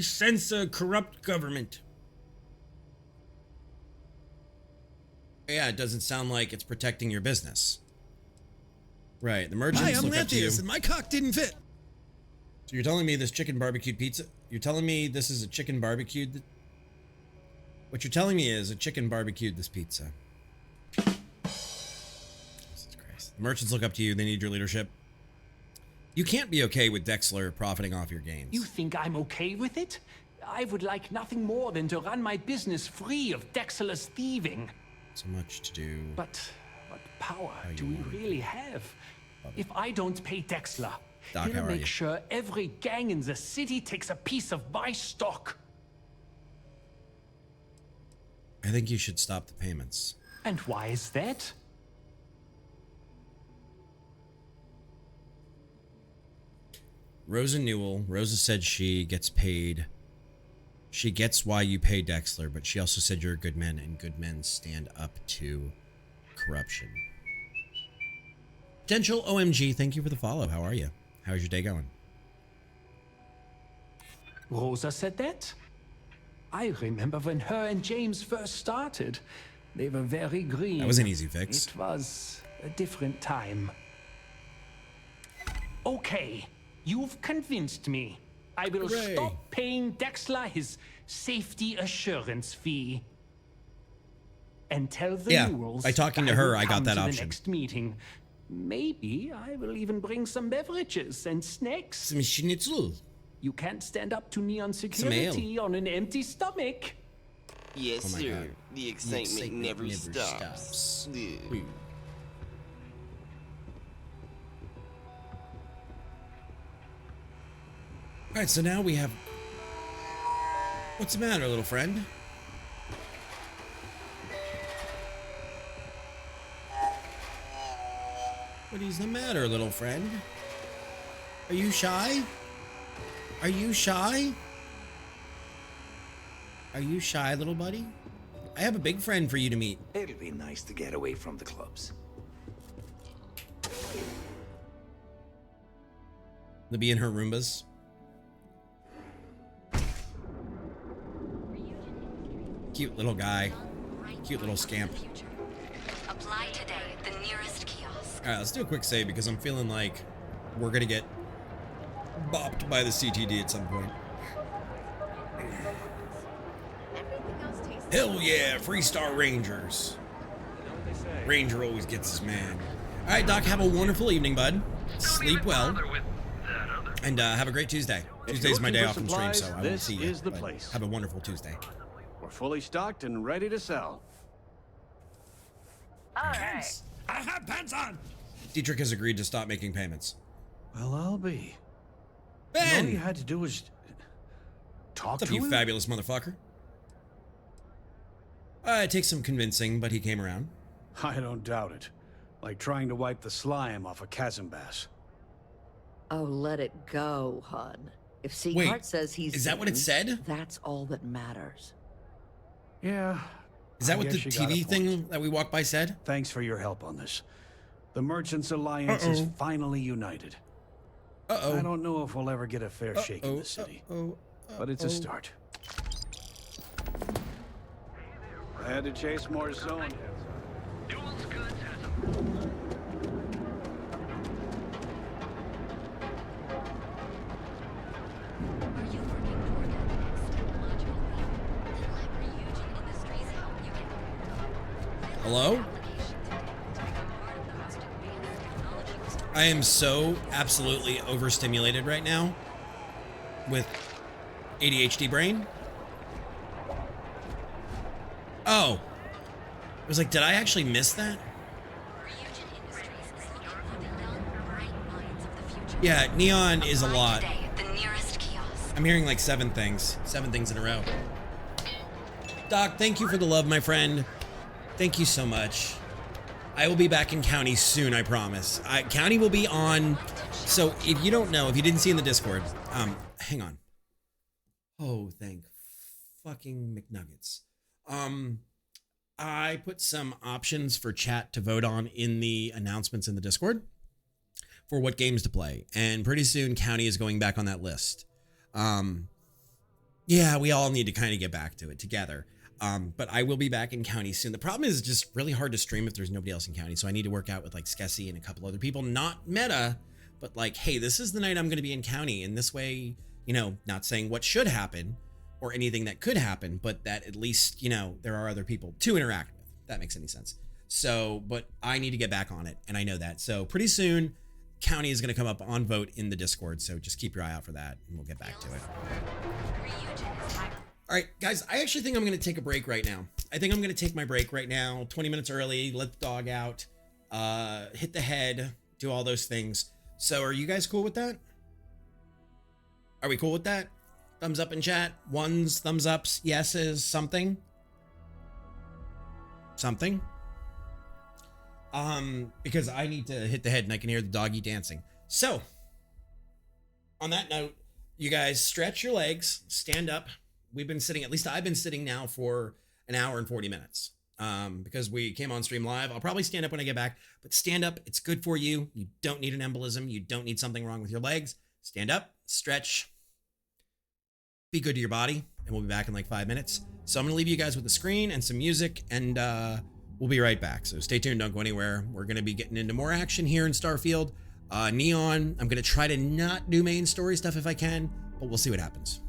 Sense a corrupt government. Yeah, it doesn't sound like it's protecting your business. Right, the merchants look up to you. And my cock didn't fit. So you're telling me this chicken barbecued pizza? You're telling me this is a chicken barbecued? What you're telling me is a chicken barbecued this pizza. Jesus Christ. The merchants look up to you. They need your leadership. You can't be okay with Dexler profiting off your gains. You think I'm okay with it? I would like nothing more than to run my business free of Dexler's thieving. So much to do. But what power do we really have? If I don't pay Dexler, he'll make sure every gang in the city takes a piece of my stock. I think you should stop the payments. And why is that? Rosa Newell. Rosa said she gets paid. She gets why you pay Dexler, but she also said you're a good man, and good men stand up to corruption. Potential OMG, thank you for the follow. How are you? How's your day going? Rosa said that? I remember when her and James first started. They were very green. That was an easy fix. It was a different time. Okay, you've convinced me. I will stop paying Dexler his safety assurance fee. And tell the Newells by talking to her, I got that to option. The next meeting. Maybe I will even bring some beverages and snacks. Some schnitzel. You can't stand up to Neon Security on an empty stomach. Yes, sir. God. The excitement never stops. All right, so now we have... What's the matter, little friend? What is the matter, little friend? Are you shy? Are you shy? Are you shy, little buddy? I have a big friend for you to meet. It'll be nice to get away from the clubs. They'll be in her Roombas. Cute little guy. Cute little scamp. Apply today at the nearest kiosk. Alright, let's do a quick save because I'm feeling like we're gonna get bopped by the CTD at some point. Hell yeah, Freestar Rangers. Ranger always gets his man. Alright, Doc, have a wonderful evening, bud. Sleep well. And have a great Tuesday. Tuesday's my day off from stream, so I won't see you. This is the place. Have a wonderful Tuesday. We're fully stocked and ready to sell. All right. I have pants on. Dietrich has agreed to stop making payments. Well, I'll be. Ben! All you had to do was talk What's to up, you him? fabulous motherfucker? It takes some convincing, but he came around. I don't doubt it. Like trying to wipe the slime off a chasm bass. Oh, let it go, hon. If Wait, Sieghart says he's is that what it said? That's all that matters. Yeah. Is that what the TV thing that we walked by said? Thanks for your help on this. The Merchants Alliance is finally united. I don't know if we'll ever get a fair shake in the city, but it's a start. I had to chase more zone. Hello? I am so absolutely overstimulated right now with ADHD brain. Oh. I was like, did I actually miss that? Yeah, Neon is a lot. Today, the nearest kiosk. I'm hearing like 7 things. 7 things in a row. Doc, thank you for the love, my friend. Thank you so much. I will be back in County soon, I promise. County will be on. So if you don't know, if you didn't see in the Discord, hang on. Oh, thank fucking McNuggets. I put some options for chat to vote on in the announcements in the Discord for what games to play. And pretty soon County is going back on that list. Yeah, we all need to kind of get back to it together. But I will be back in County soon. The problem is just really hard to stream if there's nobody else in County. So I need to work out with like Skessy and a couple other people, not meta, but like, hey, this is the night I'm going to be in County. And this way, you know, not saying what should happen or anything that could happen, but that at least, you know, there are other people to interact with. If that makes any sense. So, but I need to get back on it. And I know that. So pretty soon, County is going to come up on vote in the Discord. So just keep your eye out for that and we'll get back to it. All right, guys, I actually think I'm going to take a break right now. I think I'm going to take my break right now, 20 minutes early, let the dog out, hit the head, do all those things. So are you guys cool with that? Are we cool with that? Thumbs up in chat, ones, thumbs ups, yeses, something. Something. Because I need to hit the head and I can hear the doggy dancing. So, on that note, you guys stretch your legs, stand up. We've been sitting, at least I've been sitting now for an hour and 40 minutes because we came on stream live. I'll probably stand up when I get back, but stand up. It's good for you. You don't need an embolism. You don't need something wrong with your legs. Stand up, stretch, be good to your body, and we'll be back in like 5 minutes. So I'm going to leave you guys with the screen and some music, and we'll be right back. So stay tuned. Don't go anywhere. We're going to be getting into more action here in Starfield. Neon, I'm going to try to not do main story stuff if I can, but we'll see what happens.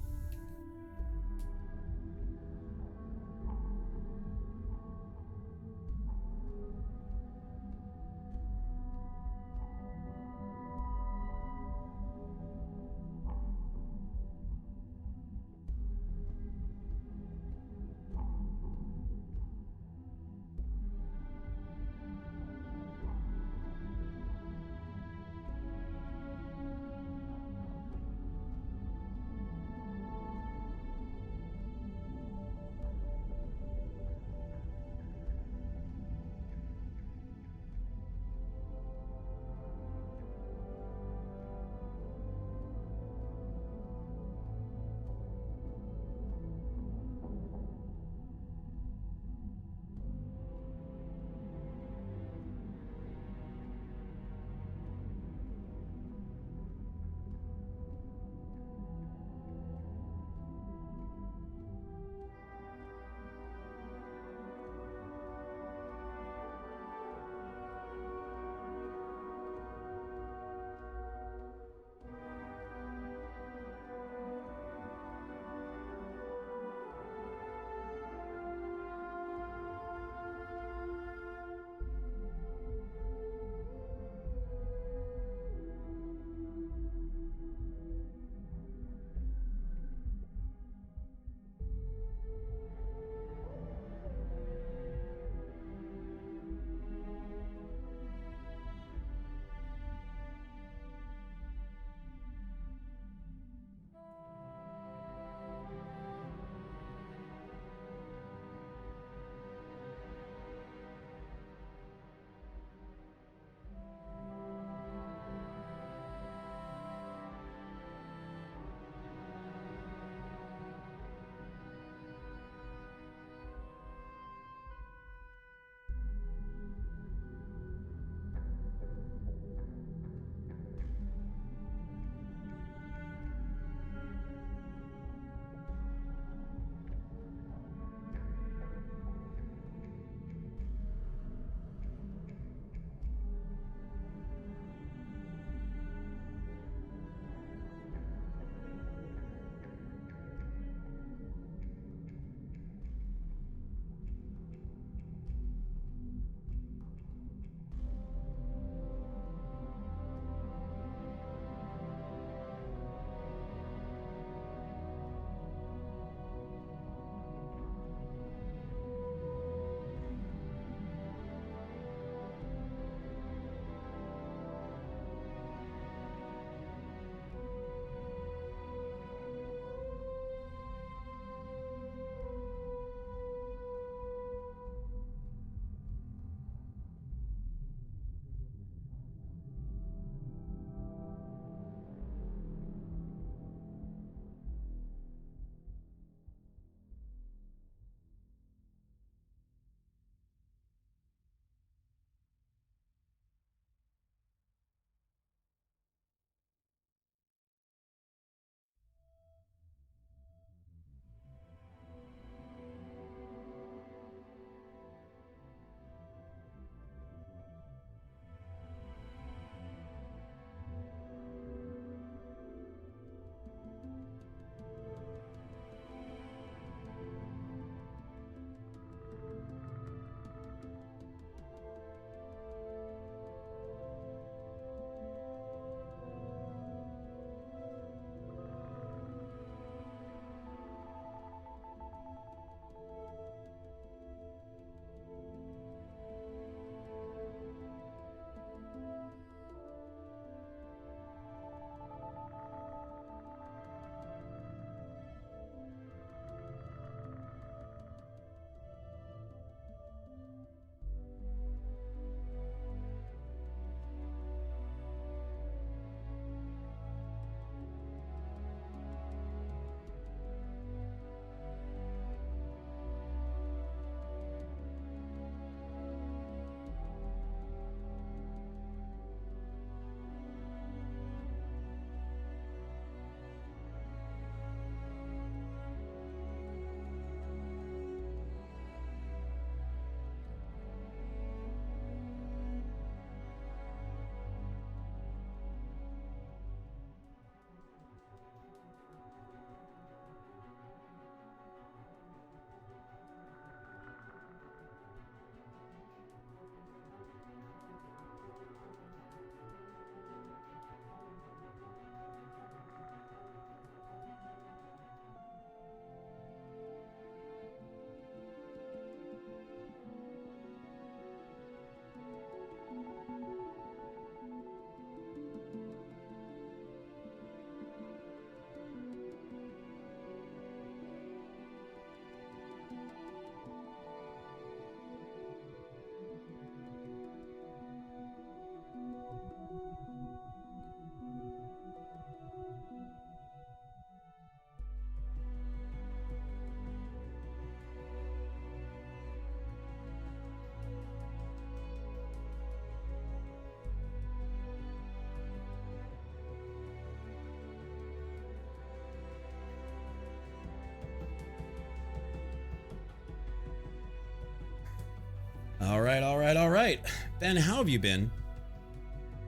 All right. Ben, how have you been?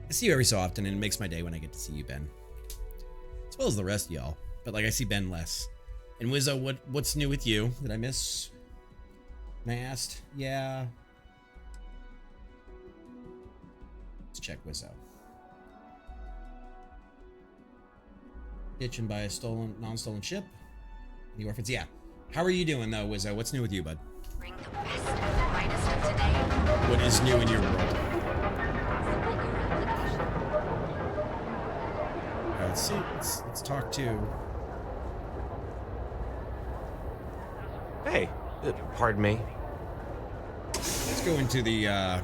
I see you every so often, and it makes my day when I get to see you, Ben. As well as the rest of y'all. But, like, I see Ben less. And Wizzo, what's new with you? Did I miss? Mast? Yeah. Let's check Wizzo. Ditch and buy a non-stolen ship. The orphans, yeah. How are you doing, though, Wizzo? What's new with you, bud? Bring the best and the brightest of today. What is new in your world? All right, let's see. Let's talk to. Hey, pardon me. Let's go into the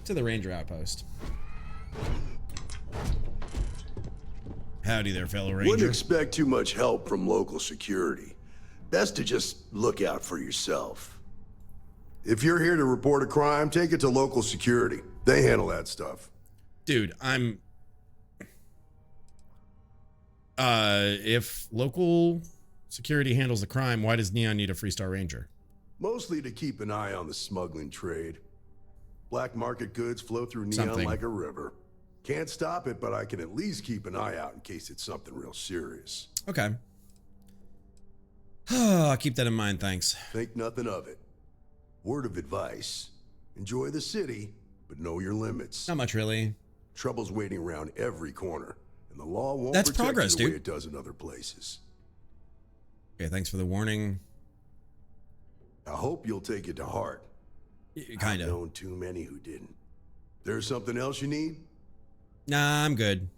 Ranger outpost. Howdy there, fellow Ranger. Wouldn't expect too much help from local security. Best to just look out for yourself. If you're here to report a crime, take it to local security. They handle that stuff. Dude, if local security handles the crime, why does Neon need a Freestar Ranger? Mostly to keep an eye on the smuggling trade. Black market goods flow through Neon like a river. Can't stop it, but I can at least keep an eye out in case it's something real serious. Okay. I'll keep that in mind, thanks. Think nothing of it. Word of advice. Enjoy the city, but know your limits. Not much, really. Trouble's waiting around every corner, and the law won't That's protect progress, you the way dude. it does in other places. Okay, thanks for the warning. I hope you'll take it to heart. Kind of. I've known too many who didn't. There's something else you need? Nah, I'm good.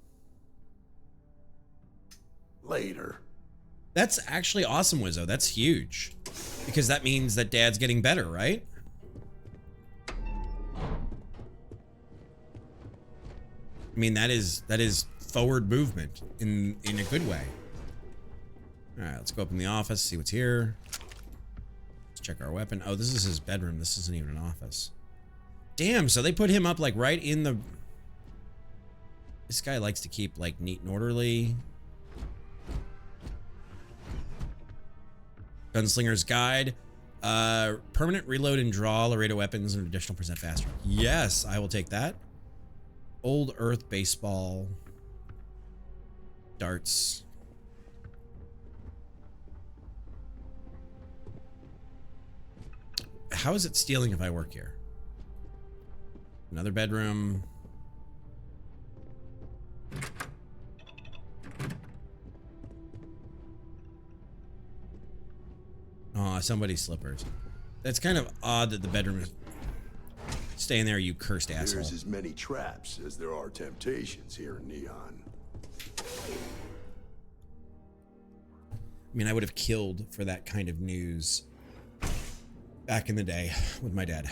Later. That's actually awesome, Wizzo. That's huge. Because that means that Dad's getting better, right? I mean, that is forward movement in a good way. All right, let's go up in the office, see what's here. Let's check our weapon. Oh, this is his bedroom. This isn't even an office. Damn, so they put him up like right in the... This guy likes to keep like neat and orderly. Gunslinger's Guide. Permanent reload and draw Laredo weapons and additional % faster. Yes, I will take that. Old Earth baseball. Darts. How is it stealing if I work here? Another bedroom. Oh, somebody's slippers. That's kind of odd that the bedroom is... Stay in there, you cursed asshole. There's as many traps as there are temptations here in Neon. I mean, I would have killed for that kind of news back in the day with my dad.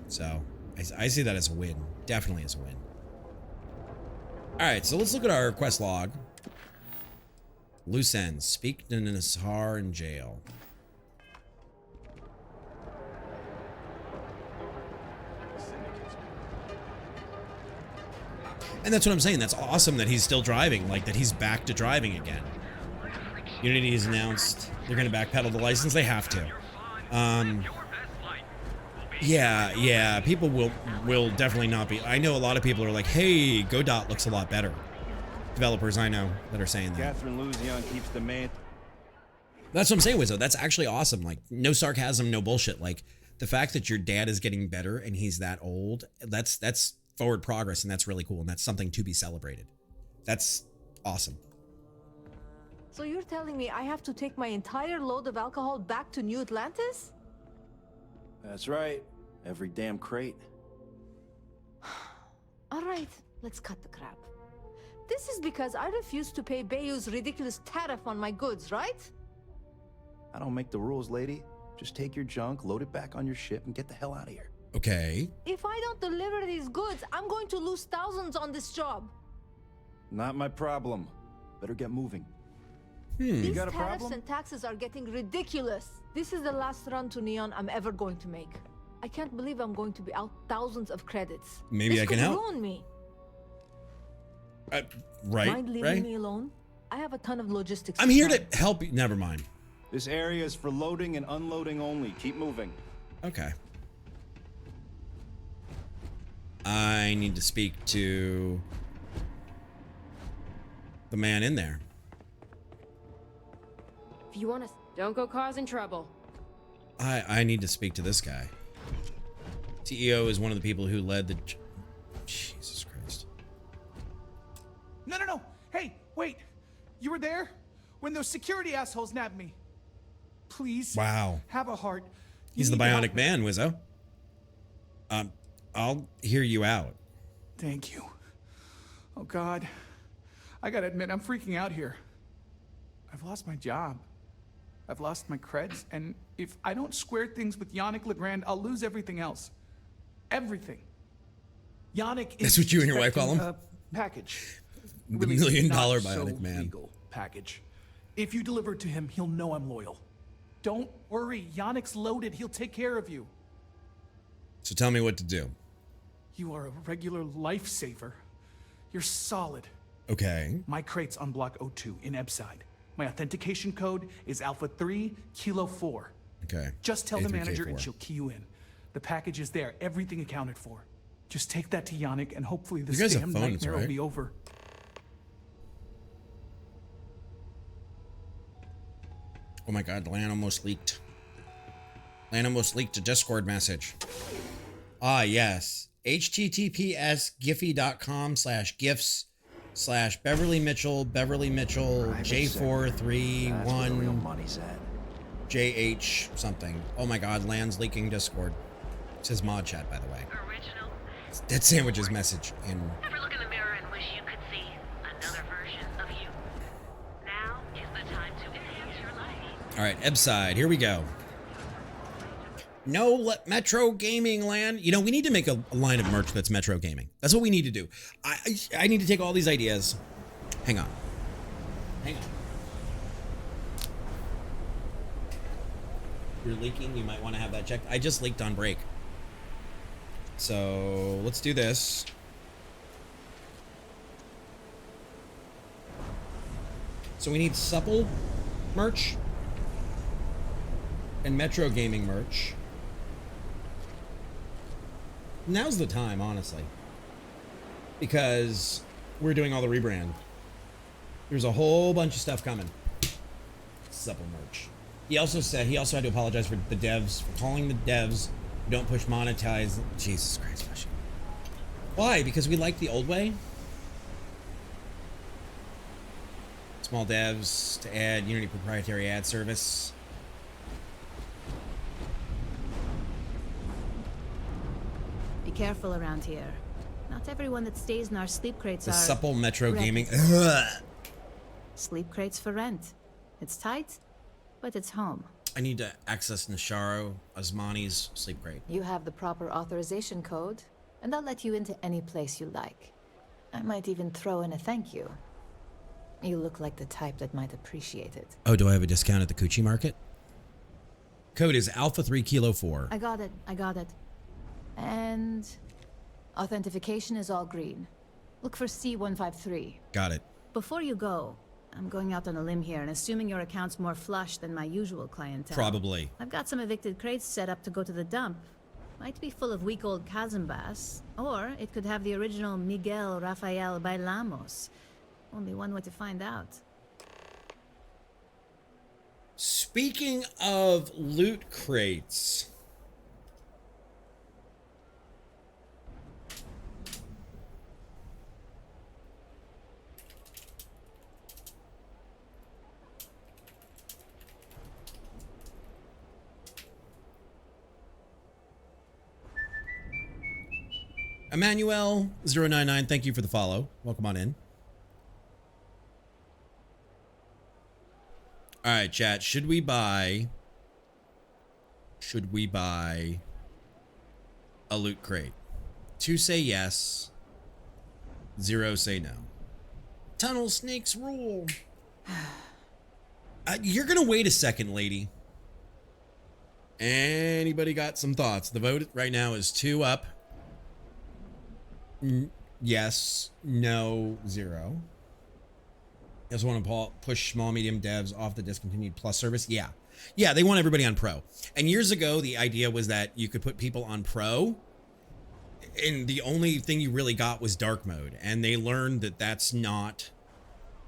So, I see that as a win. Definitely as a win. Alright, so let's look at our quest log. Loose ends. Speak to Nassar in jail. And that's what I'm saying. That's awesome that he's still driving. Like, that he's back to driving again. Unity has announced they're going to backpedal the license. They have to. Yeah. People will definitely not be. I know a lot of people are like, hey, Godot looks a lot better. Developers I know that are saying that. Catherine Luzion keeps the man. That's what I'm saying, Wizzo. That's actually awesome. Like, no sarcasm, no bullshit. Like, the fact that your dad is getting better and he's that old, that's forward progress, and that's really cool, and that's something to be celebrated. That's awesome. So you're telling me I have to take my entire load of alcohol back to New Atlantis? That's right. Every damn crate. All right, let's cut the crap. This is because I refused to pay Bayou's ridiculous tariff on my goods, right? I don't make the rules, lady. Just take your junk, load it back on your ship, and get the hell out of here. Okay. If I don't deliver these goods, I'm going to lose thousands on this job. Not my problem. Better get moving. These You got a tariffs problem? and taxes are getting ridiculous. This is the last run to Neon I'm ever going to make. I can't believe I'm going to be out thousands of credits. Maybe this I can could help. ruin me. Right, Mind leaving right? me alone? I have a ton of logistics. I'm here to help you. Never mind. This area is for loading and unloading only. Keep moving. Okay. I need to speak to the man in there. If you want to, don't go causing trouble. I need to speak to this guy. CEO is one of the people who led the... Jesus Christ. No. Hey, wait. You were there when those security assholes nabbed me. Please. Wow. Have a heart. He's the Bionic Man, Wizzo. I'll hear you out. Thank you. Oh, God. I gotta admit, I'm freaking out here. I've lost my job. I've lost my creds, and if I don't square things with Yannick Legrand, I'll lose everything else. Everything. Yannick is... That's what you and your wife call him? A package. The Really $1 million not Bionic so Man. Legal package. If you deliver it to him, he'll know I'm loyal. Don't worry, Yannick's loaded. He'll take care of you. So tell me what to do. You are a regular lifesaver. You're solid. Okay. My crate's on Block 02 in Ebside. My authentication code is Alpha 3 Kilo 4. Okay. Just tell the manager A3K4. and she'll key you in. The package is there, everything accounted for. Just take that to Yannick and hopefully this You guys have damn phones, nightmare right? will be over. Oh my God, Lan almost leaked. Lan almost leaked a Discord message. Ah, yes. https:/giphy.com/gifs/Beverly Mitchell J431 JH something. Oh my God, Lan's leaking Discord. It says mod chat, by the way. Original. It's Dead Sandwich's message in... Ever look in the mirror and wish you could see another version of you? Now is the time to enhance your life. All right, Ebside, here we go. No Metro Gaming Land. You know, we need to make a line of merch that's Metro Gaming. That's what we need to do. I need to take all these ideas. Hang on. Hang on. You're leaking. You might want to have that checked. I just leaked on break. So let's do this. So we need Supple merch and Metro Gaming merch. Now's the time, honestly, because we're doing all the rebrand. There's a whole bunch of stuff coming. Supple merch. He also had to apologize for the devs, for calling the devs who don't push monetize. Jesus Christ, Bushy. Why? Because we like the old way? Small devs to add Unity proprietary ad service. Be careful around here. Not everyone that stays in our sleep crates The are... Supple Metro Gaming. Sleep crates for rent. It's tight, but it's home. I need to access Nisharo Osmani's sleep crate. You have the proper authorization code, and I'll let you into any place you like. I might even throw in a thank you. You look like the type that might appreciate it. Oh, do I have a discount at the Coochie Market? Code is Alpha 3 Kilo 4. I got it. And authentication is all green. Look for C153. Got it. Before you go, I'm going out on a limb here and assuming your account's more flush than my usual clientele. Probably. I've got some evicted crates set up to go to the dump. Might be full of weak old Kazambas, or it could have the original Miguel Rafael Bailamos. Only one way to find out. Speaking of loot crates. Emmanuel099, thank you for the follow. Welcome on in. All right, chat. Should we buy a loot crate? 2 say yes. 0 say no. Tunnel snakes rule. You're gonna wait a second, lady. Anybody got some thoughts? The vote right now is 2 up. Yes, no, 0. You also want to push small, medium devs off the discontinued plus service? Yeah. Yeah, they want everybody on pro. And years ago, the idea was that you could put people on pro and the only thing you really got was dark mode, and they learned that that's not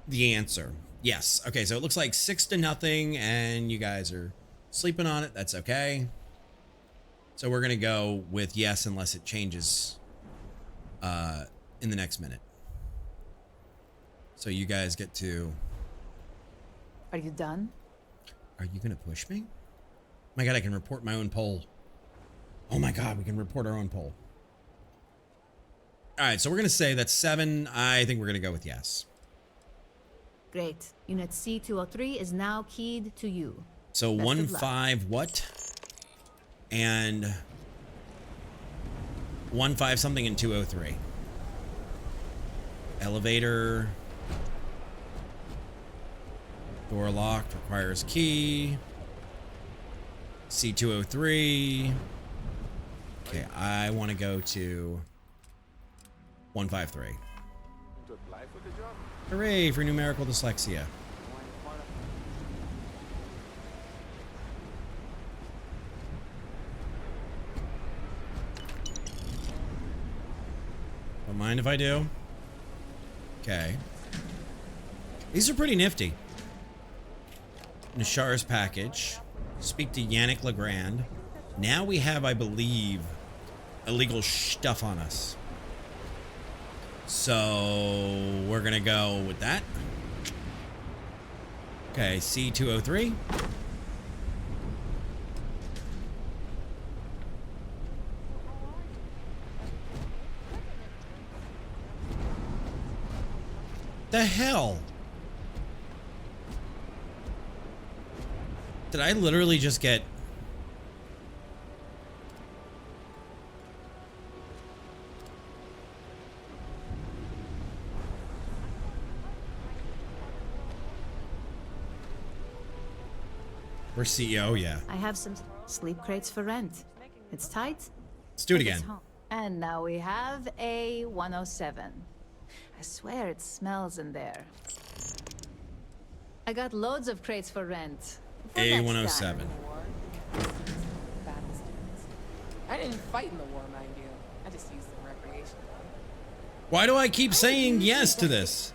the answer. Yes. Okay, so it looks like 6-0, and you guys are sleeping on it. That's okay. So we're gonna go with yes unless it changes in the next minute. So you guys get to... Are you done? Are you gonna push me? Oh my god, I can report my own poll. Oh my god, we can report our own poll. All right, so we're gonna say that's 7. I think we're gonna go with yes. Great. Unit C-203 is now keyed to you. So 1-5 what? And 1-5 something in 203. Elevator. Door locked, requires key. C-203. Okay, I want to go to 153. Hooray for numerical dyslexia. Don't mind if I do. Okay. These are pretty nifty. Nishar's package. Speak to Yannick Legrand. Now we have, I believe, illegal stuff on us. So we're gonna go with that. Okay, C-203. The hell? Did I literally just get... We're CEO, yeah. I have some sleep crates for rent. It's tight. Let's do it again. And now we have a 107. I swear it smells in there. I got loads of crates for rent. A-107. I didn't fight in the war, mind you. I just used them recreationally. Why do I keep saying yes to this?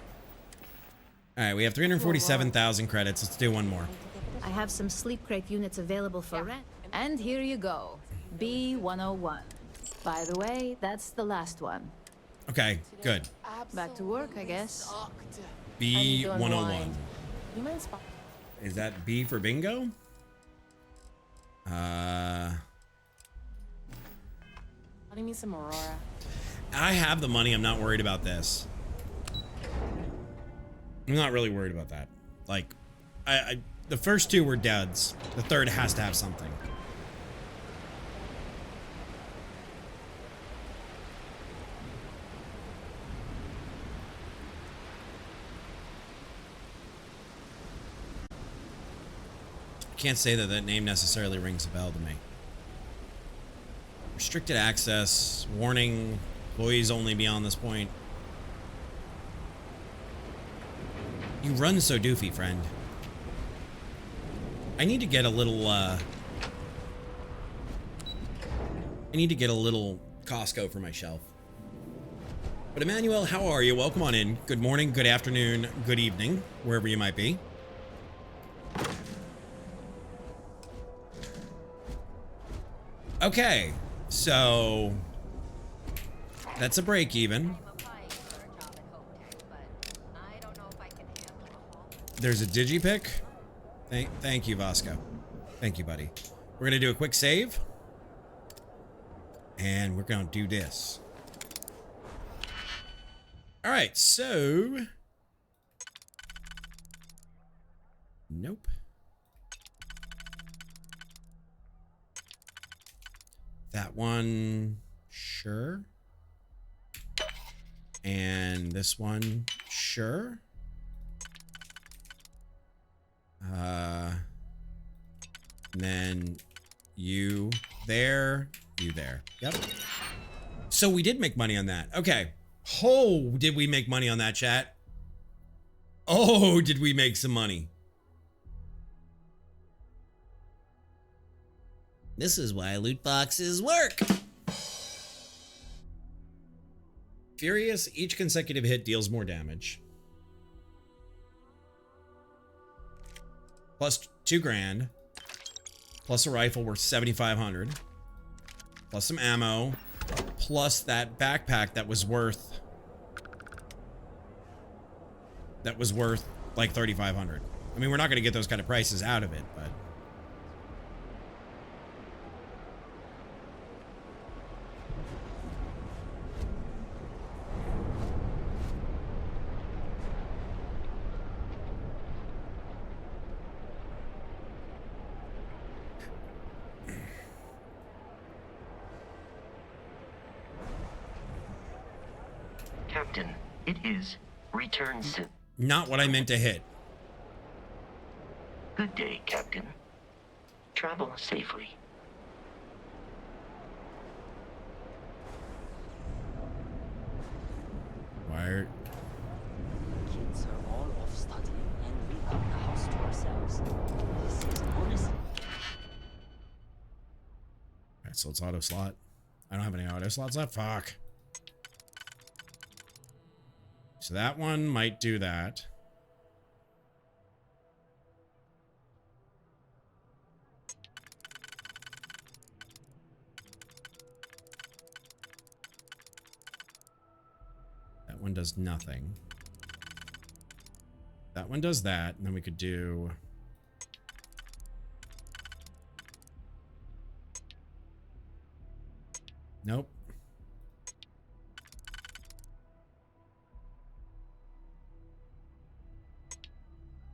All right, we have 347,000 credits. Let's do one more. I have some sleep crate units available for rent. And here you go. B-101. By the way, that's the last one. Okay, good. Back to work, I guess. B-101. Is that B for bingo? How do you mean some Aurora? I have the money. I'm not worried about this. I'm not really worried about that. Like, the first two were duds. The third has to have something. Can't say that that name necessarily rings a bell to me. Restricted access, warning, employees only beyond this point. You run so doofy, friend. I need to get a little, I need to get a little Costco for my shelf. But Emmanuel, how are you? Welcome on in. Good morning, good afternoon, good evening, wherever you might be. Okay, so that's a break even. There's a digipick. Thank you, Vasco. Thank you, buddy. We're gonna do a quick save, and we're gonna do this. All right, so nope. That one, sure. And this one, sure. And then you there, you there. Yep. So we did make money on that. Okay. Oh, did we make money on that, chat? Oh, did we make some money? This is why loot boxes work. Furious, each consecutive hit deals more damage. Plus 2 grand. Plus a rifle worth 7,500. Plus some ammo. Plus that backpack that was worth like 3,500. I mean, we're not going to get those kind of prices out of it, but Captain, it is. Return soon. Not what I meant to hit. Good day, Captain. Travel safely. Wire. Kids are all off studying, and we have the house to ourselves. This is honestly. Alright, so it's auto slot. I don't have any auto slots left. Fuck. So that one might do that. That one does nothing. That one does that, and then we could do... Nope.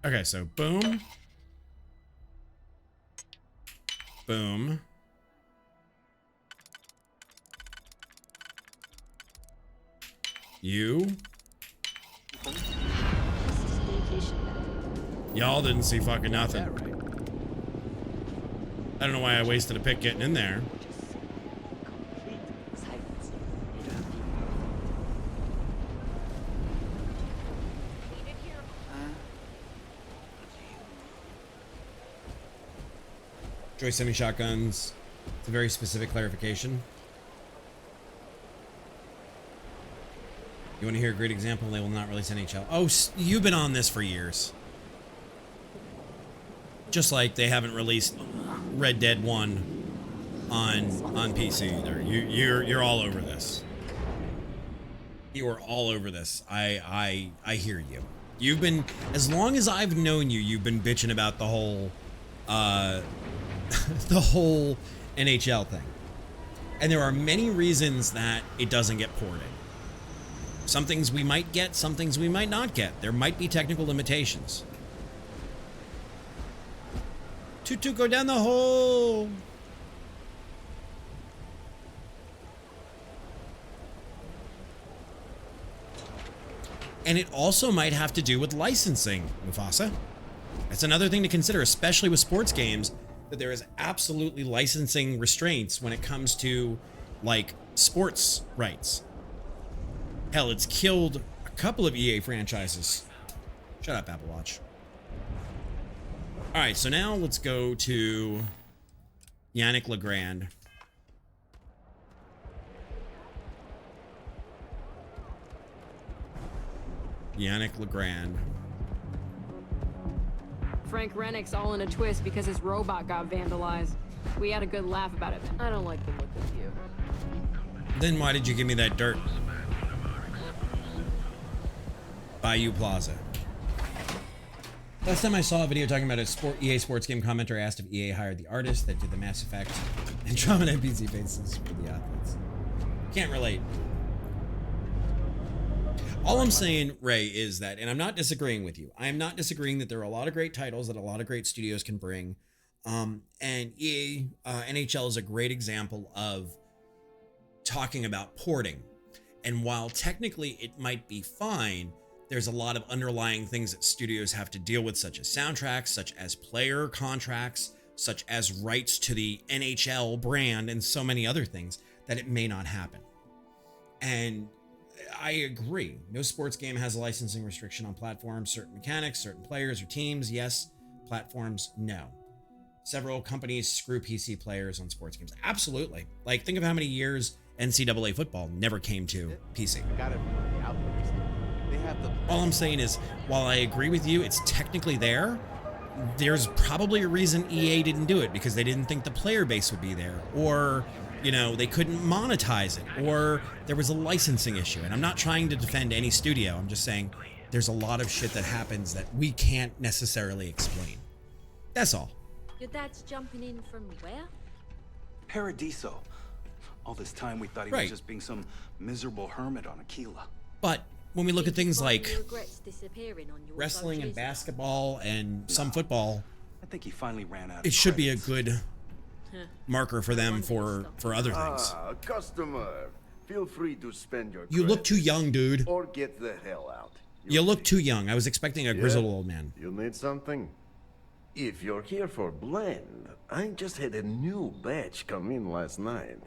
Okay, so boom. Boom. You. Y'all didn't see fucking nothing. I don't know why I wasted a pick getting in there. Joy semi-shotguns. It's a very specific clarification. You want to hear a great example? They will not release NHL. Oh, you've been on this for years. Just like they haven't released Red Dead 1 on PC either. You're all over this. You are all over this. I hear you. You've been, as long as I've known you, you've been bitching about the whole the whole NHL thing. And there are many reasons that it doesn't get ported. Some things we might get, some things we might not get. There might be technical limitations. Tutu, go down the hole! And it also might have to do with licensing, Mufasa. That's another thing to consider, especially with sports games, that there is absolutely licensing restraints when it comes to, like, sports rights. Hell, it's killed a couple of EA franchises. Shut up, Apple Watch. All right, so now let's go to Yannick Legrand. Yannick Legrand. Frank Rennick's all in a twist because his robot got vandalized. We had a good laugh about it. I don't like the look of you. Then why did you give me that dirt? Bayou Plaza. Last time I saw a video talking about a EA sports game, commenter asked if EA hired the artist that did the Mass Effect and Andromeda NPC faces for the athletes. Can't relate. All I'm saying, Ray, is that, and I'm not disagreeing with you. I am not disagreeing that there are a lot of great titles that a lot of great studios can bring. And EA, NHL is a great example of talking about porting. And while technically it might be fine, there's a lot of underlying things that studios have to deal with, such as soundtracks, such as player contracts, such as rights to the NHL brand, and so many other things that it may not happen. And I agree. No sports game has a licensing restriction on platforms, certain mechanics, certain players or teams. Yes. Platforms, no. Several companies screw PC players on sports games. Absolutely. Like, think of how many years NCAA football never came to PC. I got it from the outpost. They have the. All I'm saying is, while I agree with you, it's technically there. There's probably a reason EA didn't do it, because they didn't think the player base would be there, or, you know, they couldn't monetize it, or there was a licensing issue. And I'm not trying to defend any studio. I'm just saying there's a lot of shit that happens that we can't necessarily explain. That's all. Your dad's jumping in from where? Paradiso. All this time we thought he was just being some miserable hermit on Aquila. But when we look at things like wrestling and basketball and some football, I think he finally ran out. It should be a good marker for them for other things. Customer, feel free to spend your. You look too young, dude. Or get the hell out. You look too young. I was expecting a grizzled old man. You need something? If you're here for Blend, I just had a new batch come in last night.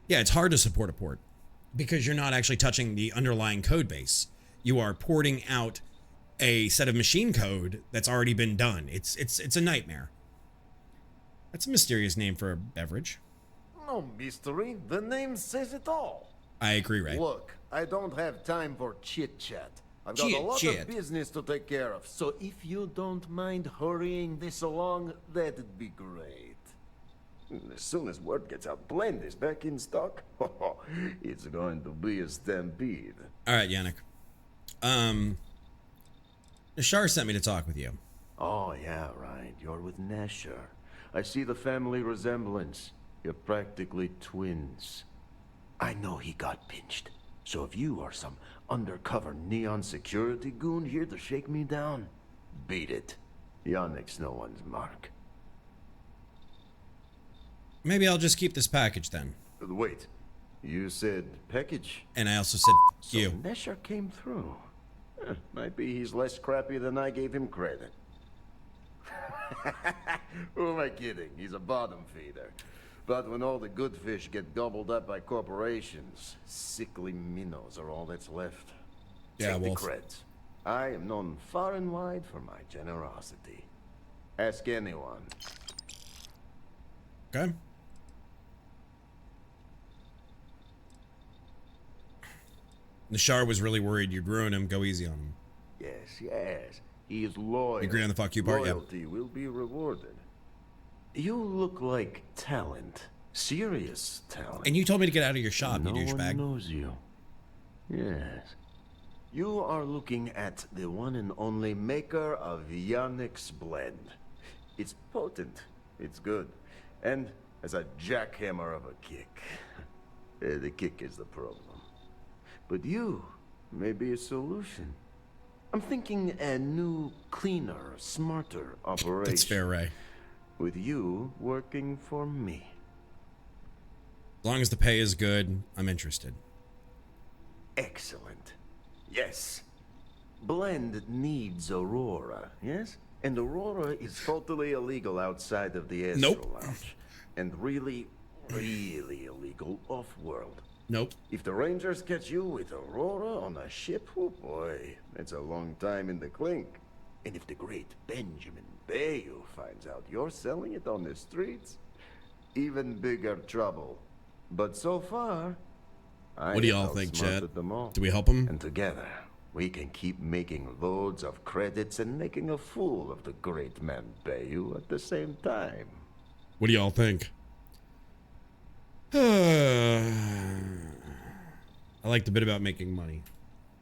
Yeah, it's hard to support a port because you're not actually touching the underlying code base. You are porting out a set of machine code that's already been done. It's a nightmare. That's a mysterious name for a beverage. No mystery. The name says it all. I agree, Ray. Look, I don't have time for chit-chat. I've got a lot of business to take care of, so if you don't mind hurrying this along, that'd be great. As soon as word gets out, Blend is back in stock. It's going to be a stampede. All right, Yannick. Nashar sent me to talk with you. Oh, yeah, right. You're with Nashar. I see the family resemblance. You're practically twins. I know he got pinched. So if you are some undercover Neon security goon here to shake me down, beat it. Yannick's no one's mark. Maybe I'll just keep this package then. Wait, you said package? And I also said so you. Nashar came through. Might be he's less crappy than I gave him credit. Who am I kidding? He's a bottom feeder. But when all the good fish get gobbled up by corporations, sickly minnows are all that's left. Yeah, Take the Wolf. creds. I am known far and wide for my generosity. Ask anyone. Okay. Nashar was really worried you'd ruin him. Go easy on him. Yes. He is loyal. You agree on the fuck you part? Loyalty will be rewarded. You look like talent. Serious talent. And you told me to get out of your shop, no you douchebag. one knows you. Yes. You are looking at the one and only maker of Yannick's Blend. It's potent. It's good. And has a jackhammer of a kick. The kick is the problem. But you may be a solution. I'm thinking a new, cleaner, smarter operation. That's fair, Ray. With you working for me. As long as the pay is good, I'm interested. Excellent. Yes. Blend needs Aurora, yes? And Aurora is totally illegal outside of the Astro Lounge. And really, really illegal off-world. Nope. If the Rangers catch you with Aurora on a ship, oh boy, that's a long time in the clink. And if the great Benjamin Bayou finds out you're selling it on the streets, even bigger trouble. But so far, what do y'all think, Chad? Do we help him? And together, we can keep making loads of credits and making a fool of the great man Bayou at the same time. What do y'all think? I like the bit about making money.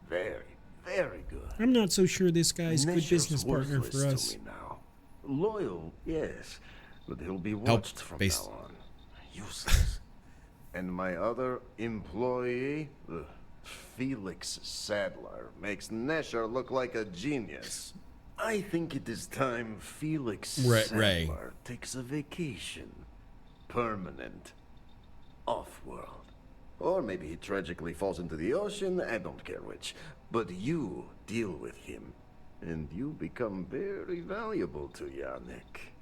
Very, very good. I'm not so sure this guy's a good Nesher's business partner for worthless us. to me now. Loyal, yes, but he'll be watched from now on. Useless. And my other employee, Felix Sadler, makes Nesher look like a genius. I think it is time Felix Sadler takes a vacation. Permanent. Off-world. Or maybe he tragically falls into the ocean, I don't care which. But you deal with him, and you become very valuable to Yannick.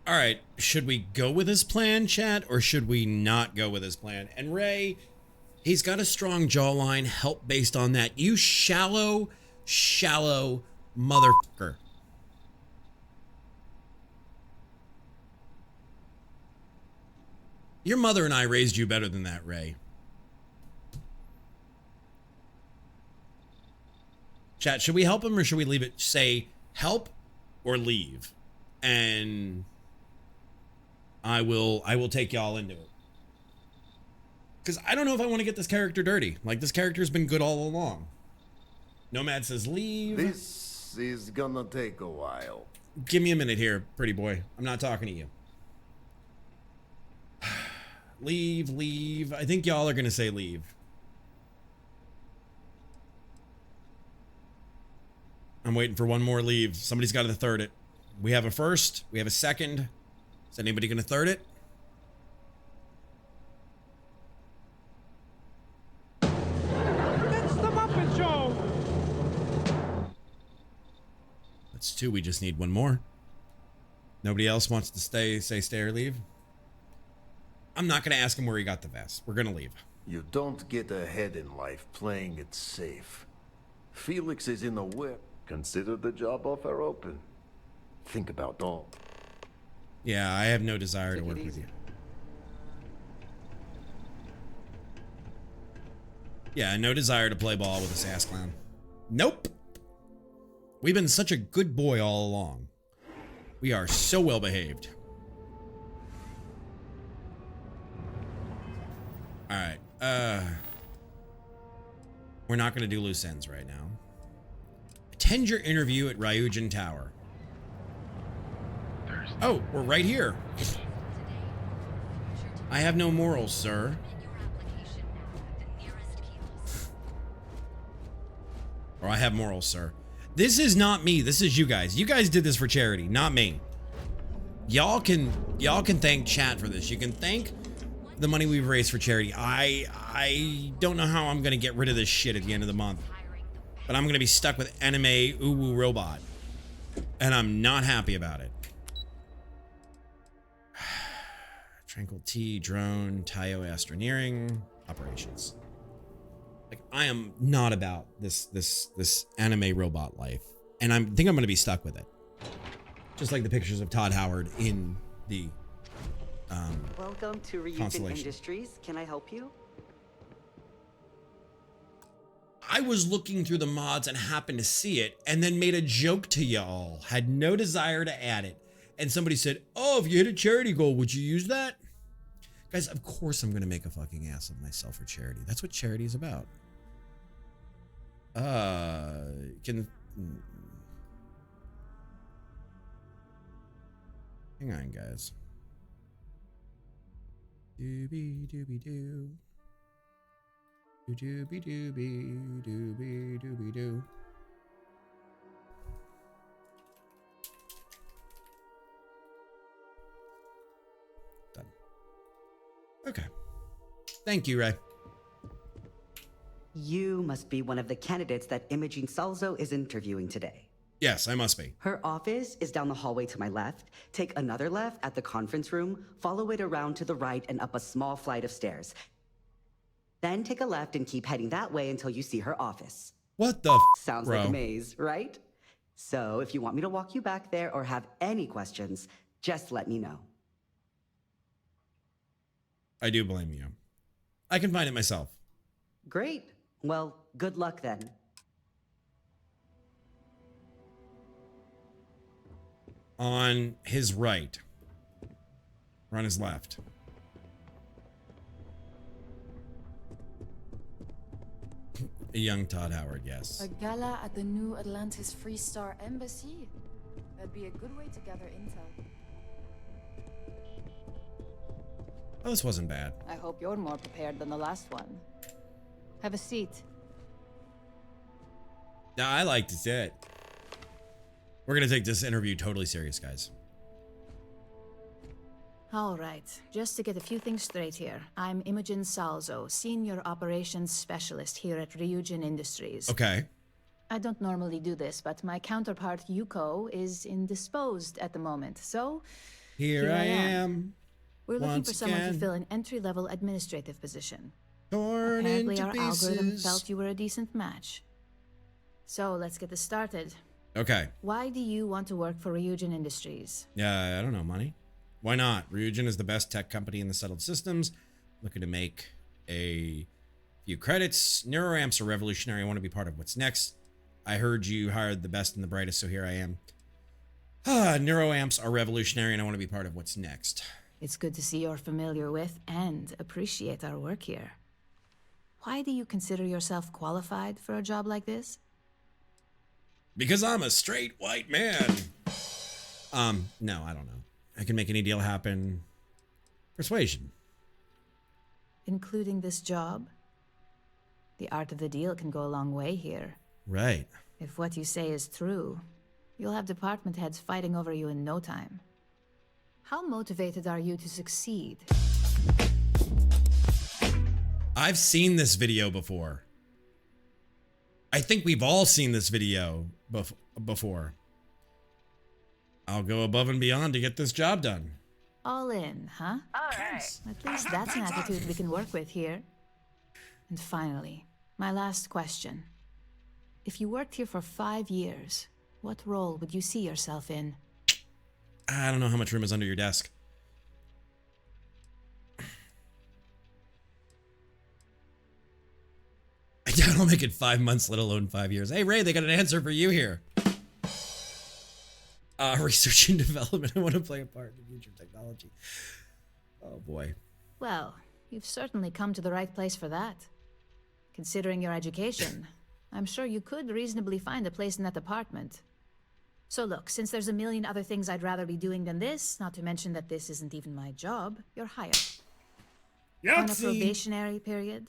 All right, should we go with his plan, chat, or should we not go with his plan? And Ray, he's got a strong jawline. Help based on that. You shallow motherfucker. Your mother and I raised you better than that, Ray. Chat, should we help him or should we leave it? Say help or leave. And I will take y'all into it. Because I don't know if I want to get this character dirty. Like, this character's been good all along. Nomad says leave. This is gonna take a while. Give me a minute here, pretty boy. I'm not talking to you. Leave. I think y'all are gonna say leave. I'm waiting for one more leave. Somebody's got to third it. We have a first. We have a second. Is anybody gonna third it? It's the Muppet Show! That's two. We just need one more. Nobody else wants to say stay or leave? I'm not going to ask him where he got the vest. We're going to leave. You don't get ahead in life playing it safe. Felix is in the whip. Consider the job offer open. Think about all. Yeah, I have no desire to work with you. Yeah, no desire to play ball with this ass clown. Nope. We've been such a good boy all along. We are so well behaved. All right. We're not going to do loose ends right now. Attend your interview at Ryujin Tower. Oh, we're right here. I have no morals, sir. Or I have morals, sir. This is not me. This is you guys. You guys did this for charity, not me. Y'all can thank chat for this. You can thank the money we've raised for charity. I don't know how I'm gonna get rid of this shit at the end of the month, but I'm gonna be stuck with Anime Uwu Robot, and I'm not happy about it. Tranquil T, drone, Tayo Astroneering, operations. Like, I am not about this anime robot life, and I think I'm gonna be stuck with it. Just like the pictures of Todd Howard in the Welcome to Ryujin Industries. Can I help you? I was looking through the mods and happened to see it and then made a joke to y'all. Had no desire to add it. And somebody said, oh, if you hit a charity goal, would you use that? Guys, of course I'm going to make a fucking ass of myself for charity. That's what charity is about. Hang on, guys. Doobie doobie doo. Doobie doobie doobie doobie doo. Done. Okay. Thank you, Ray. You must be one of the candidates that Imogene Salzo is interviewing today. Yes, I must be. Her office is down the hallway to my left. Take another left at the conference room, follow it around to the right and up a small flight of stairs. Then take a left and keep heading that way until you see her office. What the f, Sounds bro? like a maze, right? So if you want me to walk you back there or have any questions, just let me know. I do blame you. I can find it myself. Great. Well, good luck then. On his right. Or on his left. A young Todd Howard, yes. A gala at the new Atlantis Freestar Embassy? That'd be a good way to gather intel. Oh, this wasn't bad. I hope you're more prepared than the last one. Have a seat. No, I liked it. We're gonna take this interview totally serious, guys. All right, just to get a few things straight here. I'm Imogen Salzo, Senior Operations Specialist here at Ryujin Industries. Okay. I don't normally do this, but my counterpart Yuko is indisposed at the moment, so here I am. We're looking for someone again. to fill an entry-level administrative position. Torn Apparently into our algorithm pieces. felt you were a decent match. So let's get this started. Okay. Why do you want to work for Ryujin Industries? Yeah, I don't know, money. Why not? Ryujin is the best tech company in the settled systems. Looking to make a few credits. Neuroamps are revolutionary. I want to be part of what's next. I heard you hired the best and the brightest, so here I am. Neuroamps are revolutionary, and I want to be part of what's next. It's good to see you're familiar with and appreciate our work here. Why do you consider yourself qualified for a job like this? Because I'm a straight white man. No, I don't know. I can make any deal happen. Persuasion. Including this job? The art of the deal can go a long way here. Right. If what you say is true, you'll have department heads fighting over you in no time. How motivated are you to succeed? I've seen this video before. I think we've all seen this video before. I'll go above and beyond to get this job done. All in, huh? All right. At least that's an attitude we can work with here. And finally, my last question. If you worked here for 5 years, what role would you see yourself in? I don't know how much room is under your desk. I doubt I'll make it 5 months, let alone 5 years. Hey, Ray, they got an answer for you here. Research and development. I want to play a part in the future of technology. Oh, boy. Well, you've certainly come to the right place for that. Considering your education, I'm sure you could reasonably find a place in that department. So look, since there's a million other things I'd rather be doing than this, not to mention that this isn't even my job, you're hired. On a probationary period,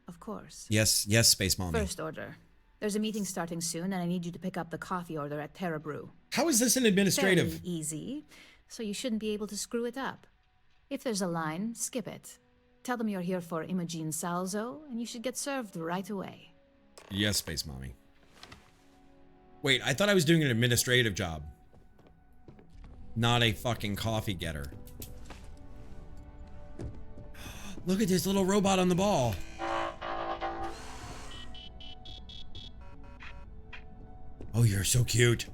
of course. Yes, Space Mommy. First order. There's a meeting starting soon, and I need you to pick up the coffee order at Terra Brew. How is this an administrative? Very easy, so you shouldn't be able to screw it up. If there's a line, skip it. Tell them you're here for Imogen Salzo, and you should get served right away. Yes, Space Mommy. Wait, I thought I was doing an administrative job. Not a fucking coffee getter. Look at this little robot on the ball. Oh, you're so cute.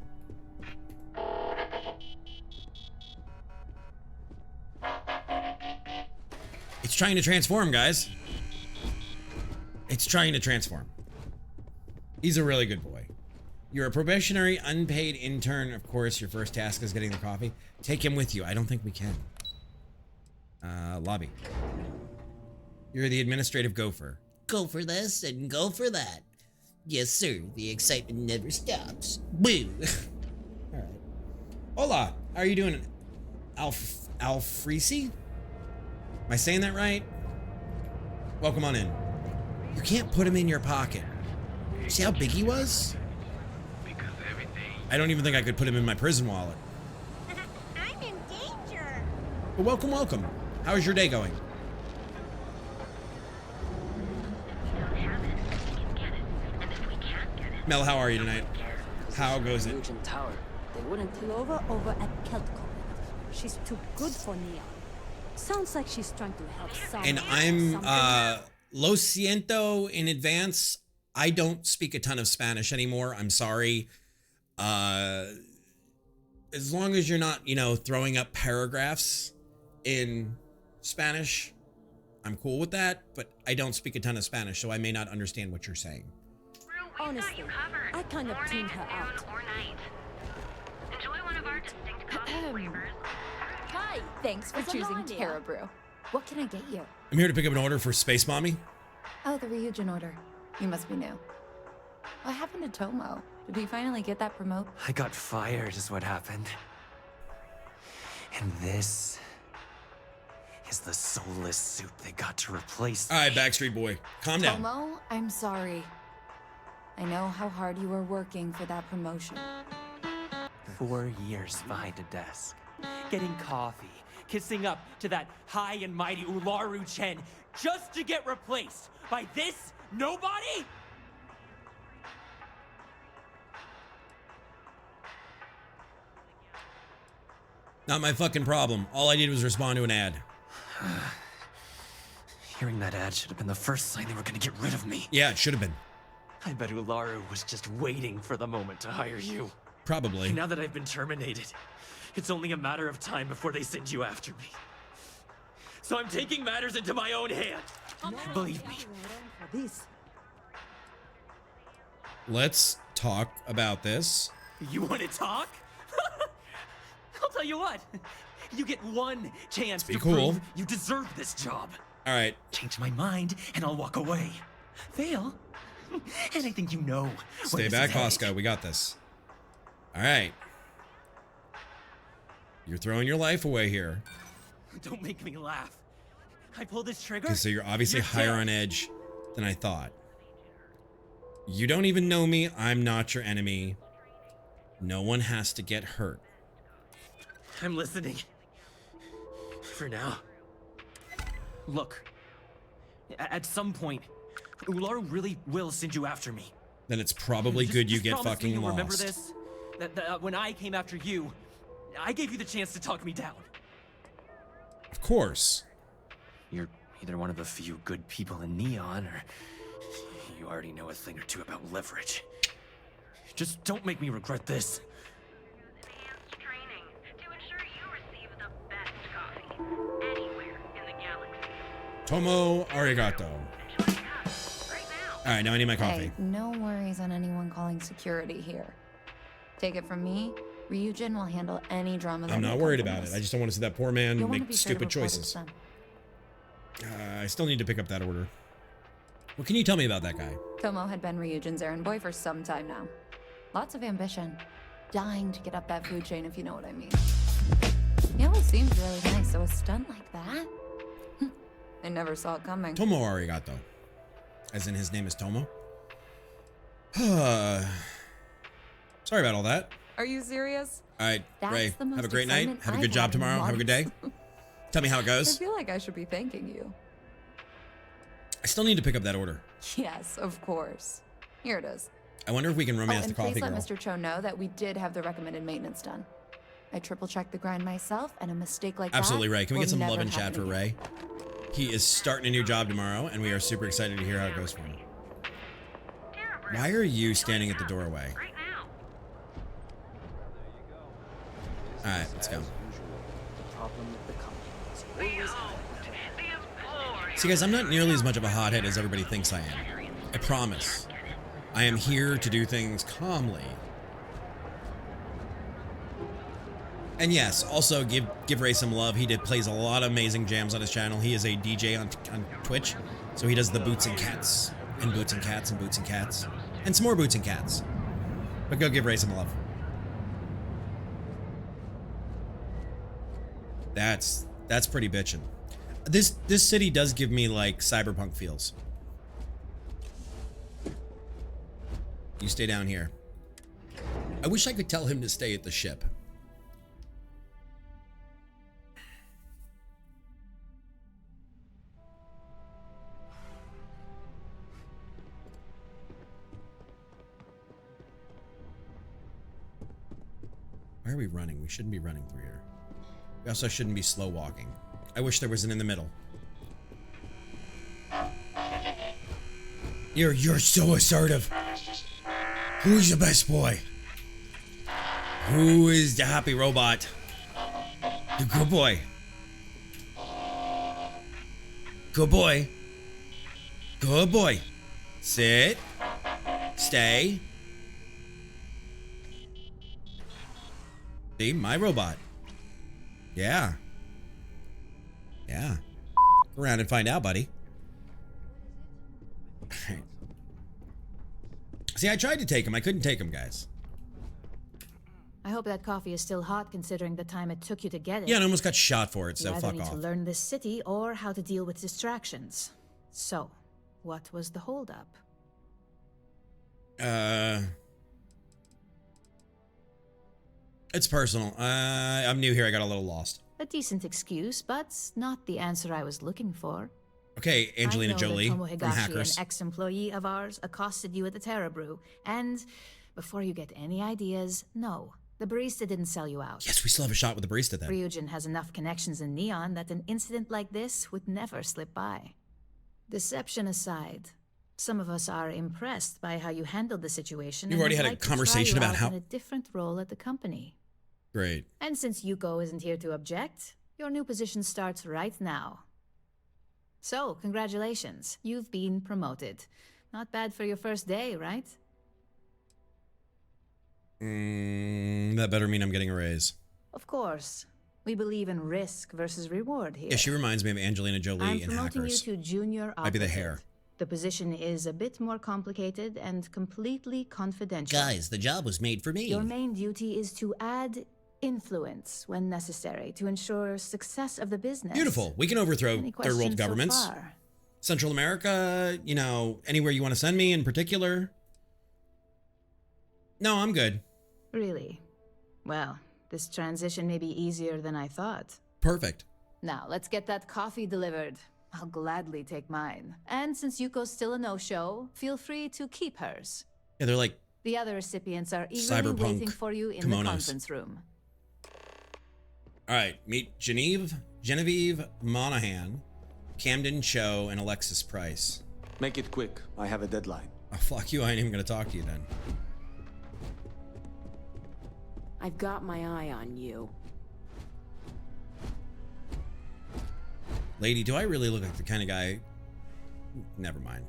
It's trying to transform, guys. It's trying to transform. He's a really good boy. You're a probationary, unpaid intern. Of course, your first task is getting the coffee. Take him with you. I don't think we can. Lobby. You're the administrative gopher. Go for this and go for that. Yes, sir. The excitement never stops. Boo! All right. Hola. How are you doing? Alfrisi? Am I saying that right? Welcome on in. You can't put him in your pocket. See how big he was? I don't even think I could put him in my prison wallet. I'm in danger. Well, welcome, welcome. How's your day going? Mel, how are you tonight? How goes it? Tower. They wouldn't Lova over at Keltco. She's too good for Neon. Sounds like she's trying to help someone. And I'm lo siento in advance. I don't speak a ton of Spanish anymore. I'm sorry. As long as you're not, throwing up paragraphs in Spanish, I'm cool with that, but I don't speak a ton of Spanish, so I may not understand what you're saying. Honestly, I kind of tuned her out. Enjoy one of our distinct coffee flavors. Hi, thanks for choosing Terra Brew. What can I get you? I'm here to pick up an order for Space Mommy. Oh, the Ryujin order. You must be new. What happened to Tomo? Did we finally get that promote? I got fired is what happened. And this is the soulless suit they got to replace me. All right, Backstreet Boy, calm down. Tomo, I'm sorry. I know how hard you were working for that promotion. 4 years behind a desk, getting coffee, kissing up to that high and mighty Ularu Chen, just to get replaced by this nobody? Not my fucking problem. All I did was respond to an ad. Hearing that ad should have been the first sign they were gonna get rid of me. Yeah, it should have been. I bet Ularu was just waiting for the moment to hire you. Probably. Now that I've been terminated, it's only a matter of time before they send you after me. So I'm taking matters into my own hand. Believe me. Let's talk about this. You want to talk? I'll tell you what. You get one chance to prove you deserve this job. All right. Change my mind and I'll walk away. Fail, and I think you know. Stay back, Hosko. We got this. All right. You're throwing your life away here. Don't make me laugh. I pull this trigger. Okay, so you're obviously higher on edge than I thought. You don't even know me. I'm not your enemy. No one has to get hurt. I'm listening. For now. Look. At some point, Ularu really will send you after me. Then it's probably good you get fucking lost. Remember this? That when I came after you, I gave you the chance to talk me down. Of course. You're either one of the few good people in Neon, or you already know a thing or two about leverage. Just don't make me regret this. Tomo arigato. All right, now I need my coffee. Hey, no worries on anyone calling security here. Take it from me, Ryujin will handle any drama. I'm not worried about it. I just don't want to see that poor man make stupid choices. I still need to pick up that order. What can you tell me about that guy? Tomo had been Ryujin's errand boy for some time now. Lots of ambition. Dying to get up that food chain, if you know what I mean. He always seems really nice, so a stunt like that? I never saw it coming. Tomo arigato. As in his name is Tomo? Sorry about all that. Are you serious? All right, Ray, have a great night. Have a good job tomorrow. Have a good day. Tell me how it goes. I feel like I should be thanking you. I still need to pick up that order. Yes, of course. Here it is. I wonder if we can romance the coffee please girl. let Mr. Cho know that we did have the recommended maintenance done. I triple-checked the grind myself, and a mistake like Absolutely, that Ray. Can we get some love never and chat happen for Ray? He is starting a new job tomorrow, and we are super excited to hear how it goes for him. Why are you standing at the doorway? All right, let's go. See, guys, I'm not nearly as much of a hothead as everybody thinks I am. I promise. I am here to do things calmly. And yes, also give Ray some love. He plays a lot of amazing jams on his channel. He is a DJ on Twitch, so he does the Boots and Cats, and Boots and Cats, and Boots and Cats, and some more Boots and Cats. But go give Ray some love. That's pretty bitchin'. This city does give me like cyberpunk feels. You stay down here. I wish I could tell him to stay at the ship. Why are we running? We shouldn't be running through here. We also shouldn't be slow walking. I wish there was an in the middle. You're so assertive. Who's the best boy? Who is the happy robot? The good boy. Good boy. Good boy. Sit. Stay. See, my robot. Yeah. Yeah. Go around and find out, buddy. See, I tried to take him. I couldn't take him, guys. I hope that coffee is still hot considering the time it took you to get it. Yeah, and I almost got shot for it, so you either fuck need off. to learn this city or how to deal with distractions. So, what was the holdup? It's personal. I'm new here. I got a little lost. A decent excuse, but not the answer I was looking for. Okay, Angelina Jolie I know that from Tomo Hackers. Higashi, an ex-employee of ours, accosted you at the Terra Brew. And before you get any ideas, no, the barista didn't sell you out. Yes, we still have a shot with the barista then. Ryujin has enough connections in Neon that an incident like this would never slip by. Deception aside, Some of us are impressed by how you handled the situation. You've already had a conversation about how in a different role at the company. Great. And since Yuko isn't here to object, your new position starts right now. So, congratulations. You've been promoted. Not bad for your first day, right? That better mean I'm getting a raise. Of course. We believe in risk versus reward here. Yeah, she reminds me of Angelina Jolie in Hackers. I'm promoting you to junior operative. Might be the hair. The position is a bit more complicated and completely confidential. Guys, the job was made for me. Your main duty is to add influence when necessary to ensure success of the business. Beautiful. We can overthrow third world governments. So far? Central America, you know, anywhere you want to send me in particular. No, I'm good. Really? Well, this transition may be easier than I thought. Perfect. Now, let's get that coffee delivered. I'll gladly take mine. And since Yuko's still a no-show, feel free to keep hers. Yeah, they're like the other recipients are eagerly waiting for you in the conference room. All right, meet Genevieve Monahan, Camden Cho, and Alexis Price. Make it quick. I have a deadline. Oh, fuck you. I ain't even gonna talk to you then. I've got my eye on you. Lady, do I really look like the kind of guy? Never mind.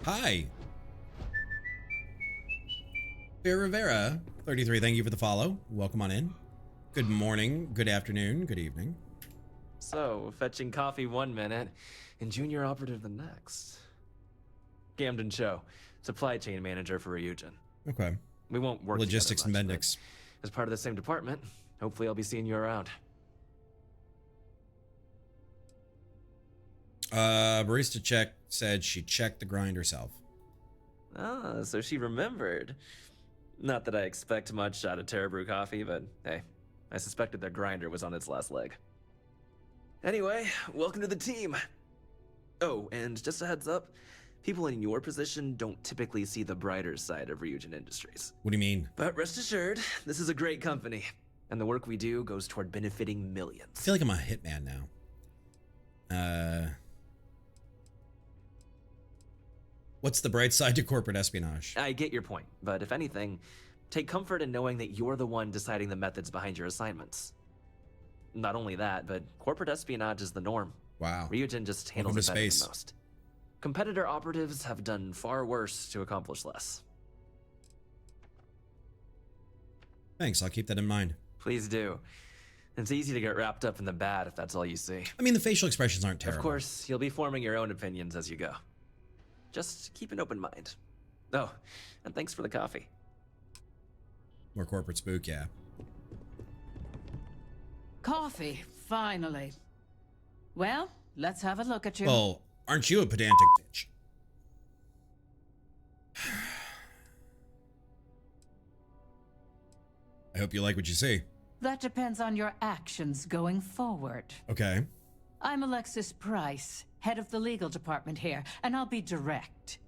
Hi. Vera Rivera, 33, thank you for the follow. Welcome on in. Good morning, good afternoon, good evening. So, fetching coffee 1 minute and junior operative the next. Camden Cho, supply chain manager for Ryujin. Okay. We won't work Logistics and much, Bendix. As part of the same department, hopefully I'll be seeing you around. Barista said she checked the grind herself. Ah, so she remembered. Not that I expect much out of Terra Brew Coffee, but hey, I suspected their grinder was on its last leg. Anyway, welcome to the team. Oh, and just a heads up, people in your position don't typically see the brighter side of Ryujin Industries. What do you mean? But rest assured, this is a great company, and the work we do goes toward benefiting millions. I feel like I'm a hitman now. What's the bright side to corporate espionage? I get your point, but if anything, take comfort in knowing that you're the one deciding the methods behind your assignments. Not only that, but corporate espionage is the norm. Wow. Ryujin just handles it better than most. Competitor operatives have done far worse to accomplish less. Thanks, I'll keep that in mind. Please do. It's easy to get wrapped up in the bad if that's all you see. I mean, the facial expressions aren't terrible. Of course, you'll be forming your own opinions as you go. Just keep an open mind. Oh, and thanks for the coffee. More corporate spook, yeah. Coffee, finally. Well, let's have a look at you. Well, aren't you a pedantic bitch? I hope you like what you see. That depends on your actions going forward. Okay. I'm Alexis Price, head of the legal department here, and I'll be direct.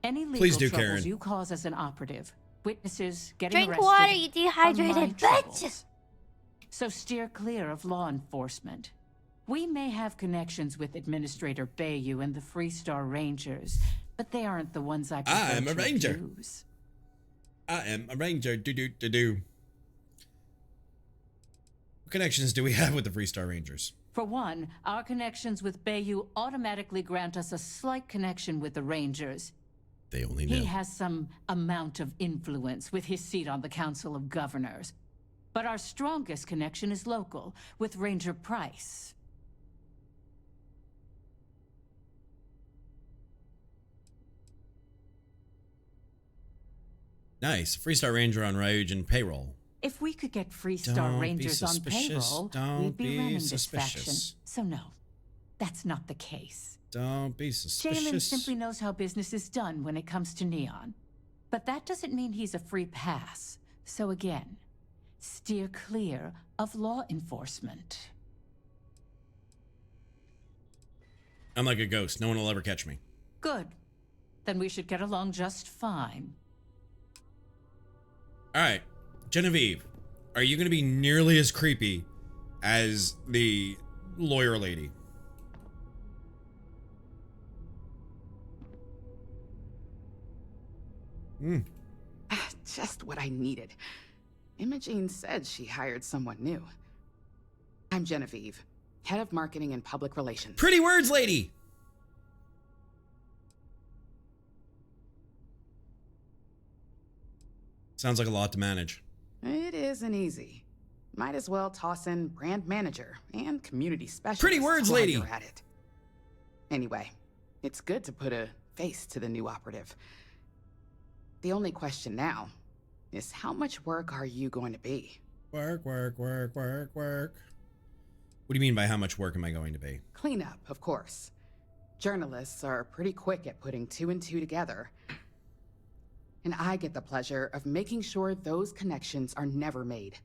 Any legal troubles you cause as an operative, witnesses getting arrested, water, you dehydrated bitch! So steer clear of law enforcement. We may have connections with Administrator Bayou and the Freestar Rangers, but they aren't the ones I prefer I'm a ranger. Use. I am a ranger. Do. What connections do we have with the Freestar Rangers? For one, our connections with Bayou automatically grant us a slight connection with the Rangers. They only know. He has some amount of influence with his seat on the Council of Governors. But our strongest connection is local, with Ranger Price. Nice. Freestar Ranger on Ryujin payroll. If we could get Freestar Rangers on payroll, we'd be running this faction. So no, that's not the case. Don't be suspicious. Jalen simply knows how business is done when it comes to Neon. But that doesn't mean he's a free pass. So again, steer clear of law enforcement. I'm like a ghost. No one will ever catch me. Good. Then we should get along just fine. All right. Genevieve, are you going to be nearly as creepy as the lawyer lady. Just what I needed. Imogene said she hired someone new. I'm Genevieve, head of marketing and public relations. Pretty words, lady! Sounds like a lot to manage. It isn't easy. Might as well toss in brand manager and community specialist. Pretty words, while lady! you're at it. Anyway, it's good to put a face to the new operative. The only question now is how much work are you going to be? Work. What do you mean by how much work am I going to be? Cleanup, of course. Journalists are pretty quick at putting two and two together. And I get the pleasure of making sure those connections are never made.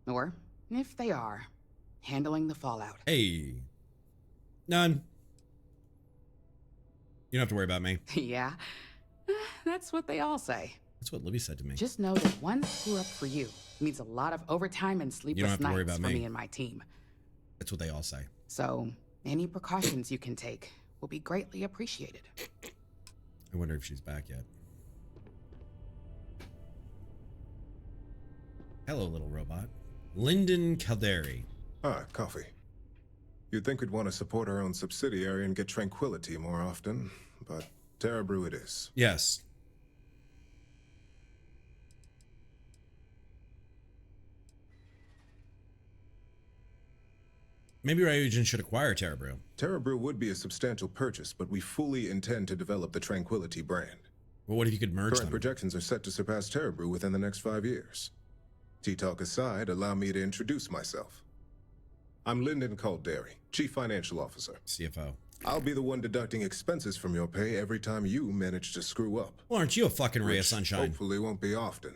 Or, if they are, handling the fallout. Hey. None. You don't have to worry about me. Yeah, that's what they all say. That's what Libby said to me. Just know that one screw up for you means a lot of overtime and sleepless nights for me and my team. That's what they all say. So, any precautions you can take will be greatly appreciated. I wonder if she's back yet. Hello, little robot. Lyndon Calderi. Ah, coffee. You'd think we'd want to support our own subsidiary and get tranquility more often, but Terebrew it is. Yes. Maybe Ryujin should acquire Terebrew. Terebrew would be a substantial purchase, but we fully intend to develop the Tranquility brand. Well, what if you could merge them? Current projections are set to surpass Terebrew within the next 5 years. Tea-talk aside, allow me to introduce myself. I'm Lyndon Calderi, Chief Financial Officer. CFO. I'll be the one deducting expenses from your pay every time you manage to screw up. Well, aren't you a fucking ray of sunshine? Hopefully won't be often.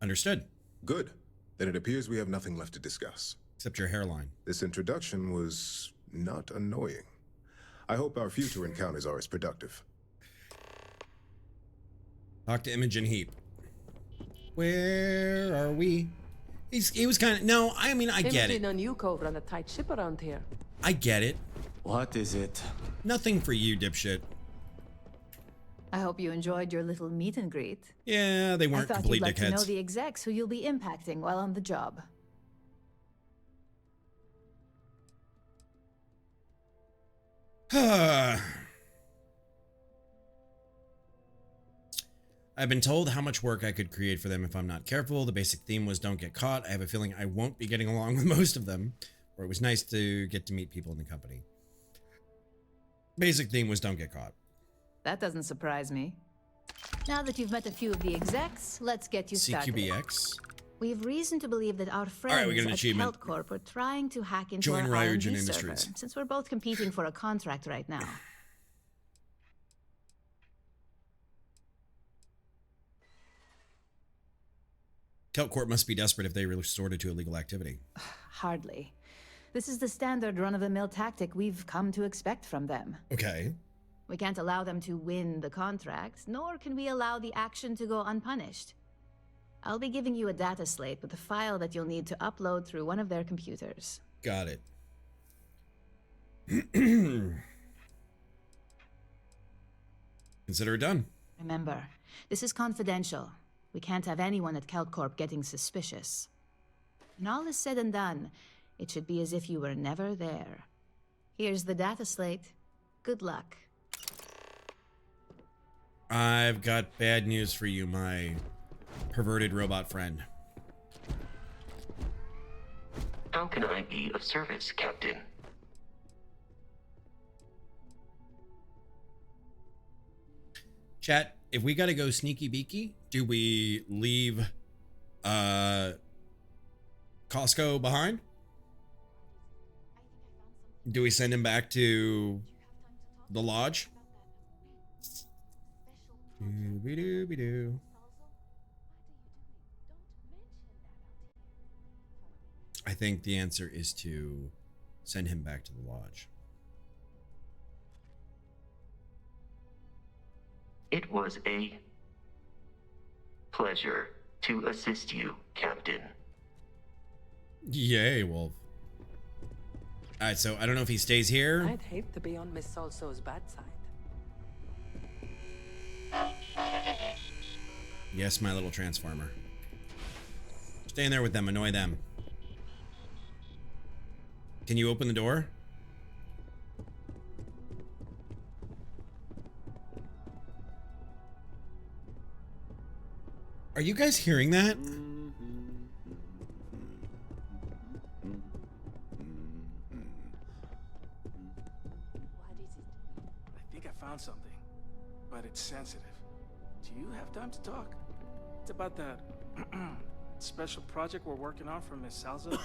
Understood. Good. Then it appears we have nothing left to discuss. Except your hairline. This introduction was not annoying. I hope our future encounters are as productive. Talk to Imogen Heap. Where are we? He was kind of... No, I mean, I get it. Imogen and Yuko run a tight ship around here. I get it. What is it? Nothing for you, dipshit. I hope you enjoyed your little meet and greet. Yeah, they weren't complete dickheads. I thought you'd like to know the execs who you'll be impacting while on the job. I've been told how much work I could create for them if I'm not careful. The basic theme was don't get caught. I have a feeling I won't be getting along with most of them, or it was nice to get to meet people in the company. Basic theme was don't get caught. That doesn't surprise me. Now that you've met a few of the execs, let's get you started. CQBX. We have reason to believe that our friends we got an at achievement. HealthCorp are trying to hack into Join our Ryujin R&D Industries. server, since we're both competing for a contract right now. HealthCorp must be desperate if they resorted to illegal activity. Hardly. This is the standard run-of-the-mill tactic we've come to expect from them. Okay. We can't allow them to win the contract, nor can we allow the action to go unpunished. I'll be giving you a data slate with a file that you'll need to upload through one of their computers. Got it. Consider it done. Remember, this is confidential. We can't have anyone at HealthCorp getting suspicious. When all is said and done, it should be as if you were never there. Here's the data slate. Good luck. I've got bad news for you, my perverted robot friend. How can I be of service, Captain? Chat, if we gotta go sneaky beaky, do we leave Costco behind? Do we send him back to the lodge? Doo-be-doo-be-doo. I think the answer is to send him back to the lodge. It was a pleasure to assist you, Captain. Yay, Wolf. Alright, so I don't know if he stays here. I'd hate to be on Miss Salso's bad side. Yes, my little transformer. Stay in there with them, annoy them. Can you open the door? Are you guys hearing that? I think I found something, but it's sensitive. Do you have time to talk? It's about that special project we're working on for Miss Salsa.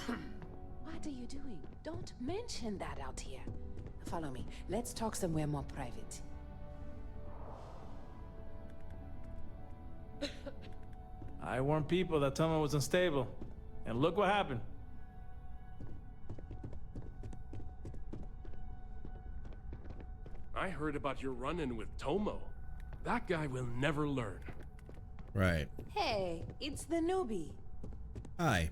What are you doing? Don't mention that out here. Follow me. Let's talk somewhere more private. I warned people that Tomo was unstable, and look what happened. I heard about your run-in with Tomo. That guy will never learn. Right. Hey, it's the newbie. Hi.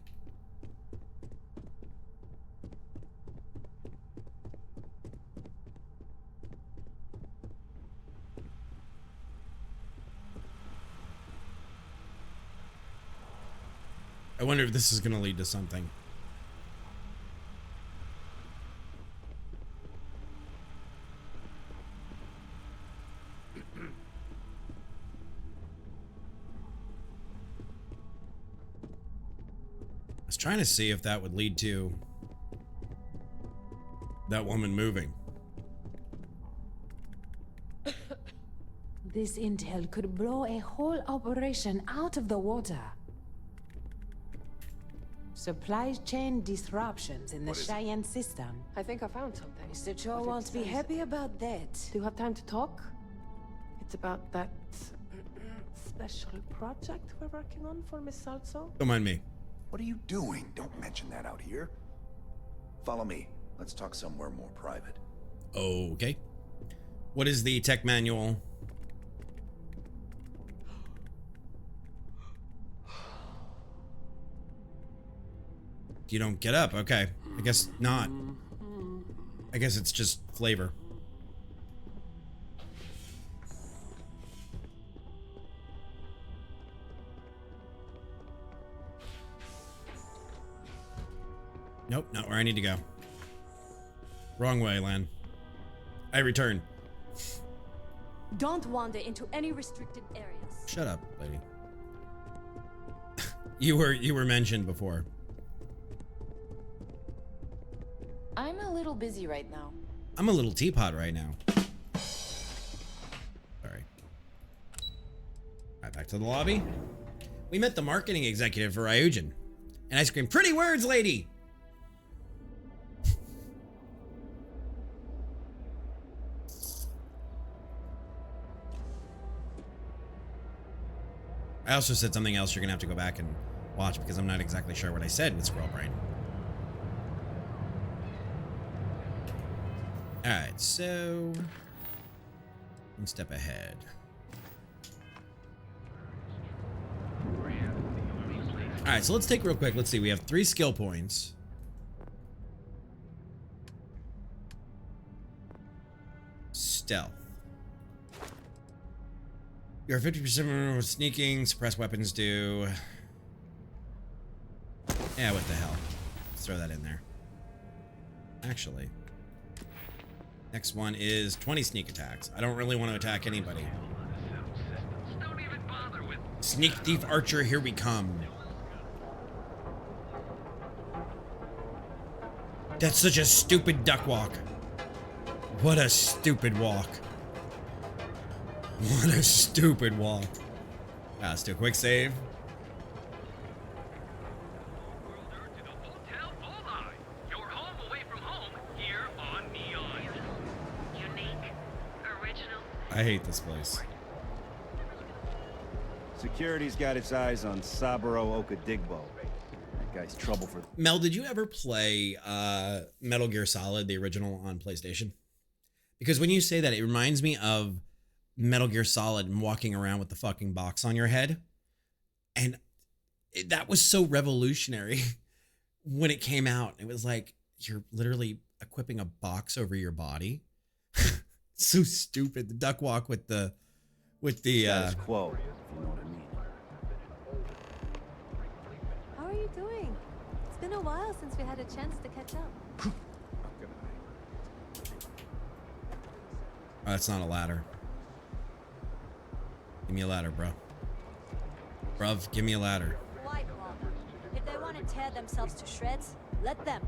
I wonder if this is going to lead to something. I was trying to see if that would lead to that woman moving. This intel could blow a whole operation out of the water. Supply chain disruptions in the Cheyenne system. I think I found something. Mr. Cho won't be happy about that. Do you have time to talk? It's about that special project we're working on for Miss Salso. Don't mind me. What are you doing? Don't mention that out here. Follow me. Let's talk somewhere more private. Okay. What is the tech manual? You don't get up. Okay. I guess not. I guess it's just flavor. Nope, not where I need to go. Wrong way, Lan. I return. Don't wander into any restricted areas. Shut up, lady. You were mentioned before. I'm a little busy right now. I'm a little teapot right now. Sorry. Right, back to the lobby. We met the marketing executive for Ryujin. And I screamed, "Pretty words, lady!" I also said something else you're gonna have to go back and watch because I'm not exactly sure what I said with Squirrel Brain. Alright, so one step ahead. Alright, so let's take real quick. Let's see, we have 3 skill points. Stealth. You're 50% with sneaking, suppress weapons do. Yeah, what the hell. Let's throw that in there. Actually. Next one is 20 sneak attacks. I don't really want to attack anybody. Sneak thief archer, here we come. That's such a stupid duck walk. What a stupid walk. What a stupid walk. Let's do a quick save. I hate this place. Security's got its eyes on Saburo Okadigbo. That guy's trouble for... Mel, did you ever play Metal Gear Solid, the original, on PlayStation? Because when you say that, it reminds me of Metal Gear Solid and walking around with the fucking box on your head. And that was so revolutionary when it came out. It was like, you're literally equipping a box over your body. So stupid. The duck walk with the Status quo, if you know what I mean. How are you doing? It's been a while since we had a chance to catch up. Oh, that's not a ladder. Give me a ladder, bro. Bruv, give me a ladder. Why bother? If they want to tear themselves to shreds, let them.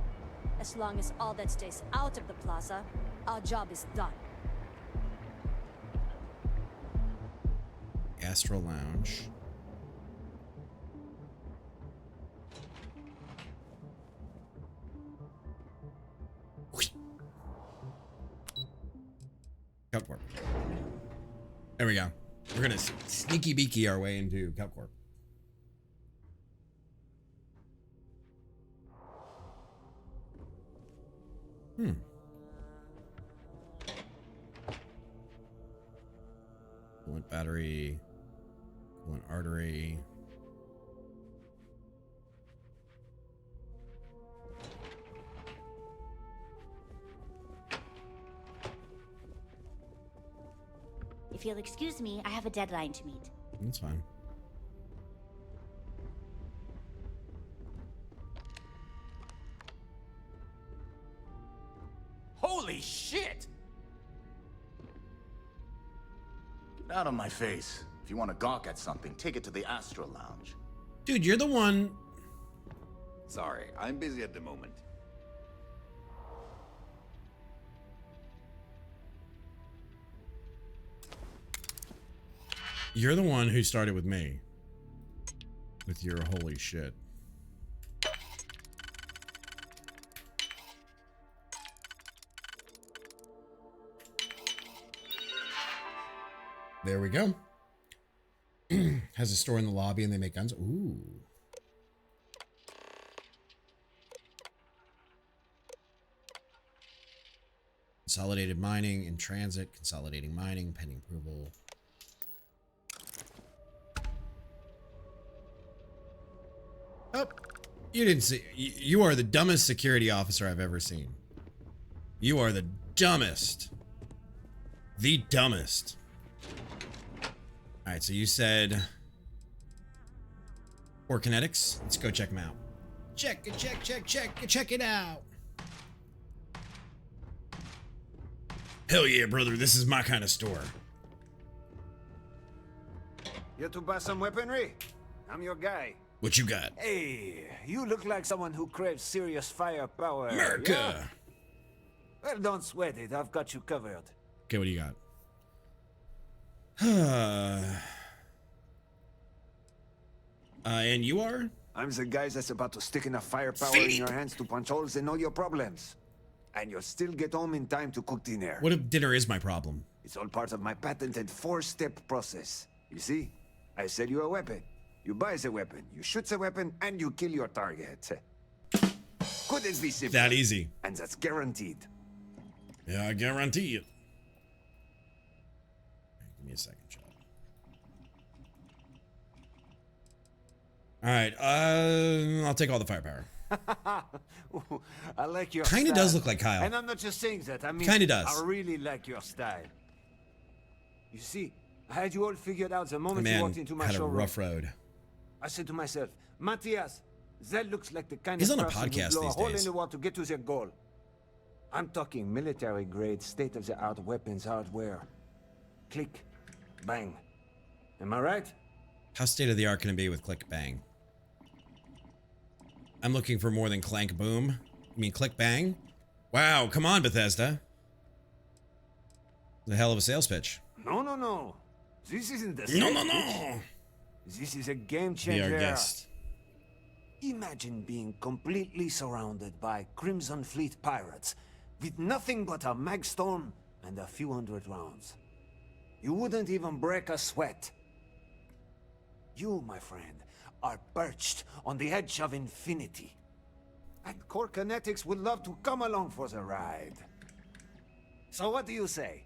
As long as all that stays out of the plaza, our job is done. Astral Lounge. Cup Corp. There we go. We're gonna sneaky beaky our way into Cup Corp. Coolant battery. Coolant artery. If you'll excuse me, I have a deadline to meet. That's fine. Holy shit! Get out of my face. If you want to gawk at something, take it to the Astral Lounge. Dude, you're the one. Sorry, I'm busy at the moment. You're the one who started with me. With your holy shit. There we go. Has a store in the lobby and they make guns. Ooh. Consolidated mining in transit. Consolidating mining pending approval. Oh, you didn't see. You are the dumbest security officer I've ever seen. You are the dumbest. The dumbest. All right, so you said Core Kinetics. Let's go check them out. Check it out. Hell yeah, brother. This is my kind of store. You to buy some weaponry? I'm your guy. What you got? Hey, you look like someone who craves serious firepower. America! Yeah? Well, don't sweat it. I've got you covered. Okay, what do you got? And you are? I'm the guy that's about to stick enough firepower in your hands to punch holes in all your problems. And you'll still get home in time to cook dinner. What if dinner is my problem? It's all part of my patented 4-step process. You see? I sell you a weapon. You buy the weapon, you shoot the weapon, and you kill your target. Couldn't be simpler. That easy. And that's guaranteed. Yeah, I guarantee it. Give me a second, Chad. All right, I'll take all the firepower. I like your Kinda style. does look like Kyle. And I'm not just saying that. I mean, Kinda does. I really like your style. You see, I had you all figured out the The moment you walked man into my had a showroom. rough road. I said to myself, Matthias, that looks like the kind He's of on a person podcast who blow these a hole days. in the wall to get to their goal. I'm talking military-grade, state-of-the-art weapons hardware. Click, bang. Am I right? How state of the art can it be with click bang? I'm looking for more than clank boom. You mean click bang? Wow, come on, Bethesda. The hell of a sales pitch. No. This isn't the No, same no, pitch. no. This is a game Be changer. our guest. Imagine being completely surrounded by Crimson Fleet pirates with nothing but a magstorm and a few hundred rounds. You wouldn't even break a sweat. You, my friend, are perched on the edge of infinity. And Core Kinetics would love to come along for the ride. So what do you say?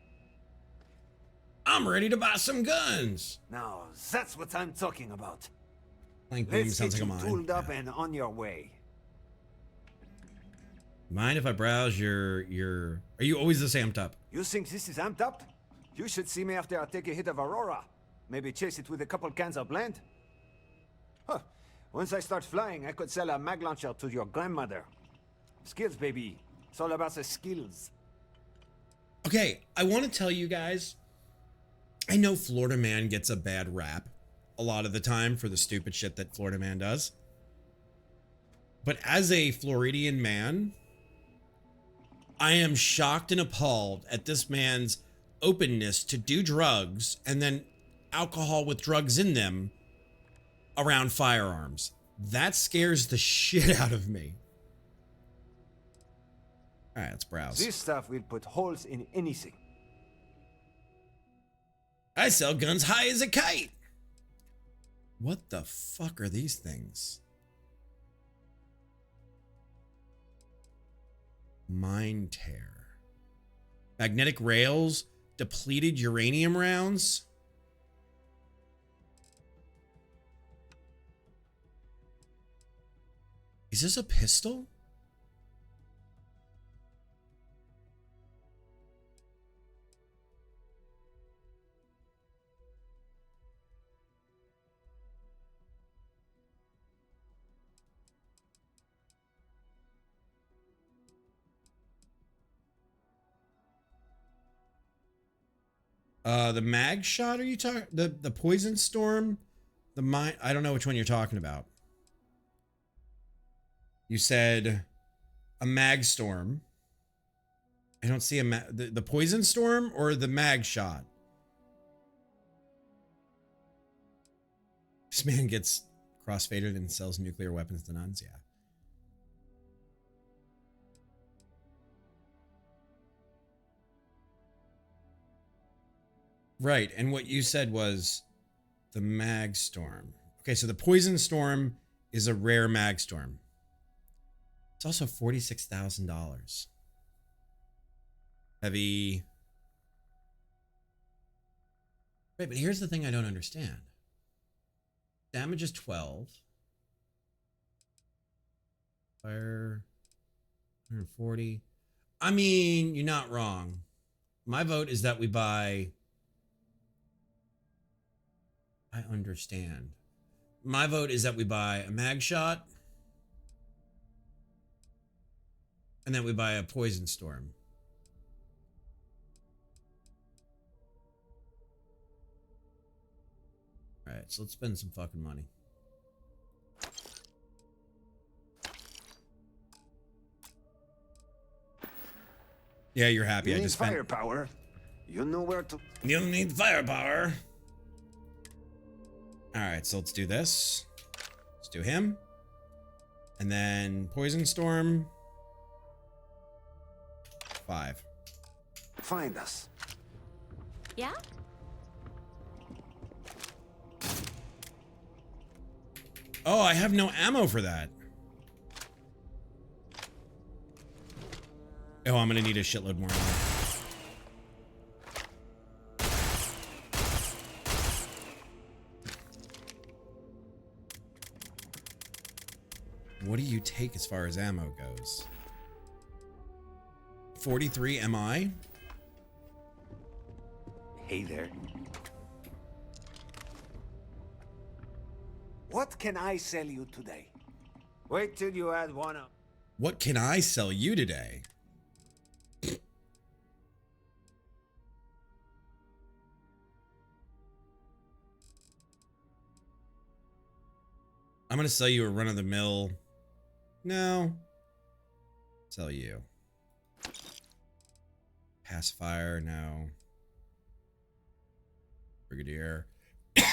I'm ready to buy some guns. Now, that's what I'm talking about. Plank beam Let's sounds get like a you mine. tooled up and on your way. Mind if I browse your... Are you always this amped up? You think this is amped up? You should see me after I take a hit of Aurora. Maybe chase it with a couple cans of blend. Huh. Once I start flying, I could sell a mag launcher to your grandmother. Skills, baby. It's all about the skills. Okay, I want to tell you guys, I know Florida Man gets a bad rap a lot of the time for the stupid shit that Florida Man does. But as a Floridian man, I am shocked and appalled at this man's openness to do drugs and then alcohol with drugs in them around firearms. That scares the shit out of me. All right, let's browse. This stuff will put holes in anything. I sell guns high as a kite. What the fuck are these things? Mind tear. Magnetic rails, depleted uranium rounds. Is this a pistol? The mag shot, are you talking? The poison storm? The mine? I don't know which one you're talking about. You said a mag storm. I don't see the poison storm or the mag shot. This man gets crossfaded and sells nuclear weapons to nuns. Yeah. Right, and what you said was the mag storm. Okay, so the poison storm is a rare mag storm. It's also $46,000. Heavy. Right, but here's the thing I don't understand. Damage is 12. Fire 140. I mean, you're not wrong. My vote is that we buy... I understand. My vote is that we buy a mag shot and that we buy a poison storm. All right, so let's spend some fucking money. Yeah, you're happy. You I need just spent... firepower. You know where to... You don't need firepower. All right, so let's do this. Let's do him. And then Poison Storm. 5. Find us. Yeah? Oh, I have no ammo for that. Oh, I'm gonna need a shitload more ammo. What do you take as far as ammo goes? 43 MI? Hey there. What can I sell you today? Wait till you add one up. What can I sell you today? I'm gonna sell you a run-of-the-mill. No. Sell you. Pacifier, no. Brigadier. Okay.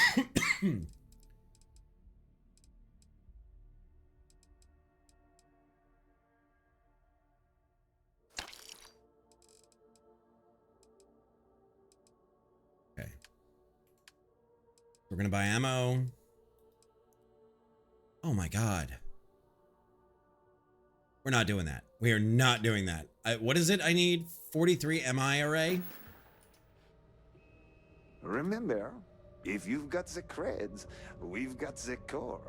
We're gonna buy ammo. Oh my god. We're not doing that. We are not doing that. What is it? I need 43 MI array? Remember, If you've got the creds, we've got the core.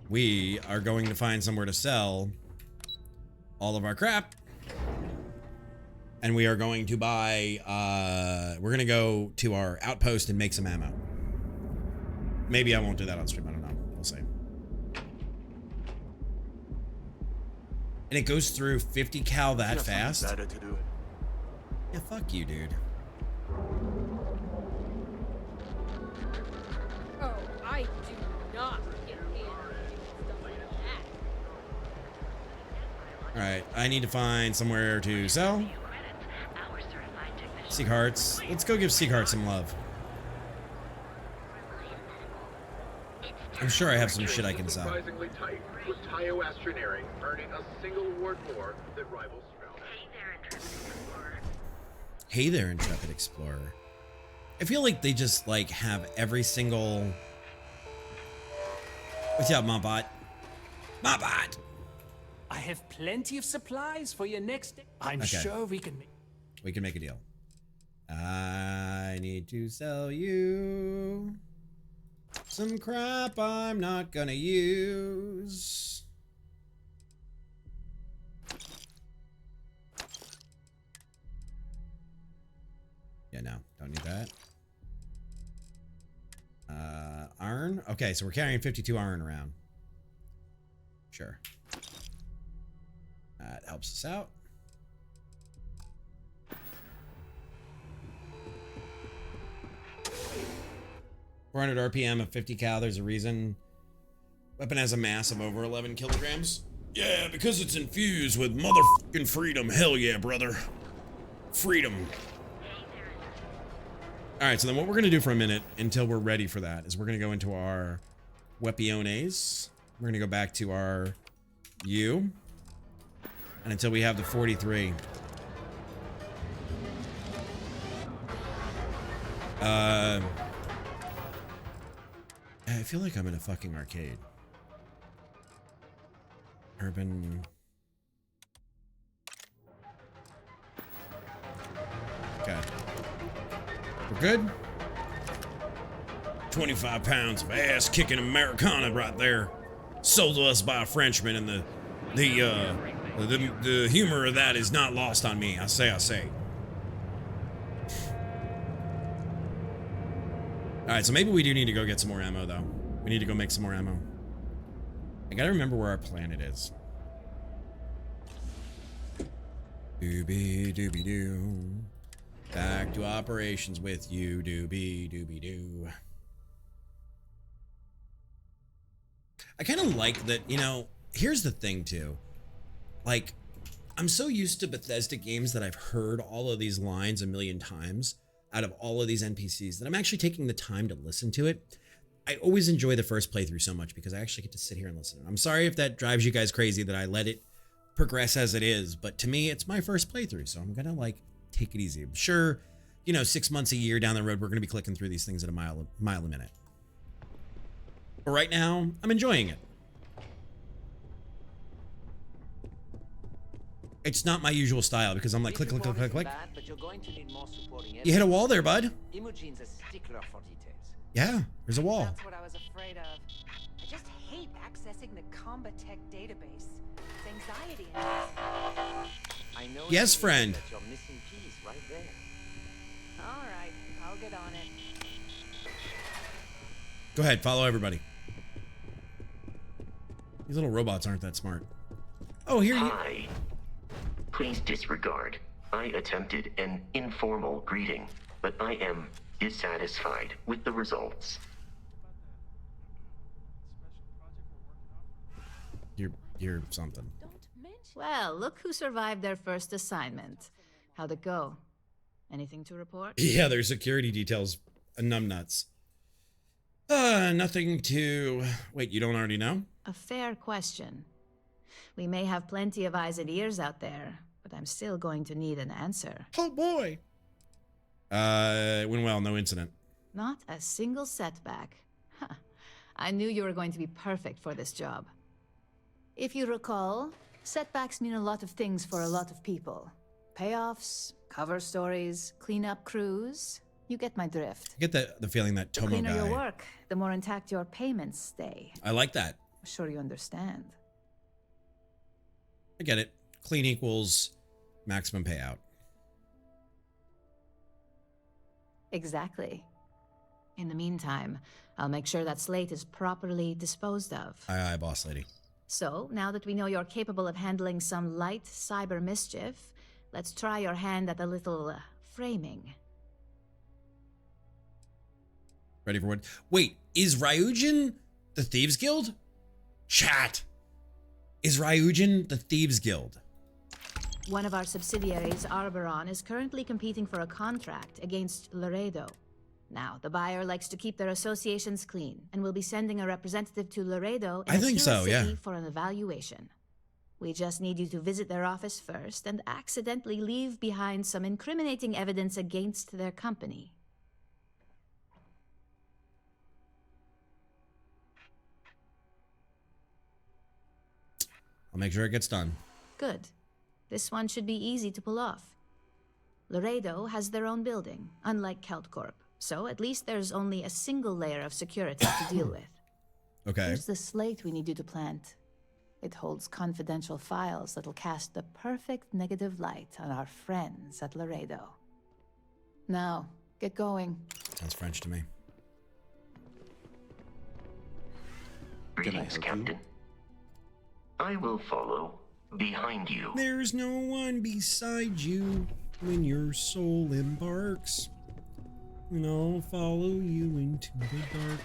We are going to find somewhere to sell all of our crap. And we are going to buy, we're going to go to our outpost and make some ammo. Maybe I won't do that on stream. I don't know. We'll see. And it goes through 50 cal that fast? Better to do. Yeah, fuck you, dude. Oh, I do not get paid stuff like that. Alright, I need to find somewhere to sell. Seek Hearts. Let's go give Seek Hearts some love. I'm sure I have some shit I can sell. Surprisingly tight, with Tayo Astroneering earning a single award more than rivals Stroud. Hey there, Intrepid Explorer. I feel like they just like have every single. What's up, Mobot? Mobot! I have plenty of supplies for your next day. I'm Okay. sure we can make. We can make a deal. I need to sell you some crap I'm not gonna use. Yeah, no, don't need that. Iron? Okay, so we're carrying 52 iron around. Sure. That helps us out. 400 RPM of 50 cal. There's a reason. Weapon has a mass of over 11 kilograms. Yeah, because it's infused with motherfucking freedom. Hell yeah, brother. Freedom. All right, so then what we're going to do for a minute until we're ready for that is we're going to go into our weapiones. We're going to go back to our U. And until we have the 43. I feel like I'm in a fucking arcade. Urban. Okay. We're good. 25 pounds of ass-kicking Americana right there. Sold to us by a Frenchman, and the humor of that is not lost on me. I say. Alright, so maybe we do need to go get some more ammo, though. We need to go make some more ammo. I gotta remember where our planet is. Doobie doobie doo. Back to operations with you, doobie doobie doo. I kind of like that, you know, here's the thing, too. Like, I'm so used to Bethesda games that I've heard all of these lines a million times out of all of these NPCs that I'm actually taking the time to listen to it. I always enjoy the first playthrough so much because I actually get to sit here and listen. I'm sorry if that drives you guys crazy that I let it progress as it is, but to me, it's my first playthrough, so I'm gonna like take it easy. I'm sure, you know, 6 months, a year down the road, we're gonna be clicking through these things at a mile a minute. But right now, I'm enjoying it. It's not my usual style because I'm like click. You hit a wall there, bud. Imogene's a stickler for details. Yeah, there's a wall. That's what I was afraid of. I just hate accessing the Combatech database. It's anxiety. I know. Yes, friend. That you're missing piece right there. All right, I'll get on it. Go ahead, follow everybody. These little robots aren't that smart. Oh, here you. Hi. Please disregard. I attempted an informal greeting, but I am dissatisfied with the results. You're something. Well, look who survived their first assignment. How'd it go? Anything to report? Yeah, their security details numbnuts. Nothing to. Wait, you don't already know? A fair question. We may have plenty of eyes and ears out there, but I'm still going to need an answer. Oh boy. It went well, no incident. Not a single setback. Huh. I knew you were going to be perfect for this job. If you recall, setbacks mean a lot of things for a lot of people. Payoffs, cover stories, cleanup crews. You get my drift. I get the feeling that The Tomo cleaner your guy. work, the more intact your payments stay. I like that. I'm sure you understand. I get it. Clean equals maximum payout. Exactly. In the meantime, I'll make sure that Slate is properly disposed of. Aye, aye, boss lady. So, now that we know you're capable of handling some light cyber mischief, let's try your hand at a little framing. Ready for what? Wait, is Ryujin the Thieves Guild? Chat. Is Ryujin the Thieves Guild? One of our subsidiaries, Arboron, is currently competing for a contract against Laredo. Now, the buyer likes to keep their associations clean, and will be sending a representative to Laredo in I think Aquila so, yeah. City for an evaluation. We just need you to visit their office first and accidentally leave behind some incriminating evidence against their company. I'll make sure it gets done. Good. This one should be easy to pull off. Laredo has their own building, unlike KeltCorp, so at least there's only a single layer of security to deal with. Okay. Here's the slate we need you to plant. It holds confidential files that'll cast the perfect negative light on our friends at Laredo. Now, get going. Sounds French to me. Greetings, Captain. I will follow behind you. There's no one beside you when your soul embarks. And I'll follow you into the dark.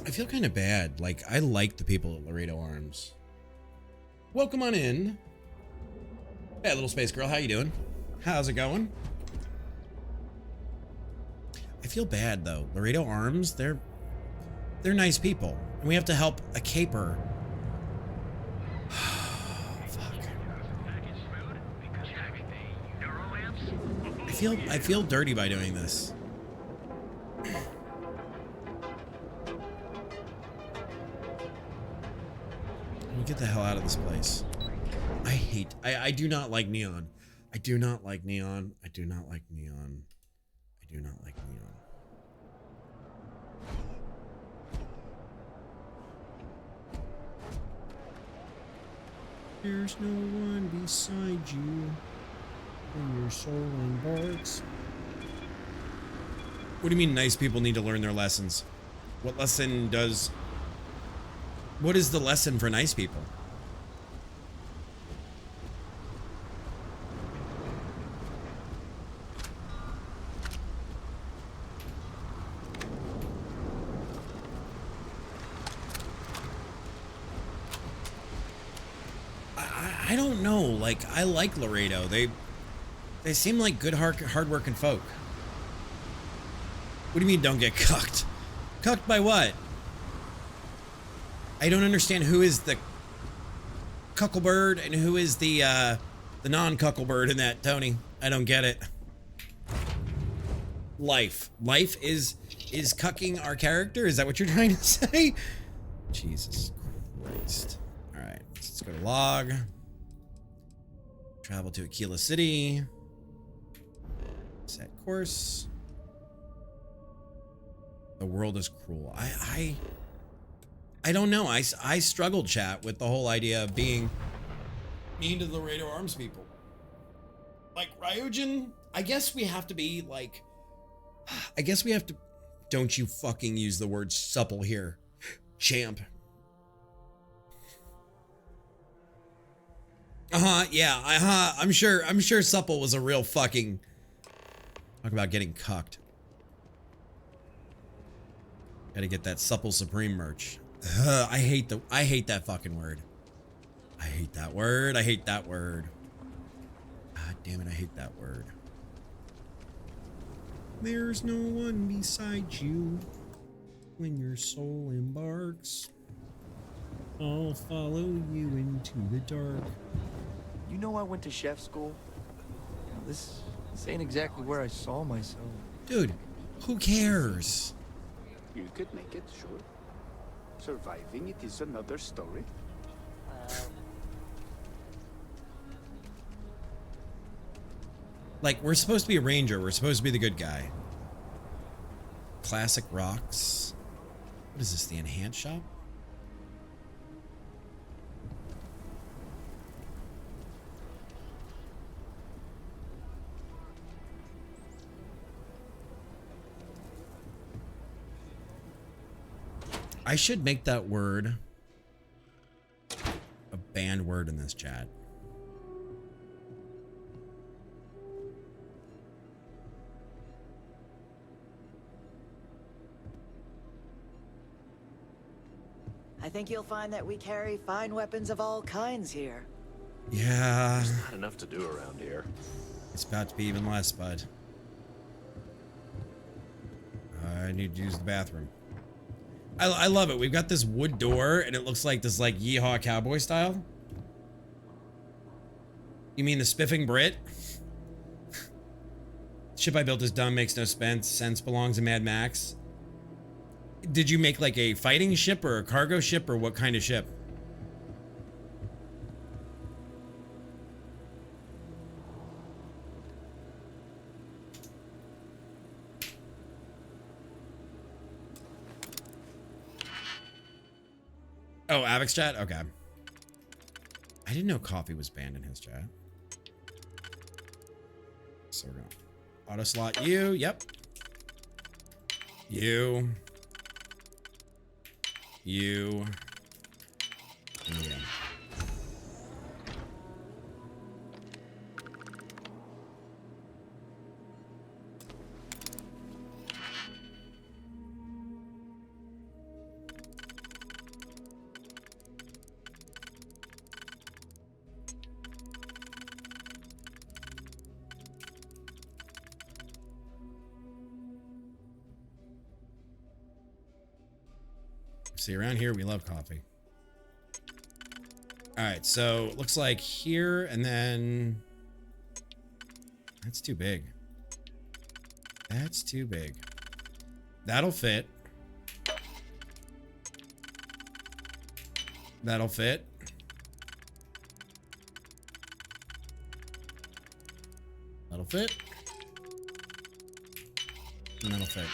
I feel kind of bad. Like, I like the people at Laredo Arms. Welcome on in. Hey, little space girl, how you doing? How's it going? I feel bad though. Laredo Arms, they're nice people, and we have to help a caper. Fuck. I feel dirty by doing this. Let me get the hell out of this place. I do not like neon. I do not like neon. I do not like neon. I do not like neon. There's no one beside you when your soul embarks. What do you mean nice people need to learn their lessons? What lesson does... What is the lesson for nice people? I don't know. Like, I like Laredo. They seem like good, hard-working folk. What do you mean don't get cucked? Cucked by what? I don't understand who is the cucklebird and who is the non-cucklebird in that, Tony. I don't get it. Life is cucking our character? Is that what you're trying to say? Jesus Christ. All right, let's go to log. Travel to Aquila City. Set course. The world is cruel. I don't know. I struggled, chat, with the whole idea of being mean to the Laredo Arms people. Like, Ryujin, I guess we have to be like... I guess we have to... Don't you fucking use the word supple here, champ. Yeah, I'm sure supple was a real fucking... Talk about getting cucked. Gotta get that supple supreme merch. I hate that fucking word. I hate that word. I hate that word. God damn it, I hate that word. There's no one beside you when your soul embarks. I'll follow you into the dark. You know I went to chef school? This ain't exactly where I saw myself. Dude, who cares? You could make it, sure. Surviving it is another story. Like, we're supposed to be a ranger. We're supposed to be the good guy. Classic rocks. What is this, the enhanced shop? I should make that word a banned word in this chat. I think you'll find that we carry fine weapons of all kinds here. Yeah. There's not enough to do around here. It's about to be even less, bud. I need to use the bathroom. I love it. We've got this wood door, and it looks like this, like, yeehaw cowboy style. You mean the spiffing Brit? Ship I built is dumb, makes no sense, belongs in Mad Max. Did you make, like, a fighting ship or a cargo ship, or what kind of ship? Oh, Avix chat? Okay. I didn't know coffee was banned in his chat. So we're going to auto slot you. Yep. You. You. And you. See, around here, we love coffee. All right, so looks like here and then... That's too big. That's too big. That'll fit. That'll fit. That'll fit. And that'll fit.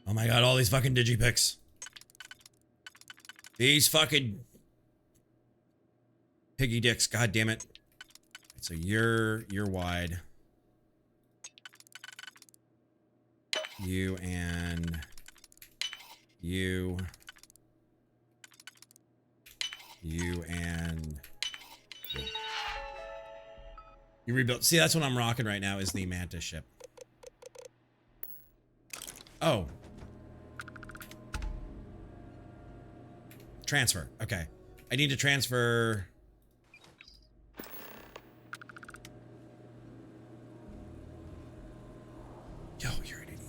Oh my god, all these fucking digipics. These fucking piggy dicks, god damn it. So you're wide. You and you. You and you. You rebuilt. See, that's what I'm rocking right now is the Mantis ship. Oh. Transfer. Okay. I need to transfer. Yo, you're an idiot.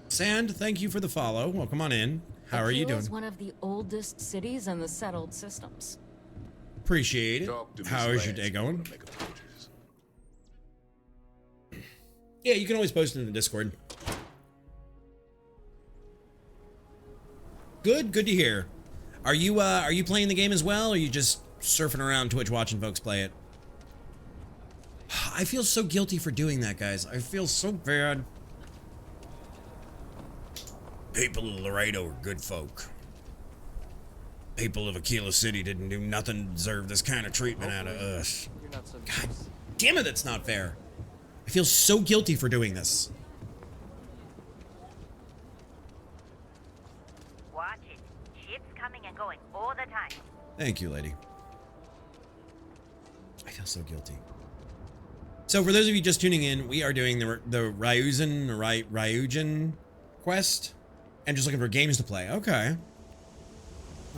Sand, thank you for the follow. Well, come on in. How are you doing? Aquila's one of the oldest cities in the settled systems. Appreciate it. How is your day going? Yeah, you can always post it in the Discord. Good to hear. Are you playing the game as well, or are you just surfing around Twitch watching folks play it? I feel so guilty for doing that, guys. I feel so bad. People of Laredo are good folk. People of Aquila City didn't do nothing to deserve this kind of treatment out of us. God damn it, that's not fair. I feel so guilty for doing this. Watch it. Ships coming and going all the time. Thank you, lady. I feel so guilty. So for those of you just tuning in, we are doing the Ryujin quest and just looking for games to play. Okay.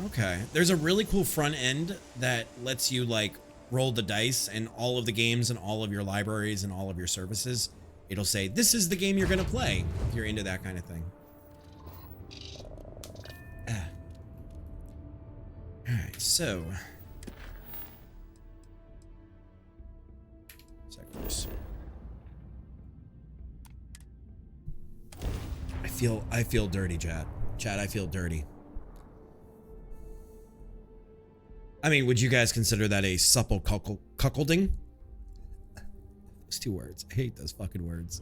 Okay. There's a really cool front end that lets you like roll the dice and all of the games and all of your libraries and all of your services, it'll say, this is the game you're going to play if you're into that kind of thing. All right, so sectors. I feel dirty, Chad. Chad, I feel dirty. I mean, would you guys consider that a supple cuckolding? Those two words. I hate those fucking words.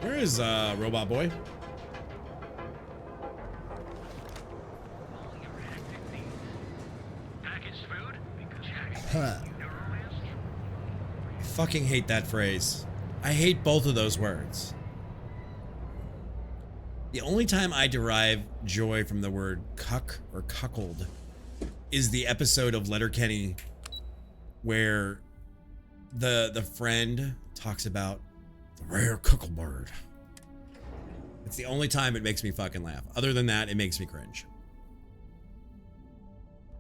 Where is Robot Boy? Huh. I fucking hate that phrase. I hate both of those words. The only time I derive joy from the word cuck or cuckold is the episode of Letterkenny where the friend talks about the rare cucklebird. It's the only time it makes me fucking laugh. Other than that, it makes me cringe.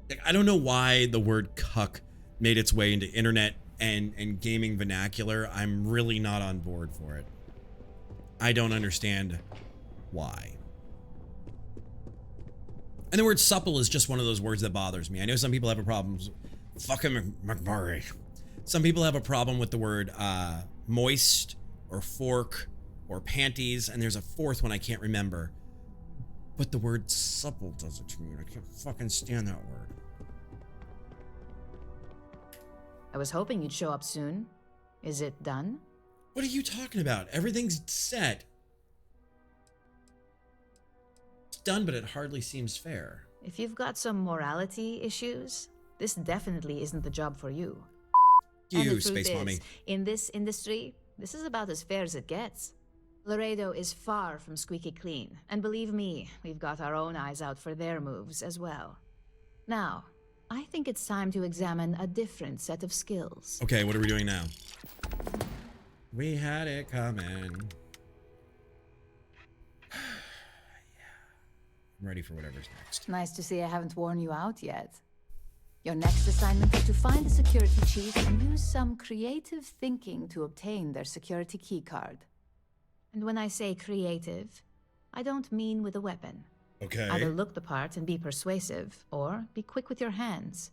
Like, I don't know why the word cuck made its way into internet and gaming vernacular. I'm really not on board for it. I don't understand why. And the word supple is just one of those words that bothers me. I know some people have a problem. Fucking McMurray. Some people have a problem with the word moist or fork or panties, and there's a fourth one I can't remember. But the word supple does it to me. I can't fucking stand that word. I was hoping you'd show up soon. Is it done? What are you talking about? Everything's set. It's done, but it hardly seems fair. If you've got some morality issues, this definitely isn't the job for you. You, Space Mommy. In this industry, this is about as fair as it gets. Laredo is far from squeaky clean, and believe me, we've got our own eyes out for their moves as well. Now, I think it's time to examine a different set of skills. Okay, what are we doing now? We had it coming. Yeah. I'm ready for whatever's next. Nice to see I haven't worn you out yet. Your next assignment is to find the security chief and use some creative thinking to obtain their security keycard. And when I say creative, I don't mean with a weapon. Okay. Either look the part and be persuasive, or be quick with your hands.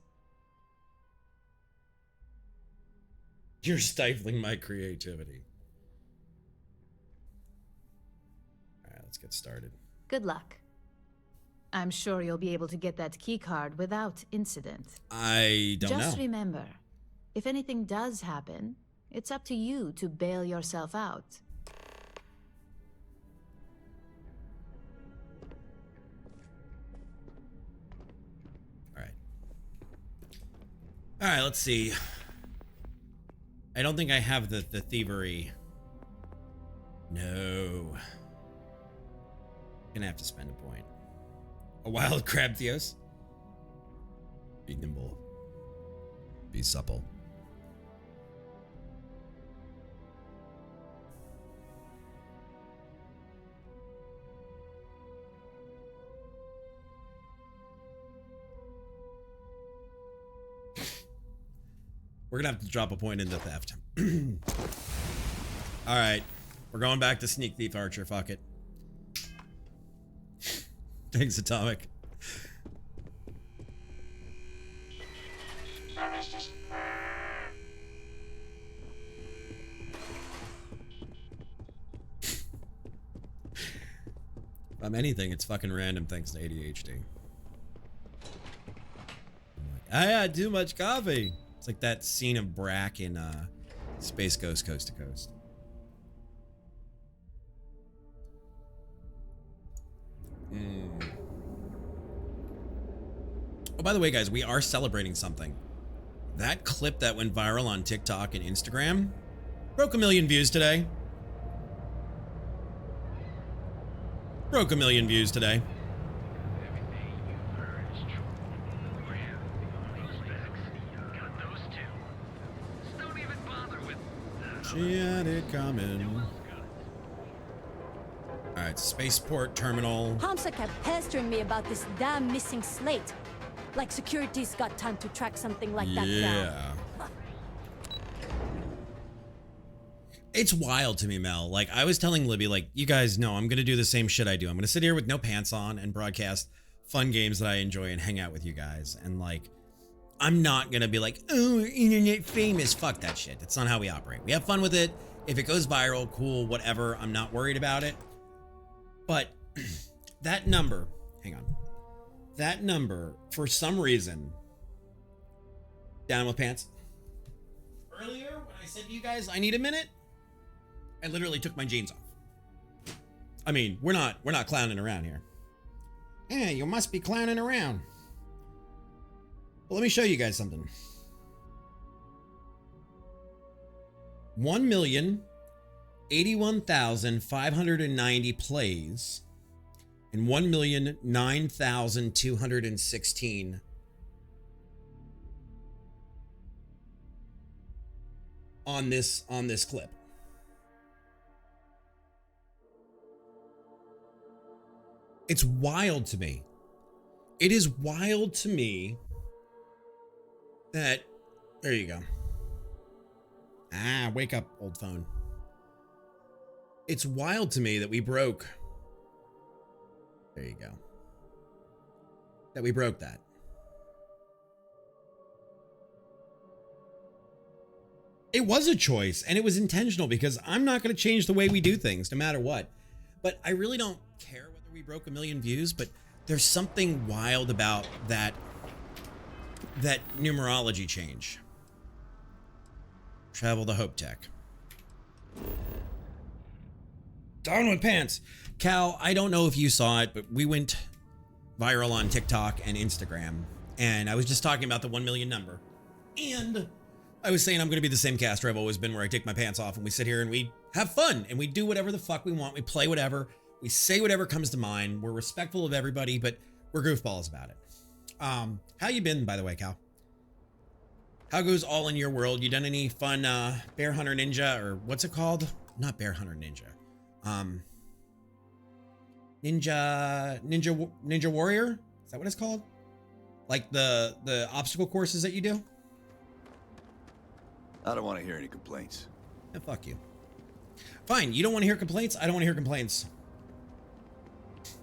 You're stifling my creativity. All right, let's get started. Good luck. I'm sure you'll be able to get that keycard without incident. I don't know. Just remember, if anything does happen, it's up to you to bail yourself out. All right, let's see. I don't think I have the thievery. No. Gonna have to spend a point. A wild crab, Theos. Be nimble. Be supple. We're gonna have to drop a point into theft. All right, we're going back to Sneak Thief Archer. Fuck it. Thanks, Atomic. If I'm anything, it's fucking random thanks to ADHD. I had too much coffee. It's like that scene of Brack in Space Ghost Coast to Coast. Oh, by the way, guys, we are celebrating something. That clip that went viral on TikTok and Instagram broke 1 million views today. Broke 1 million views today. She had it coming. Alright, Right, spaceport terminal. Hamsa kept pestering me about this damn missing slate. Like security's got time to track something like that down. It's wild to me, Mel. Like, I was telling Libby, like, you guys know I'm going to do the same shit I do. I'm going to sit here with no pants on and broadcast fun games that I enjoy and hang out with you guys. And, like, I'm not going to be like, oh, we're internet famous. Fuck that shit. That's not how we operate. We have fun with it. If it goes viral, cool, whatever. I'm not worried about it. But that number, hang on. That number, for some reason, down with pants. Earlier, when I said to you guys, I need a minute, I literally took my jeans off. I mean, we're not clowning around here. Yeah, you must be clowning around. Well, let me show you guys something. 1,081,590 plays and 1,009,216 on this clip. It's wild to me. It is wild to me that, there you go. Ah, wake up, old phone. It's wild to me that we broke. There you go. That we broke that. It was a choice and it was intentional because I'm not going to change the way we do things no matter what. But I really don't care whether we broke 1 million views, but there's something wild about that numerology change. Travel to Hope Tech. Down with pants. Cal, I don't know if you saw it, but we went viral on TikTok and Instagram. And I was just talking about the 1 million number. And I was saying I'm going to be the same caster I've always been, where I take my pants off and we sit here and we have fun and we do whatever the fuck we want. We play whatever. We say whatever comes to mind. We're respectful of everybody, but we're goofballs about it. How you been, by the way, Cal? How goes all in your world? You done any fun Bear Hunter Ninja, or what's it called? Not Bear Hunter Ninja. Ninja Warrior? Is that what it's called? Like the obstacle courses that you do? I don't want to hear any complaints. Yeah, fuck you. Fine, you don't want to hear complaints? I don't want to hear complaints.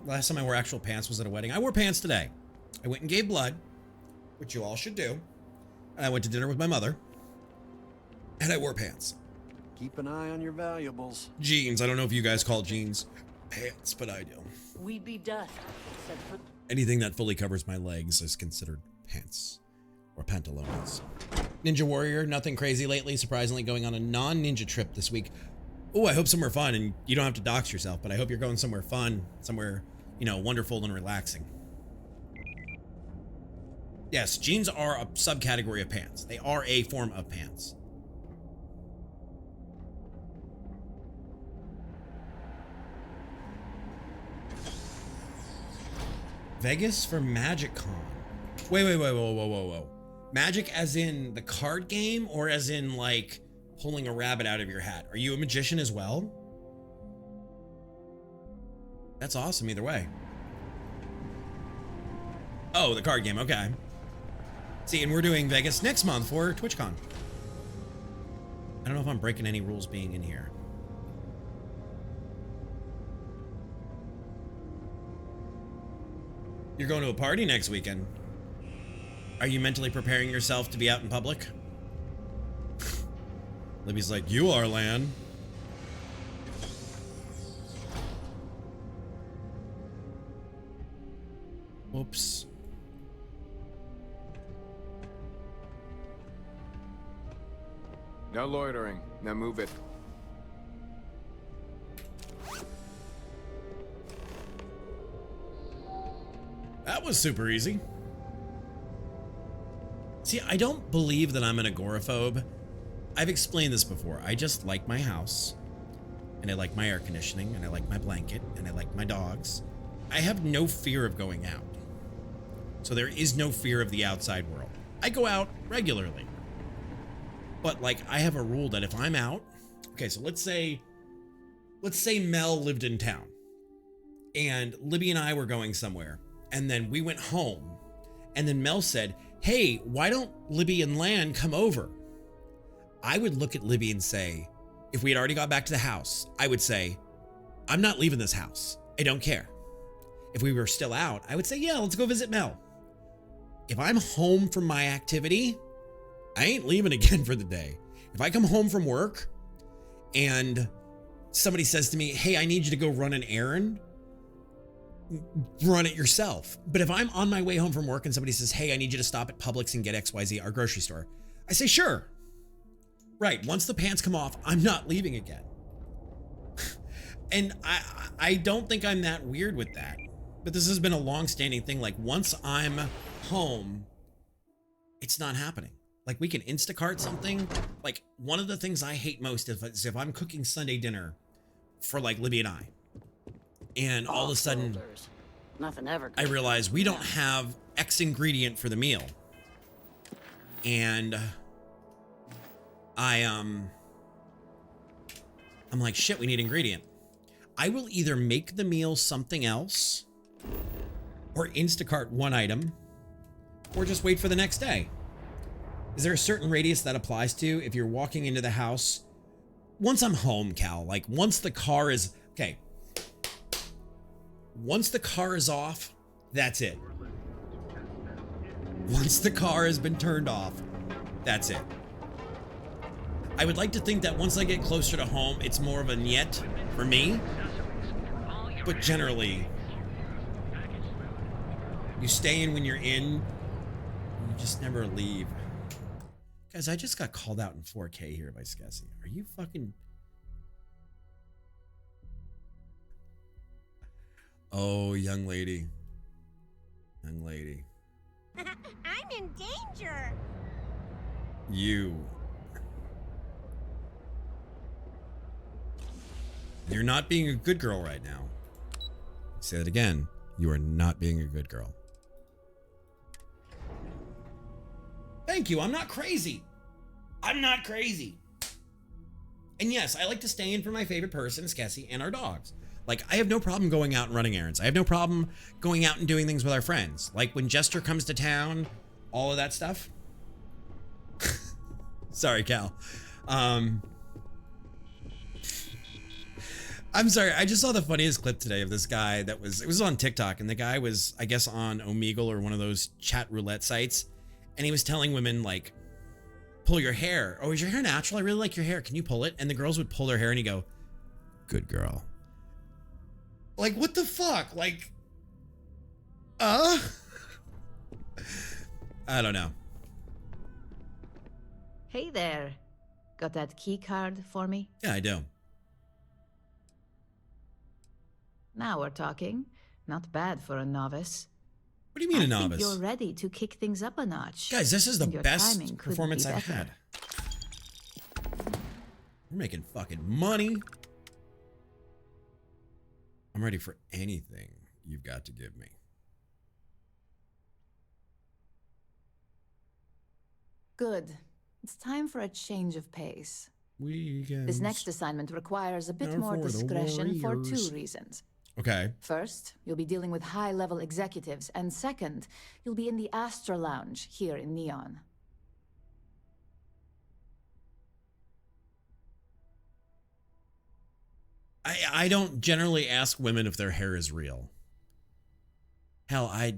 Last time I wore actual pants was at a wedding. I wore pants today. I went and gave blood, which you all should do. And I went to dinner with my mother. And I wore pants. Keep an eye on your valuables. Jeans. I don't know if you guys call jeans pants, but I do. We be dust. Anything that fully covers my legs is considered pants or pantalones. Ninja Warrior, nothing crazy lately. Surprisingly, going on a non-ninja trip this week. Oh, I hope somewhere fun, and you don't have to dox yourself, but I hope you're going somewhere fun, somewhere, you know, wonderful and relaxing. Yes, jeans are a subcategory of pants. They are a form of pants. Vegas for MagicCon. Wait, whoa. Magic as in the card game, or as in like pulling a rabbit out of your hat? Are you a magician as well? That's awesome either way. Oh, the card game, okay. See, and we're doing Vegas next month for TwitchCon. I don't know if I'm breaking any rules being in here. You're going to a party next weekend. Are you mentally preparing yourself to be out in public? Libby's like, you are, Lan. Whoops. No loitering. Now move it. That was super easy. See, I don't believe that I'm an agoraphobe. I've explained this before. I just like my house, and I like my air conditioning, and I like my blanket, and I like my dogs. I have no fear of going out. So there is no fear of the outside world. I go out regularly. But like, I have a rule that if I'm out, okay, so let's say Mel lived in town. and Libby and I were going somewhere, and then we went home, and then Mel said, hey, why don't Libby and Lan come over? I would look at Libby and say, if we had already got back to the house, I would say, I'm not leaving this house. I don't care. If we were still out, I would say, yeah, let's go visit Mel. If I'm home from my activity, I ain't leaving again for the day. If I come home from work and somebody says to me, hey, I need you to go run an errand, run it yourself. But if I'm on my way home from work and somebody says, hey, I need you to stop at Publix and get XYZ, our grocery store, I say, sure. Right. Once the pants come off, I'm not leaving again. And I don't think I'm that weird with that. But this has been a long-standing thing. Like, once I'm home, it's not happening. Like, we can Instacart something. Like, one of the things I hate most is if I'm cooking Sunday dinner for, like, Libby and I. And all of a sudden, nothing ever I realize we don't have X ingredient for the meal. And I'm like, shit, we need ingredient. I will either make the meal something else or Instacart one item or just wait for the next day. Is there a certain radius that applies to if you're walking into the house? Once I'm home, Cal, like once the car is, okay. Once the car is off, that's it. Once the car has been turned off, that's it. I would like to think that once I get closer to home, it's more of a niet for me. But generally, you stay in when you're in, you just never leave. Guys, I just got called out in 4K here by Skessy. Are you fucking... Oh, young lady. Young lady. I'm in danger. You're not being a good girl right now. Say that again. You are not being a good girl. Thank you. I'm not crazy. I'm not crazy. And yes, I like to stay in for my favorite person, Skessy, and our dogs. Like, I have no problem going out and running errands. I have no problem going out and doing things with our friends. Like when Jester comes to town, all of that stuff. Sorry, Cal. I'm sorry. I just saw the funniest clip today of this guy it was on TikTok, and the guy was, I guess, on Omegle or one of those chat roulette sites. And he was telling women, like, pull your hair. Oh, is your hair natural? I really like your hair. Can you pull it? And the girls would pull their hair and he'd go, good girl. Like, what the fuck? Like, I don't know. Hey there. Got that key card for me? Yeah, I do. Now we're talking. Not bad for a novice. What do you mean a I novice? think you're ready to kick things up a notch. Guys, this is the Your best timing couldn't performance be I've better. had. We're making fucking money. I'm ready for anything you've got to give me. Good. It's time for a change of pace. Weekends. This next assignment requires a bit Now more for the discretion for warriors. 2 reasons. Okay. First, you'll be dealing with high-level executives, and second, you'll be in the Astra Lounge here in Neon. I don't generally ask women if their hair is real. Hell, I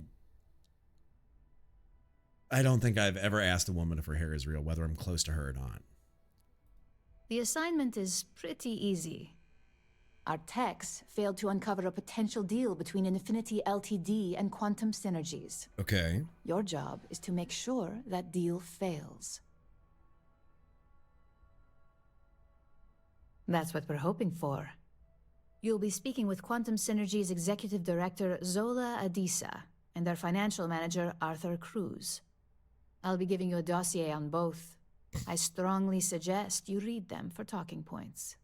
don't think I've ever asked a woman if her hair is real, whether I'm close to her or not. The assignment is pretty easy. Our techs failed to uncover a potential deal between Infinity Ltd. And Quantum Synergies. Okay. Your job is to make sure that deal fails. That's what we're hoping for. You'll be speaking with Quantum Synergy's Executive Director, Zola Adisa, and their Financial Manager, Arthur Cruz. I'll be giving you a dossier on both. I strongly suggest you read them for talking points.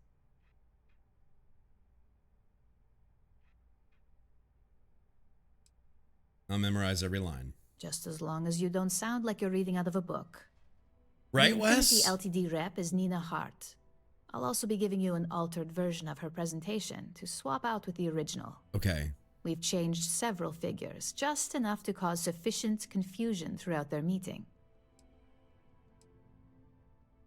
I'll memorize every line. Just as long as you don't sound like you're reading out of a book. Right, The Wes? Infinity Ltd. rep is Nina Hart. I'll also be giving you an altered version of her presentation to swap out with the original. Okay. We've changed several figures, just enough to cause sufficient confusion throughout their meeting.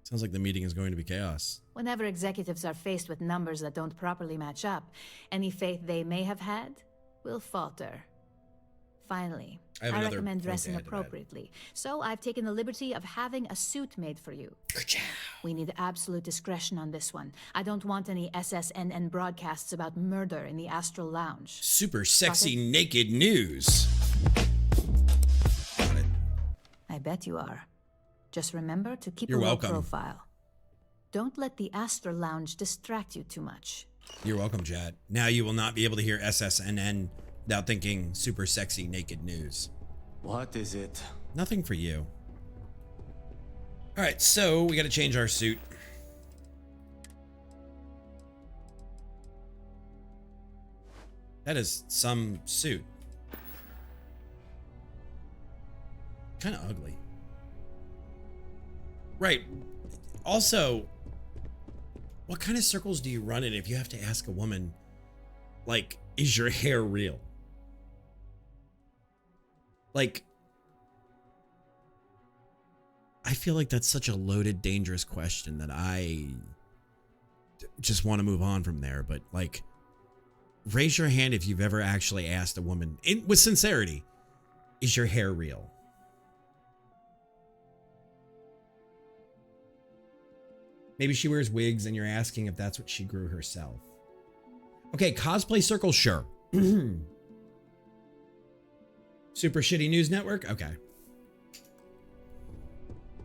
Sounds like the meeting is going to be chaos. Whenever executives are faced with numbers that don't properly match up, any faith they may have had will falter. Finally, I recommend dressing appropriately, so I've taken the liberty of having a suit made for you. We need absolute discretion on this one. I don't want any SSNN broadcasts about murder in the Astral Lounge. Super sexy naked news. Got it. I bet you are. Just remember to keep You're a low welcome. profile. Don't let the Astral Lounge distract you too much. You're welcome, Chad. Now you will not be able to hear SSNN without thinking super sexy naked news. What is it? Nothing for you. All right, so we got to change our suit. That is some suit. Kind of ugly. Right. Also, what kind of circles do you run in if you have to ask a woman, like, is your hair real? Like, I feel like that's such a loaded, dangerous question that I just want to move on from there. But, like, raise your hand if you've ever actually asked a woman, with sincerity, is your hair real? Maybe she wears wigs and you're asking if that's what she grew herself. Okay, cosplay circle, sure. Super shitty news network? Okay.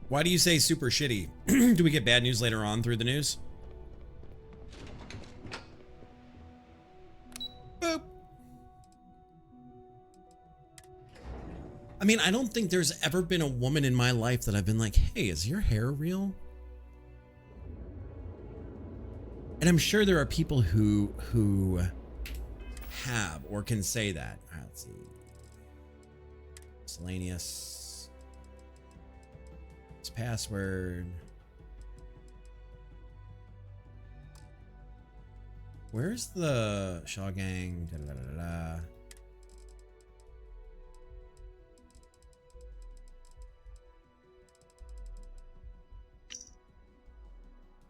Why do you say super shitty? Do we get bad news later on through the news? Boop. I mean, I don't think there's ever been a woman in my life that I've been like, hey, is your hair real? And I'm sure there are people who have or can say that. All right, let's see. Miscellaneous. It's password. Where's the Shaw Gang? Da, da, da, da, da.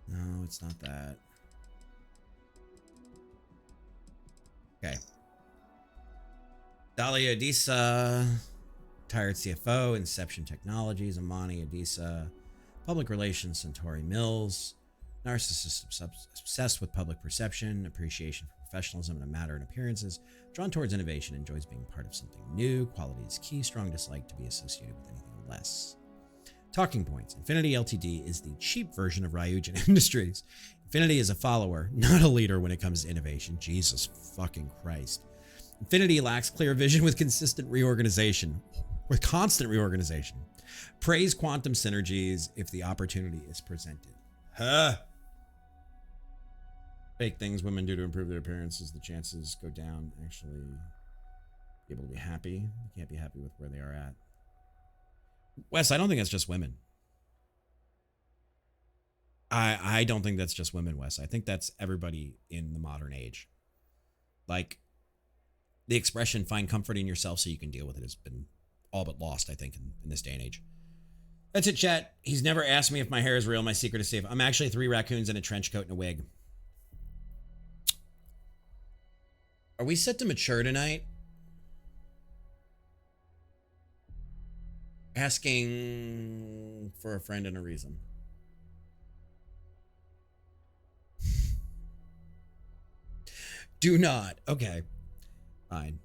No, it's not that. Okay. Dalia Adisa, Tired CFO, Inception Technologies, Amani Adisa, Public Relations, Centauri Mills, Narcissist obsessed with public perception, appreciation for professionalism in a matter and appearances, drawn towards innovation, enjoys being part of something new, quality is key, strong dislike to be associated with anything less. Talking points. Infinity Ltd is the cheap version of Ryujin Industries. Infinity is a follower, not a leader when it comes to innovation. Jesus fucking Christ. Infinity lacks clear vision with constant reorganization. With constant reorganization. Praise quantum synergies if the opportunity is presented. Huh. Fake things women do to improve their appearances, the chances go down. Actually, be able to be happy. You can't be happy with where they are at. Wes, I don't think that's just women. I don't think that's just women, Wes. I think that's everybody in the modern age. Like, the expression find comfort in yourself so you can deal with it has been all but lost, I think, in this day and age. That's it, chat. He's never asked me if my hair is real. My secret is safe. I'm actually 3 raccoons in a trench coat and a wig. Are we set to mature tonight? Asking for a friend and a reason. Do not. Okay. Fine.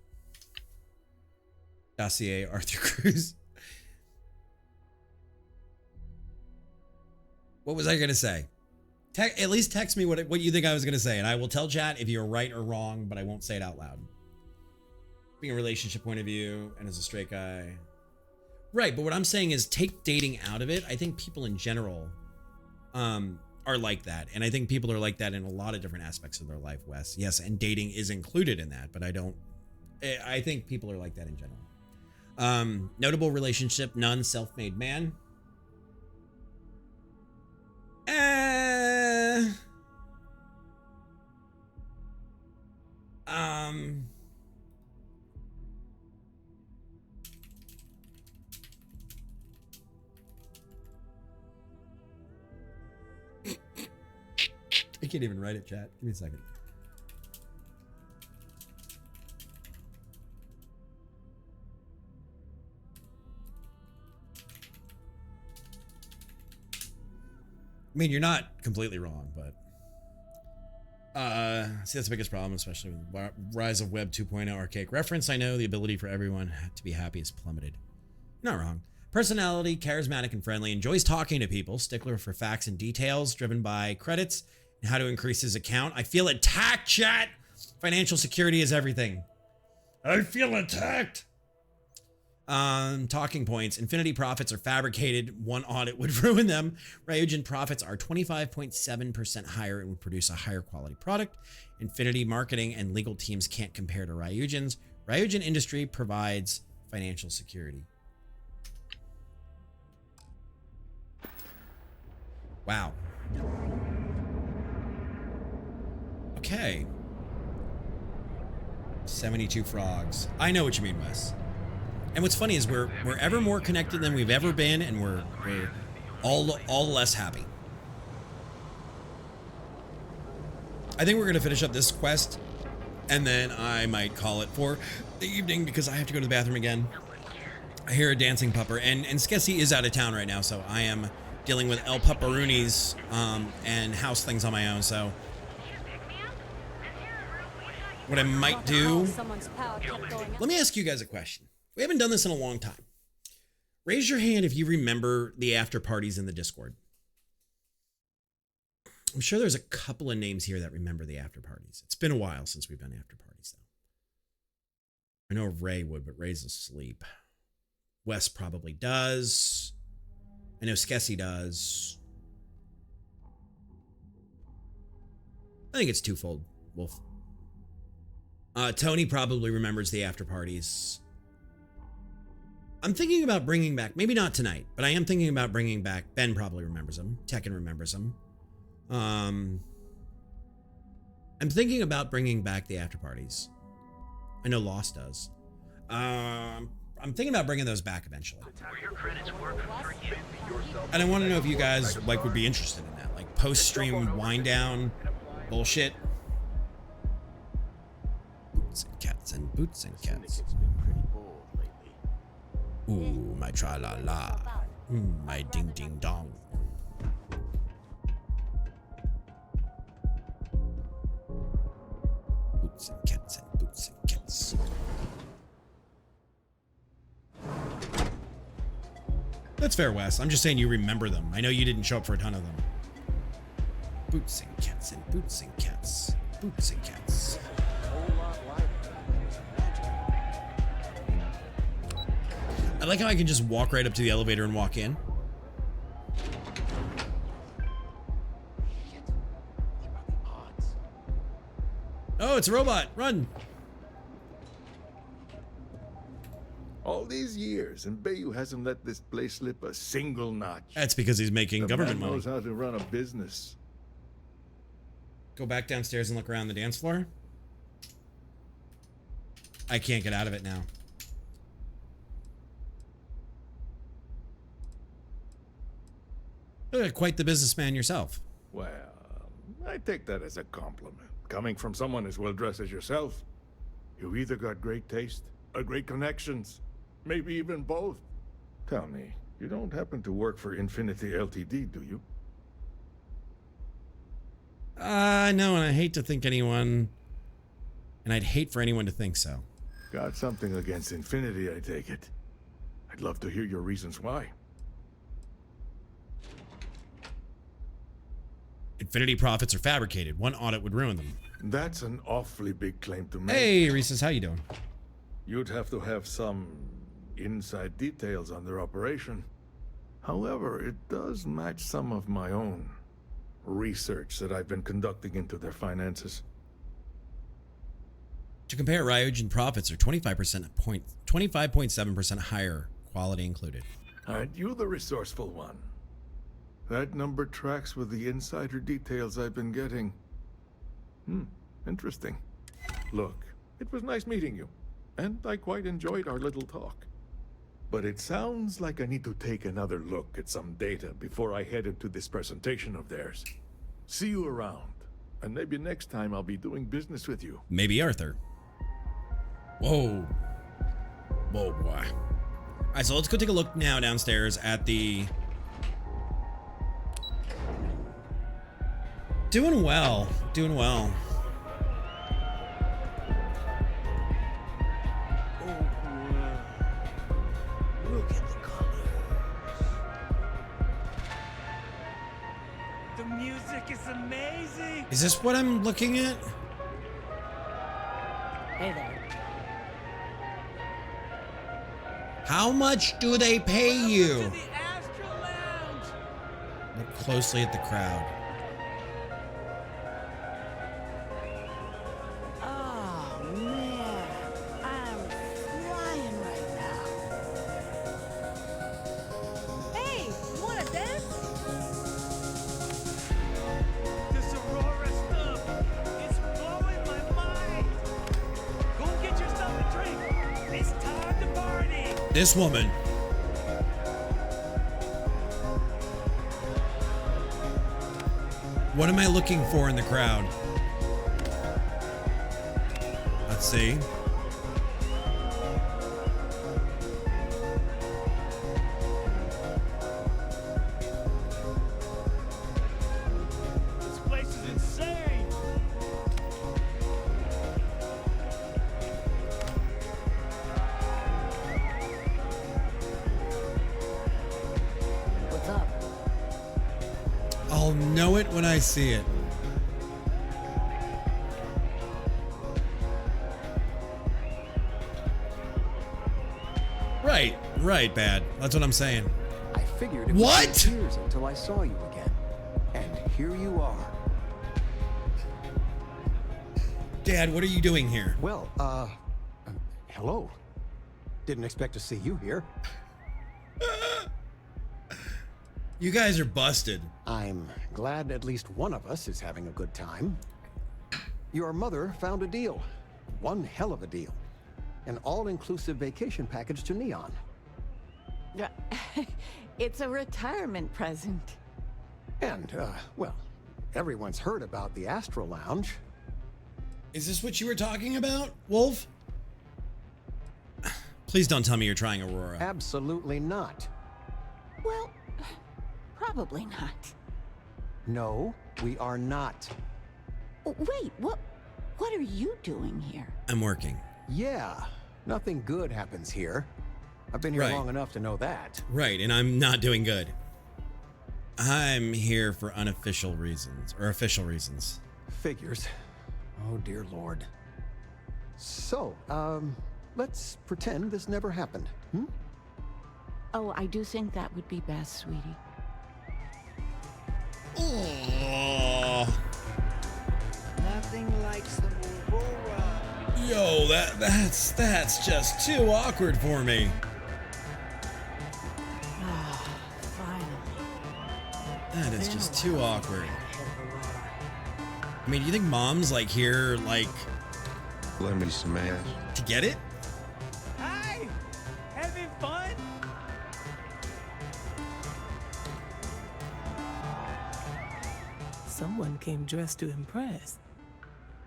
Dossier Arthur Cruz. What was I going to say? At least text me what you think I was going to say, and I will tell chat if you're right or wrong, but I won't say it out loud. Being a relationship point of view, and as a straight guy. Right, but what I'm saying is take dating out of it. I think people in general are like that. And I think people are like that in a lot of different aspects of their life, Wes. Yes, and dating is included in that, but I think people are like that in general. Notable relationship, none, self-made man. I can't even write it, chat. Give me a second. I mean, you're not completely wrong, but see, that's the biggest problem, especially with the rise of Web 2.0 archaic reference. I know the ability for everyone to be happy has plummeted. You're not wrong. Personality, charismatic and friendly, enjoys talking to people, stickler for facts and details, driven by credits and how to increase his account. I feel attacked, chat. Financial security is everything. I feel attacked. Talking points. Infinity profits are fabricated. One audit would ruin them. Ryujin profits are 25.7% higher and would produce a higher quality product. Infinity marketing and legal teams can't compare to Ryujin's. Ryujin Industry provides financial security. Wow. Okay. 72 frogs. I know what you mean, Wes. And what's funny is we're ever more connected than we've ever been, and we're all less happy. I think we're gonna finish up this quest, and then I might call it for the evening because I have to go to the bathroom again. I hear a dancing pupper, and Skessy is out of town right now, so I am dealing with El Pupperoonies and house things on my own. So what I might do, let me ask you guys a question. We haven't done this in a long time. Raise your hand if you remember the after parties in the Discord. I'm sure there's a couple of names here that remember the after parties. It's been a while since we've done after parties, though. I know Ray would, but Ray's asleep. Wes probably does. I know Skessy does. I think it's twofold, Wolf. Tony probably remembers the after parties. I'm thinking about bringing back, maybe not tonight, but I am thinking about bringing back, Ben probably remembers them. Tekken remembers them. I'm thinking about bringing back the after parties. I know Lost does. I'm thinking about bringing those back eventually. And I want to know if you guys would be interested in that, like post-stream wind down bullshit. Boots and cats and boots and cats. Ooh, my tra-la-la. My ding-ding-dong. Boots and cats and boots and cats. That's fair, Wes. I'm just saying you remember them. I know you didn't show up for a ton of them. Boots and cats and boots and cats. Boots and cats. I like how I can just walk right up to the elevator and walk in. Oh, it's a robot. Run. All these years, and Bayu hasn't let this place slip a single notch. That's because he's making government money. Knows how to run a business. Go back downstairs and look around the dance floor. I can't get out of it now. You're quite the businessman yourself. Well, I take that as a compliment. Coming from someone as well dressed as yourself, you either got great taste or great connections. Maybe even both. Tell me, you don't happen to work for Infinity Ltd, do you? No, and I hate to think anyone... And I'd hate for anyone to think so. Got something against Infinity, I take it. I'd love to hear your reasons why. Infinity profits are fabricated. One audit would ruin them. That's an awfully big claim to make. Hey, Reese's, how you doing? You'd have to have some inside details on their operation. However, it does match some of my own research that I've been conducting into their finances. To compare, Ryujin profits are 25.7% higher, quality included. Aren't you the resourceful one? That number tracks with the insider details I've been getting. Interesting. Look, it was nice meeting you, and I quite enjoyed our little talk. But it sounds like I need to take another look at some data before I head into this presentation of theirs. See you around. And maybe next time I'll be doing business with you. Maybe Arthur. Whoa. Whoa, boy. All right, so let's go take a look now downstairs at the... Doing well. Doing well. Look at the colors. The music is amazing. Is this what I'm looking at? Hey there. How much do they pay you? Look closely at the crowd. Oh, man. I'm flying right now. Hey, you wanna dance? This Aurora stuff is blowing my mind. Go get yourself a drink. It's time to party. This woman. What am I looking for in the crowd? Let's see. This place is insane. What's up? I'll know it when I see it. Right, Bad. That's what I'm saying. I figured it What? would be years until I saw you again. And here you are. Dad, what are you doing here? Well, hello. Didn't expect to see you here. You guys are busted. I'm glad at least one of us is having a good time. Your mother found a deal. One hell of a deal. An all-inclusive vacation package to Neon. It's a retirement present. And, well, everyone's heard about the Astro Lounge. Is this what you were talking about, Wolf? Please don't tell me you're trying Aurora. Absolutely not. Well, probably not. No, we are not. Wait, what are you doing here? I'm working. Yeah, nothing good happens here. I've been here Right. long enough to know that. Right, and I'm not doing good. I'm here for unofficial reasons, or official reasons. Figures. Oh, dear Lord. So, let's pretend this never happened, hmm? Oh, I do think that would be best, sweetie. Oh. Nothing like some Aurora. Yo, that's just too awkward for me. Finally. That is just too awkward. I mean, do you think mom's like here, like, Let me smash. to get it? Hi, having fun? Someone came dressed to impress.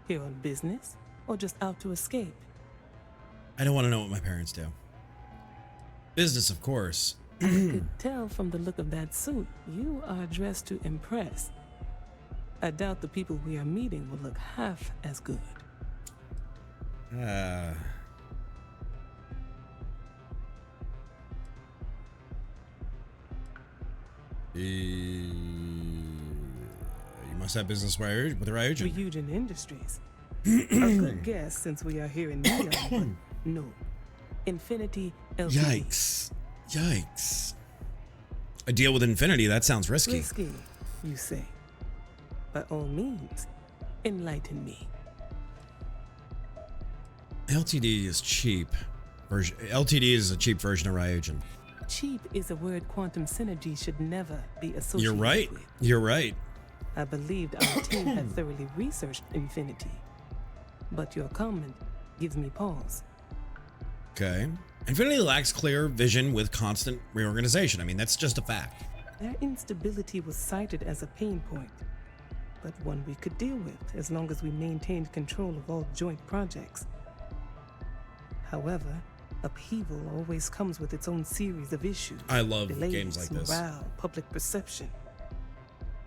Here on business, or just out to escape? I don't want to know what my parents do. Business, of course. I could tell from the look of that suit, you are dressed to impress. I doubt the people we are meeting will look half as good. You must have business with Ryujin. Ryujin Industries. A good guess, since we are here in Neon. But no. Infinity LTD. Yikes. A deal with Infinity, that sounds risky. Risky, you say. By all means, enlighten me. LTD is cheap. LTD is a cheap version of Ryujin. Cheap is a word Quantum Synergy should never be associated You're right. with. You're right. I believed our team had thoroughly researched Infinity. But your comment gives me pause. Okay. Infinity lacks clear vision with constant reorganization. I mean, that's just a fact. Their instability was cited as a pain point. but one we could deal with as long as we maintained control of all joint projects. However, upheaval always comes with its own series of issues. I love delays, games like this. Morale, public perception.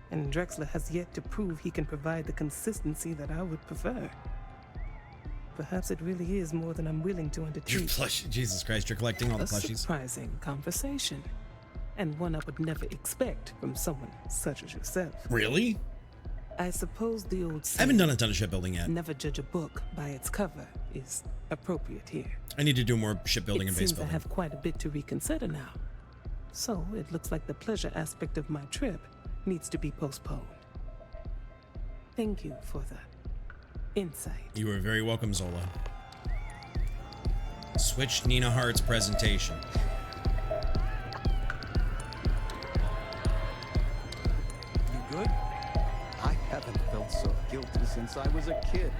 And Drexler has yet to prove he can provide the consistency that I would prefer. Perhaps it really is more than I'm willing to undertake. Jesus Christ, you're collecting all the A plushies. surprising conversation. And one I would never expect from someone such as yourself. Really? I suppose the old I haven't done a ton of shipbuilding yet. never judge a book by its cover is appropriate here. I need to do more shipbuilding and base Seems I building. have quite a bit to reconsider now. So it looks like the pleasure aspect of my trip needs to be postponed. Thank you for the insight. You are very welcome, Zola. Switch Nina Hart's presentation. You good? I haven't felt so guilty since I was a kid.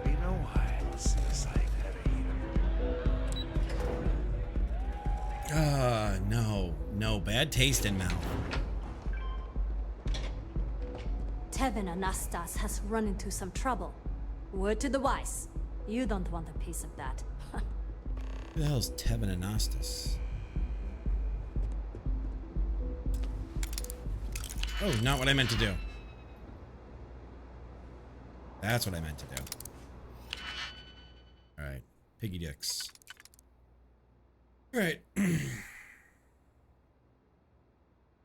You know why this is like No, bad taste in mouth. Tevin Anastas has run into some trouble. Word to the wise. You don't want a piece of that. Who the hell's Tevin Anastas? Oh, not what I meant to do. That's what I meant to do. Alright. Piggy dicks. Alright.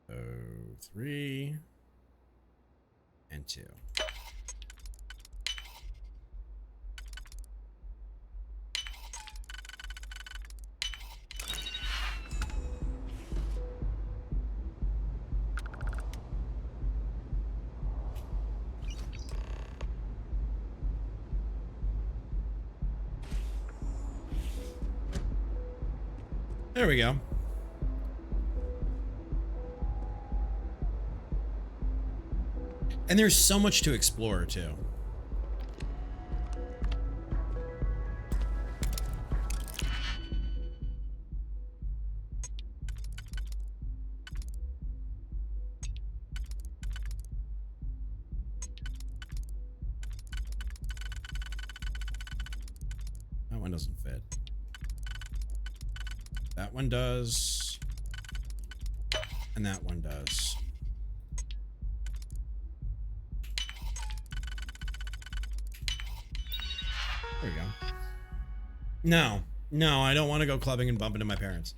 So, 3 and 2. There we go. And there's so much to explore, too. That one doesn't fit. That one does. And that one does. There we go. No, I don't want to go clubbing and bump into my parents.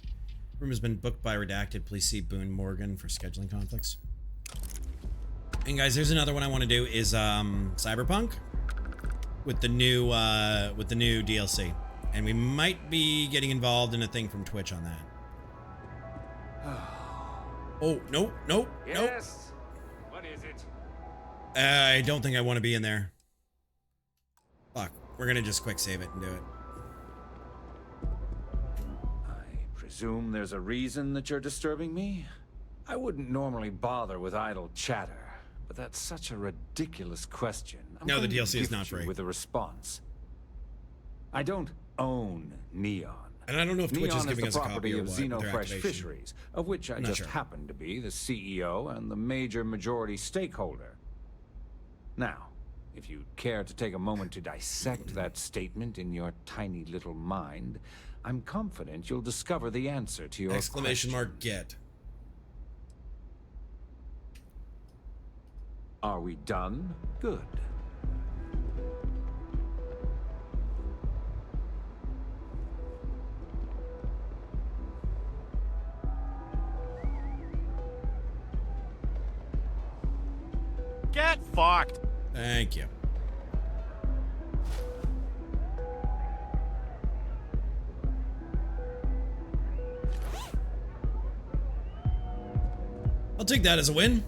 Room has been booked by Redacted. Please see Boone Morgan for scheduling conflicts. And guys, there's another one I want to do is Cyberpunk with the new DLC. And we might be getting involved in a thing from Twitch on that. Oh, nope. Yes. What is it? I don't think I want to be in there. Fuck. We're gonna just quick save it and do it. Presume there's a reason that you're disturbing me? I wouldn't normally bother with idle chatter, but that's such a ridiculous question. No, the DLC is not free. With a response. I don't own Neon. And I don't know if Twitch is giving us a copy or what, of with their Xenofresh activation. Fisheries, of which I I'm not just sure. happen to be the CEO and the major majority stakeholder. Now, if you'd care to take a moment to dissect that statement in your tiny little mind, I'm confident you'll discover the answer to your Exclamation question. mark get. Are we done? Good. Get fucked. Thank you. I'll take that as a win.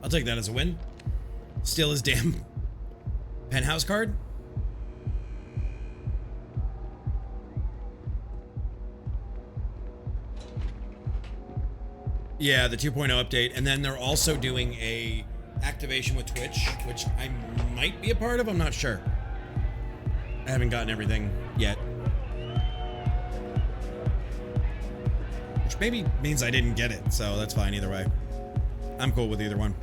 I'll take that as a win. Still is damn. Penthouse card? Yeah, the 2.0 update. And then they're also doing a activation with Twitch, which I might be a part of. I'm not sure. I haven't gotten everything yet. Which maybe means I didn't get it, so that's fine either way. I'm cool with either one.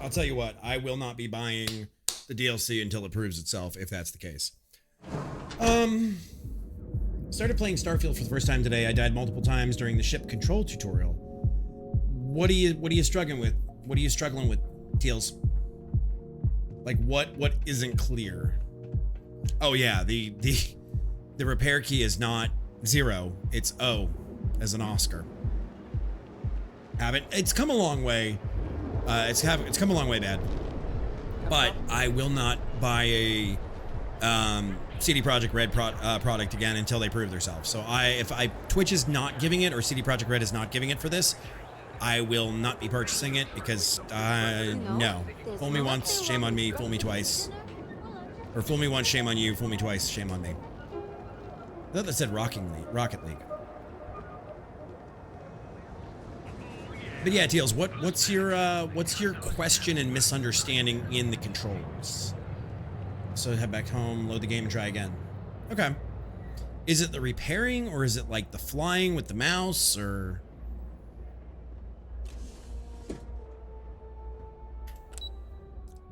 I'll tell you what, I will not be buying the DLC until it proves itself, if that's the case. Started playing Starfield for the first time today. I died multiple times during the ship control tutorial. What are you struggling with? What are you struggling with, Teals? Like what isn't clear? Oh yeah, the repair key is not 0, it's O as an Oscar. It's come a long way. It's come a long way, bad. But I will not buy a CD Projekt Red product again until they prove themselves. So if Twitch is not giving it or CD Projekt Red is not giving it for this, I will not be purchasing it because no. Fool me once, shame on me. Fool me twice. Or fool me once, shame on you. Fool me twice, shame on me. I thought that said Rocket League. But yeah, Teals, what's your question and misunderstanding in the controls? So head back home, load the game, and try again. Okay. Is it the repairing, or is it like the flying with the mouse, or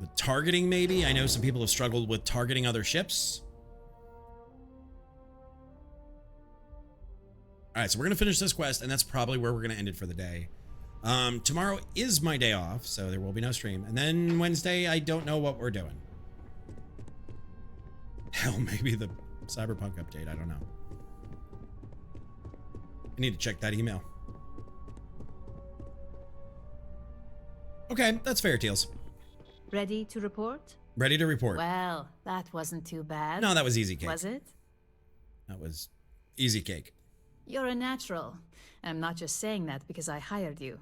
the targeting maybe? I know some people have struggled with targeting other ships. All right, so we're gonna finish this quest, and that's probably where we're gonna end it for the day. Tomorrow is my day off, so there will be no stream. And then Wednesday, I don't know what we're doing. Hell, maybe the Cyberpunk update, I don't know. I need to check that email. Okay, that's fair, Teals. Ready to report? Ready to report. Well, that wasn't too bad. No, that was easy cake. Was it? That was easy cake. You're a natural. And I'm not just saying that because I hired you.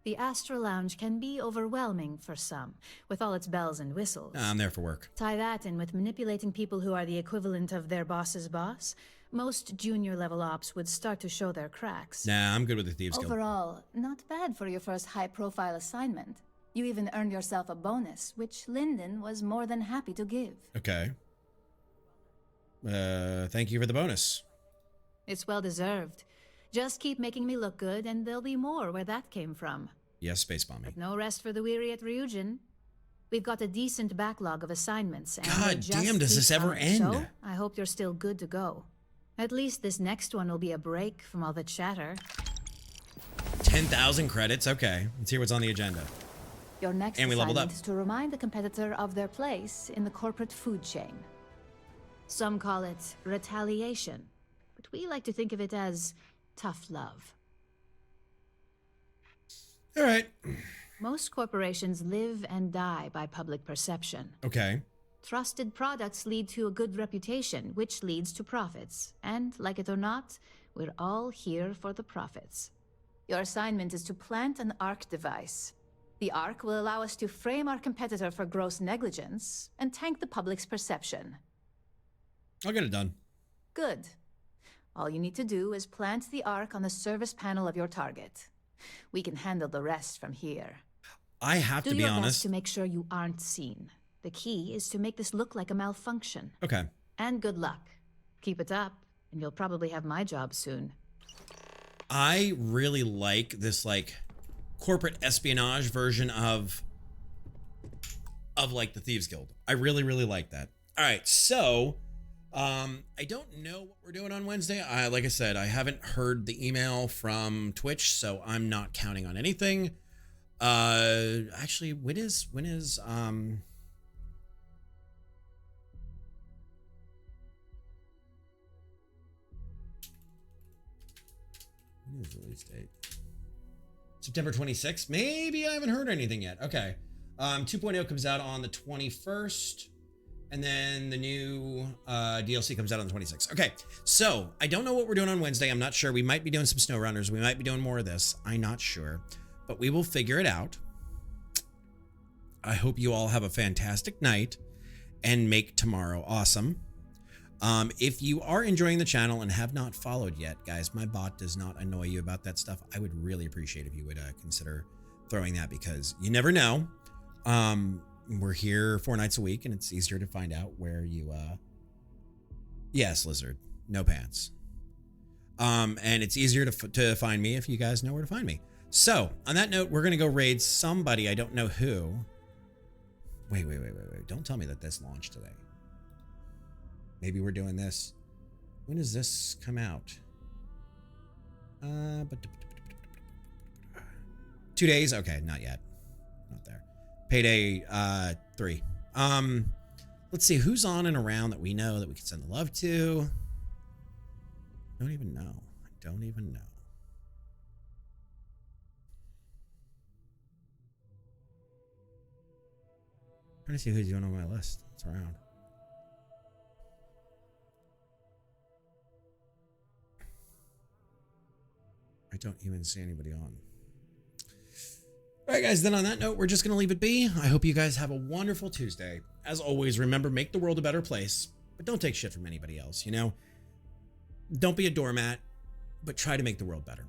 The Astral Lounge can be overwhelming for some, with all its bells and whistles. I'm there for work. Tie that in with manipulating people who are the equivalent of their boss's boss. Most junior-level ops would start to show their cracks. Nah, I'm good with the Thieves Guild. Overall, not bad for your first high-profile assignment. You even earned yourself a bonus, which Lyndon was more than happy to give. Okay. Thank you for the bonus. It's well-deserved. Just keep making me look good, and there'll be more where that came from. Yes, space bombing. But no rest for the weary at Ryujin. We've got a decent backlog of assignments. And God damn, does this ever end? So I hope you're still good to go. At least this next one will be a break from all the chatter. 10,000 credits? Okay. Let's hear what's on the agenda. Your next and we leveled assignment up. is to remind the competitor of their place in the corporate food chain. Some call it retaliation, but we like to think of it as tough love. All right. Most corporations live and die by public perception. Okay. Trusted products lead to a good reputation, which leads to profits. And, like it or not, we're all here for the profits. Your assignment is to plant an ARC device. The ARC will allow us to frame our competitor for gross negligence and tank the public's perception. I'll get it done. Good. All you need to do is plant the ARC on the service panel of your target. We can handle the rest from here. I have to be Do your honest. best to make sure you aren't seen. The key is to make this look like a malfunction. Okay. And good luck. Keep it up, and you'll probably have my job soon. I really like this like corporate espionage version of like the Thieves Guild. I really, really like that. All right, so I don't know what we're doing on Wednesday. Like I said, I haven't heard the email from Twitch, so I'm not counting on anything. Actually, when is the release date? September 26th? Maybe I haven't heard anything yet. Okay. 2.0 comes out on the 21st. And then the new DLC comes out on the 26th. Okay, so I don't know what we're doing on Wednesday. I'm not sure. We might be doing some SnowRunners. We might be doing more of this. I'm not sure. But we will figure it out. I hope you all have a fantastic night and make tomorrow awesome. If you are enjoying the channel and have not followed yet, guys, my bot does not annoy you about that stuff. I would really appreciate if you would consider throwing that, because you never know. We're here 4 nights a week, and it's easier to find out where you yes, Lizard, no pants. And it's easier to find me if you guys know where to find me. So on that note, we're gonna go raid somebody. I don't know who. Wait. Don't tell me that this launched today. Maybe we're doing this. When does this come out? 2 days? Okay, not yet. Not there. Payday 3. Let's see who's on and around that we know that we can send the love to. Don't even know. I don't even know. Trying to see who's doing on my list. It's around. I don't even see anybody on. All right, guys, then on that note, we're just going to leave it be. I hope you guys have a wonderful Tuesday. As always, remember, make the world a better place, but don't take shit from anybody else, you know? Don't be a doormat, but try to make the world better.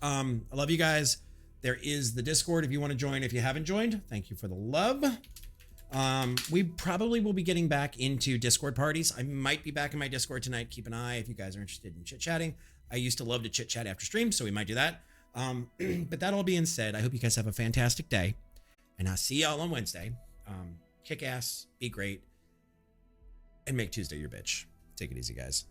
I love you guys. There is the Discord if you want to join. If you haven't joined, thank you for the love. We probably will be getting back into Discord parties. I might be back in my Discord tonight. Keep an eye if you guys are interested in chit-chatting. I used to love to chit-chat after stream, so we might do that. But that all being said, I hope you guys have a fantastic day, and I'll see y'all on Wednesday. Kick ass, be great, and make Tuesday your bitch. Take it easy, guys.